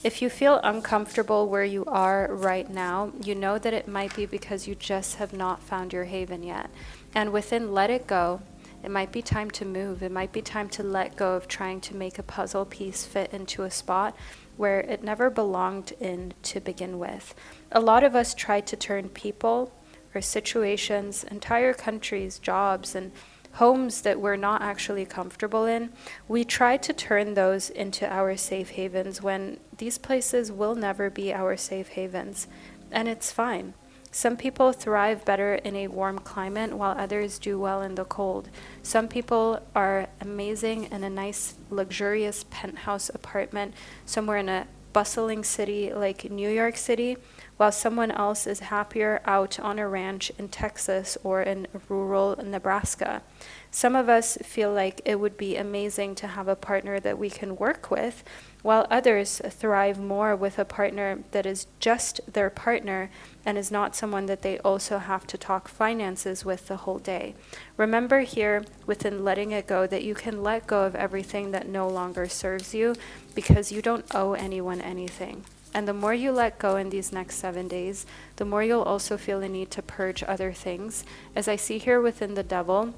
If you feel uncomfortable where you are right now, you know that it might be because you just have not found your haven yet. And within Let It Go, it might be time to move. It might be time to let go of trying to make a puzzle piece fit into a spot where it never belonged in to begin with. A lot of us try to turn people or situations, entire countries, jobs, and homes that we're not actually comfortable in, we try to turn those into our safe havens when these places will never be our safe havens. And it's fine. Some people thrive better in a warm climate while others do well in the cold. Some people are amazing in a nice, luxurious penthouse apartment somewhere in a bustling city like New York City, while someone else is happier out on a ranch in Texas or in rural Nebraska. Some of us feel like it would be amazing to have a partner that we can work with, while others thrive more with a partner that is just their partner and is not someone that they also have to talk finances with the whole day. Remember here, within letting it go, that you can let go of everything that no longer serves you because you don't owe anyone anything. And the more you let go in these next 7 days, the more you'll also feel the need to purge other things. As I see here within the Devil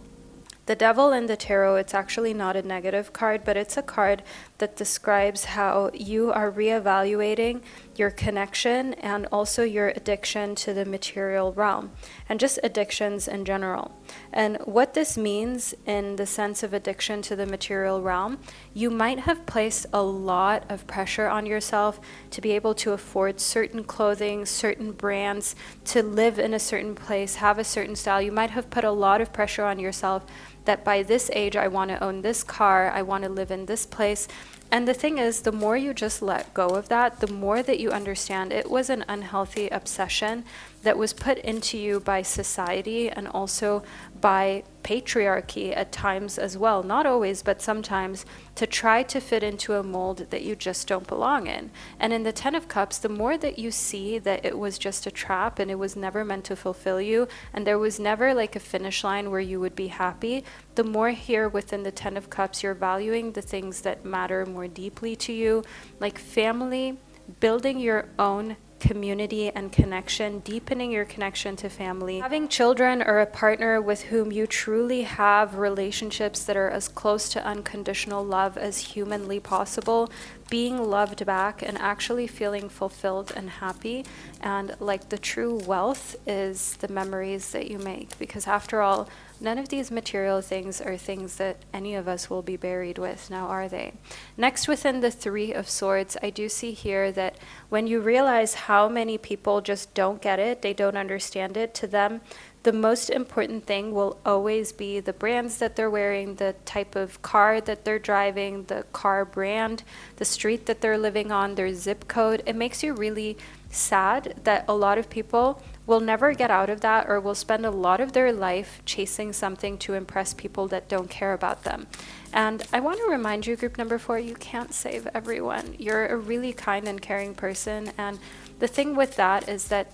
in the tarot, it's actually not a negative card, but it's a card that describes how you are reevaluating your connection and also your addiction to the material realm, and just addictions in general. And what this means in the sense of addiction to the material realm, you might have placed a lot of pressure on yourself to be able to afford certain clothing, certain brands, to live in a certain place, have a certain style. You might have put a lot of pressure on yourself that by this age, I want to own this car, I want to live in this place. And the thing is, the more you just let go of that, the more that you understand it was an unhealthy obsession that was put into you by society and also by patriarchy at times as well. Not always, but sometimes, to try to fit into a mold that you just don't belong in. And in the Ten of Cups, the more that you see that it was just a trap and it was never meant to fulfill you, and there was never like a finish line where you would be happy, the more here within the Ten of Cups, you're valuing the things that matter more deeply to you, like family, building your own community and connection, deepening your connection to family, having children or a partner with whom you truly have relationships that are as close to unconditional love as humanly possible, being loved back and actually feeling fulfilled and happy. And like the true wealth is the memories that you make, because after all, none of these material things are things that any of us will be buried with, now are they? Next, within the Three of Swords, I do see here that when you realize how many people just don't get it, they don't understand it, to them, the most important thing will always be the brands that they're wearing, the type of car that they're driving, the car brand, the street that they're living on, their zip code. It makes you really sad that a lot of people will never get out of that, or will spend a lot of their life chasing something to impress people that don't care about them. And I want to remind you, group number 4, you can't save everyone. You're a really kind and caring person. And the thing with that is that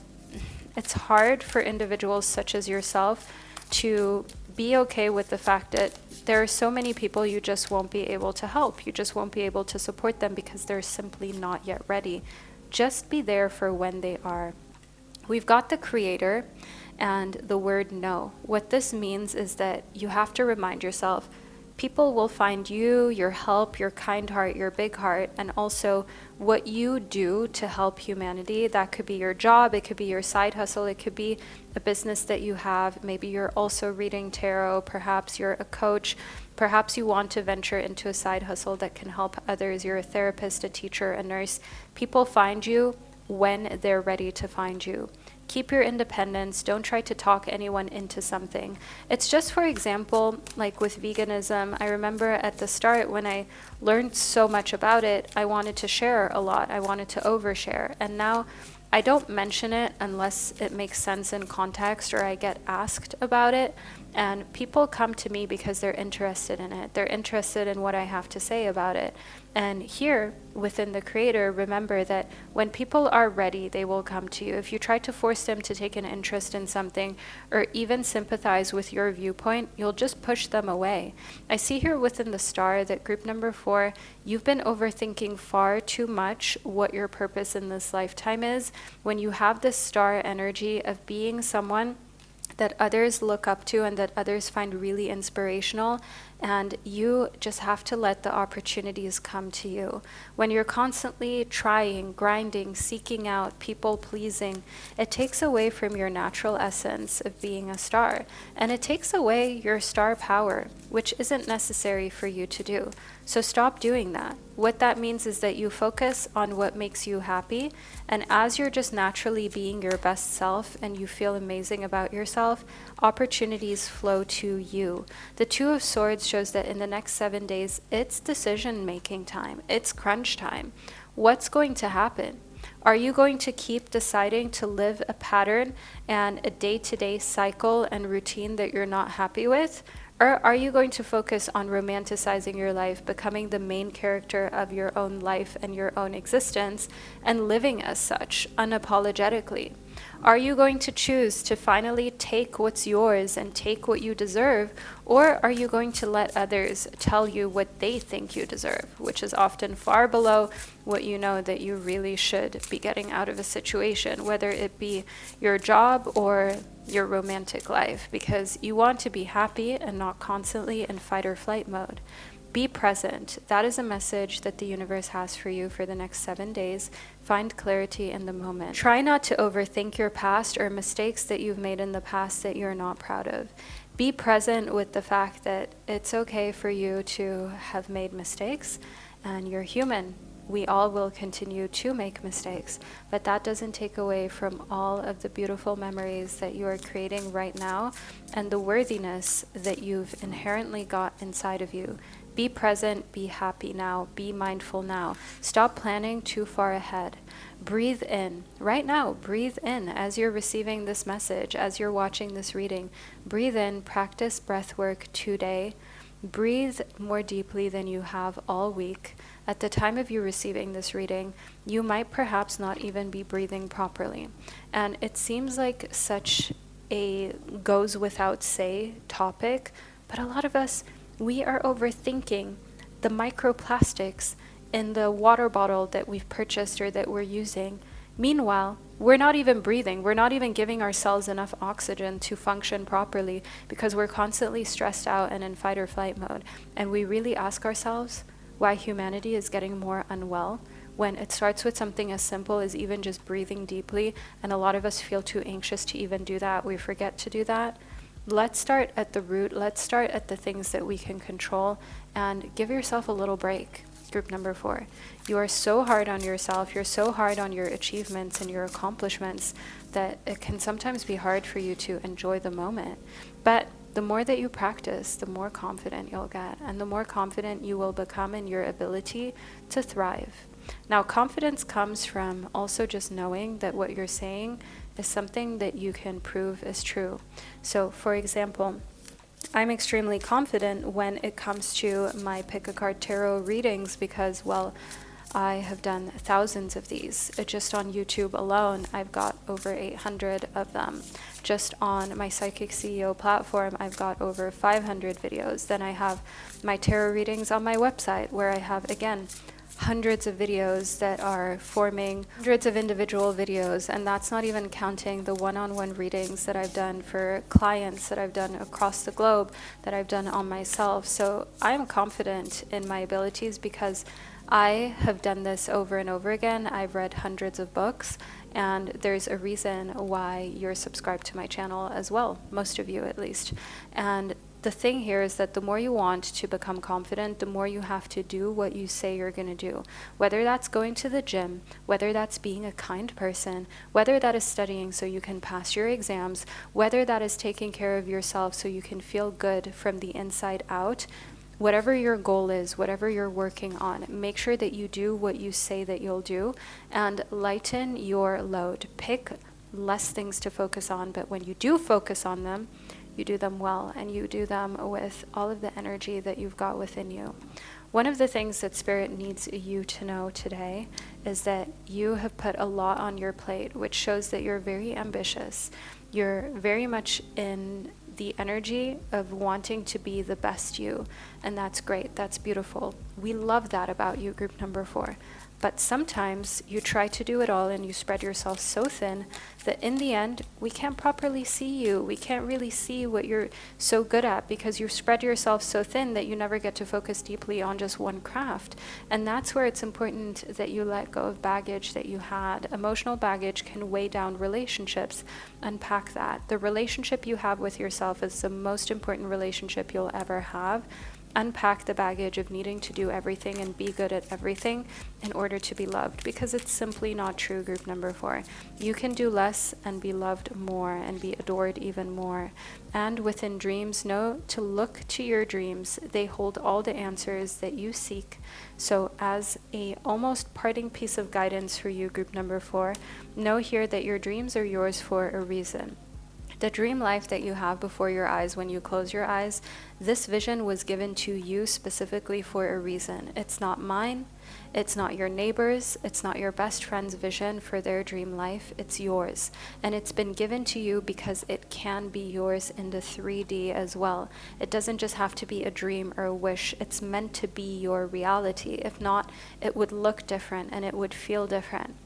it's hard for individuals such as yourself to be okay with the fact that there are so many people you just won't be able to help. You just won't be able to support them because they're simply not yet ready. Just be there for when they are. We've got the Creator and the word no. What this means is that you have to remind yourself, people will find you, your help, your kind heart, your big heart, and also what you do to help humanity. That could be your job, it could be your side hustle, it could be a business that you have. Maybe you're also reading tarot, perhaps you're a coach, perhaps you want to venture into a side hustle that can help others. You're a therapist, a teacher, a nurse. People find you when they're ready to find you. Keep your independence. Don't try to talk anyone into something. It's just, for example, like with veganism, I remember at the start when I learned so much about it, I wanted to share a lot. I wanted to overshare. And now I don't mention it unless it makes sense in context or I get asked about it. And people come to me because they're interested in it. They're interested in what I have to say about it. And here, within the Creator, remember that when people are ready, they will come to you. If you try to force them to take an interest in something or even sympathize with your viewpoint, you'll just push them away. I see here within the Star that group number 4, you've been overthinking far too much what your purpose in this lifetime is. When you have this Star energy of being someone that others look up to and that others find really inspirational, and you just have to let the opportunities come to you. When you're constantly trying, grinding, seeking out, people pleasing, it takes away from your natural essence of being a star, and it takes away your star power, which isn't necessary for you to do. So stop doing that. What that means is that you focus on what makes you happy, and as you're just naturally being your best self and you feel amazing about yourself, opportunities flow to you. The Two of Swords shows that in the next 7 days, it's decision-making time. It's crunch time. What's going to happen? Are you going to keep deciding to live a pattern and a day-to-day cycle and routine that you're not happy with? Or are you going to focus on romanticizing your life, becoming the main character of your own life and your own existence, and living as such unapologetically? Are you going to choose to finally take what's yours and take what you deserve? Or are you going to let others tell you what they think you deserve, which is often far below what you know that you really should be getting out of a situation, whether it be your job or your romantic life, because you want to be happy and not constantly in fight or flight mode. Be present. That is a message that the universe has for you for the next 7 days. Find clarity in the moment. Try not to overthink your past or mistakes that you've made in the past that you're not proud of. Be present with the fact that it's okay for you to have made mistakes, and you're human. We all will continue to make mistakes, but that doesn't take away from all of the beautiful memories that you are creating right now and the worthiness that you've inherently got inside of you. Be present, be happy now, be mindful now. Stop planning too far ahead. Breathe in. Right now, breathe in as you're receiving this message, as you're watching this reading. Breathe in, practice breath work today. Breathe more deeply than you have all week. At the time of you receiving this reading, you might perhaps not even be breathing properly. And it seems like such a goes without say topic, but a lot of us, we are overthinking the microplastics in the water bottle that we've purchased or that we're using. Meanwhile, we're not even breathing. We're not even giving ourselves enough oxygen to function properly because we're constantly stressed out and in fight or flight mode. And we really ask ourselves why humanity is getting more unwell when it starts with something as simple as even just breathing deeply. And a lot of us feel too anxious to even do that. We forget to do that. Let's start at the root. Let's start at the things that we can control and give yourself a little break. Group number 4. You are so hard on yourself. You're so hard on your achievements and your accomplishments that it can sometimes be hard for you to enjoy the moment. But the more that you practice, the more confident you'll get, and the more confident you will become in your ability to thrive. Now, confidence comes from also just knowing that what you're saying is something that you can prove is true. So, for example, I'm extremely confident when it comes to my pick a card tarot readings because, well, I have done thousands of these. Just on YouTube alone, I've got over 800 of them. Just on my Psychic CEO platform, I've got over 500 videos. Then I have my tarot readings on my website where I have, again, hundreds of videos that are forming hundreds of individual videos, and that's not even counting the one-on-one readings that I've done for clients that I've done across the globe, that I've done on myself. So I am confident in my abilities because I have done this over and over again. I've read hundreds of books, and there's a reason why you're subscribed to my channel as well, most of you at least. And the thing here is that the more you want to become confident, the more you have to do what you say you're going to do. Whether that's going to the gym, whether that's being a kind person, whether that is studying so you can pass your exams, whether that is taking care of yourself so you can feel good from the inside out. Whatever your goal is, whatever you're working on, make sure that you do what you say that you'll do and lighten your load. Pick less things to focus on, but when you do focus on them, you do them well, and you do them with all of the energy that you've got within you. One of the things that Spirit needs you to know today is that you have put a lot on your plate, which shows that you're very ambitious. You're very much in the energy of wanting to be the best you, and that's great. That's beautiful. We love that about you, group number 4. But sometimes you try to do it all and you spread yourself so thin that in the end, we can't properly see you. We can't really see what you're so good at because you spread yourself so thin that you never get to focus deeply on just one craft. And that's where it's important that you let go of baggage that you had. Emotional baggage can weigh down relationships. Unpack that. The relationship you have with yourself is the most important relationship you'll ever have. unpack the baggage of needing to do everything and be good at everything in order to be loved, because it's simply not true, group number 4. You can do less and be loved more and be adored even more. And within dreams, know to look to your dreams. They hold all the answers that you seek. So as a almost parting piece of guidance for you, group number 4, know here that your dreams are yours for a reason. The dream life that you have before your eyes when you close your eyes, this vision was given to you specifically for a reason. It's not mine, it's not your neighbor's, it's not your best friend's vision for their dream life, it's yours. And it's been given to you because it can be yours in the 3D as well. It doesn't just have to be a dream or a wish, it's meant to be your reality. If not, it would look different and it would feel different.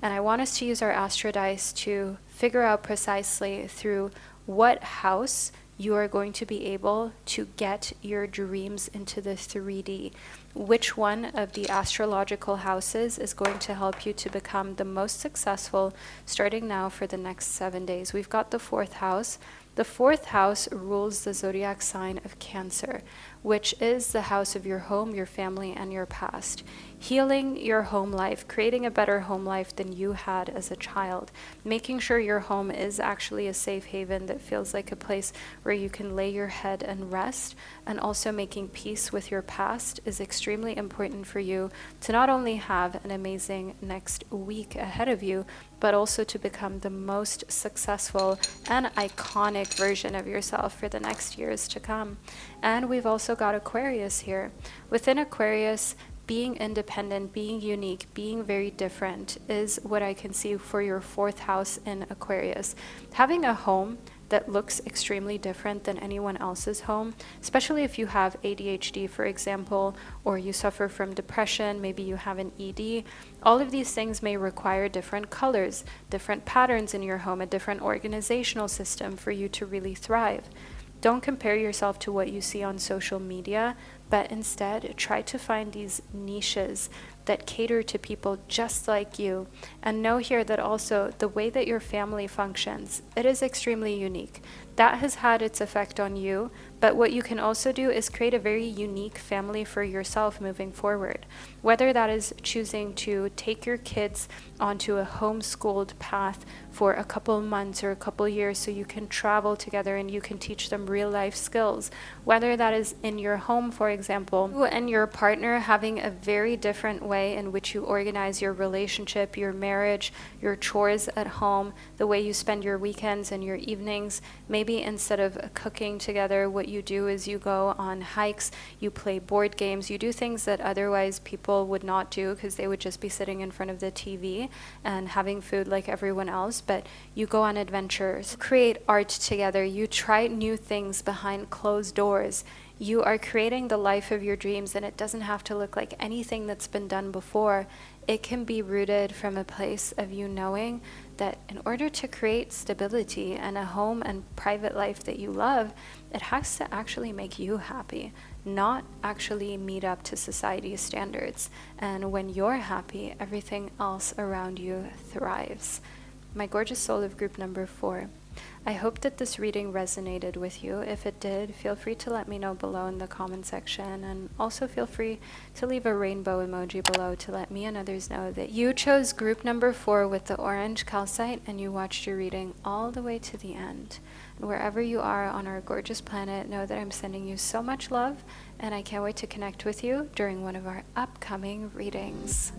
And I want us to use our Astro Dice to figure out precisely through what house you are going to be able to get your dreams into the 3D. Which one of the astrological houses is going to help you to become the most successful starting now for the next 7 days? We've got the 4th house. The 4th house rules the zodiac sign of Cancer, which is the house of your home, your family, and your past. Healing your home life, creating a better home life than you had as a child, making sure your home is actually a safe haven that feels like a place where you can lay your head and rest, and also making peace with your past is extremely important for you to not only have an amazing next week ahead of you, but also to become the most successful and iconic version of yourself for the next years to come. And we've also got Aquarius here. Within Aquarius, being independent, being unique, being very different is what I can see for your 4th house in Aquarius. Having a home that looks extremely different than anyone else's home, especially if you have ADHD, for example, or you suffer from depression, maybe you have an ED. All of these things may require different colors, different patterns in your home, a different organizational system for you to really thrive. Don't compare yourself to what you see on social media, but instead try to find these niches that cater to people just like you. And know here that also the way that your family functions, it is extremely unique. That has had its effect on you, but what you can also do is create a very unique family for yourself moving forward. Whether that is choosing to take your kids onto a homeschooled path for a couple months or a couple years so you can travel together and you can teach them real life skills. Whether that is in your home, for example, you and your partner having a very different way in which you organize your relationship, your marriage, your chores at home, the way you spend your weekends and your evenings. Maybe instead of cooking together, what you do is you go on hikes, you play board games, you do things that otherwise people would not do because they would just be sitting in front of the TV and having food like everyone else. But you go on adventures, create art together, you try new things behind closed doors. You are creating the life of your dreams, and it doesn't have to look like anything that's been done before. It can be rooted from a place of you knowing that in order to create stability and a home and private life that you love, it has to actually make you happy, not actually meet up to society's standards. And when you're happy, everything else around you thrives. My gorgeous soul of group number 4, I hope that this reading resonated with you. If it did, feel free to let me know below in the comment section, and also feel free to leave a rainbow emoji below to let me and others know that you chose group number 4 with the orange calcite and you watched your reading all the way to the end. And wherever you are on our gorgeous planet, know that I'm sending you so much love, and I can't wait to connect with you during one of our upcoming readings.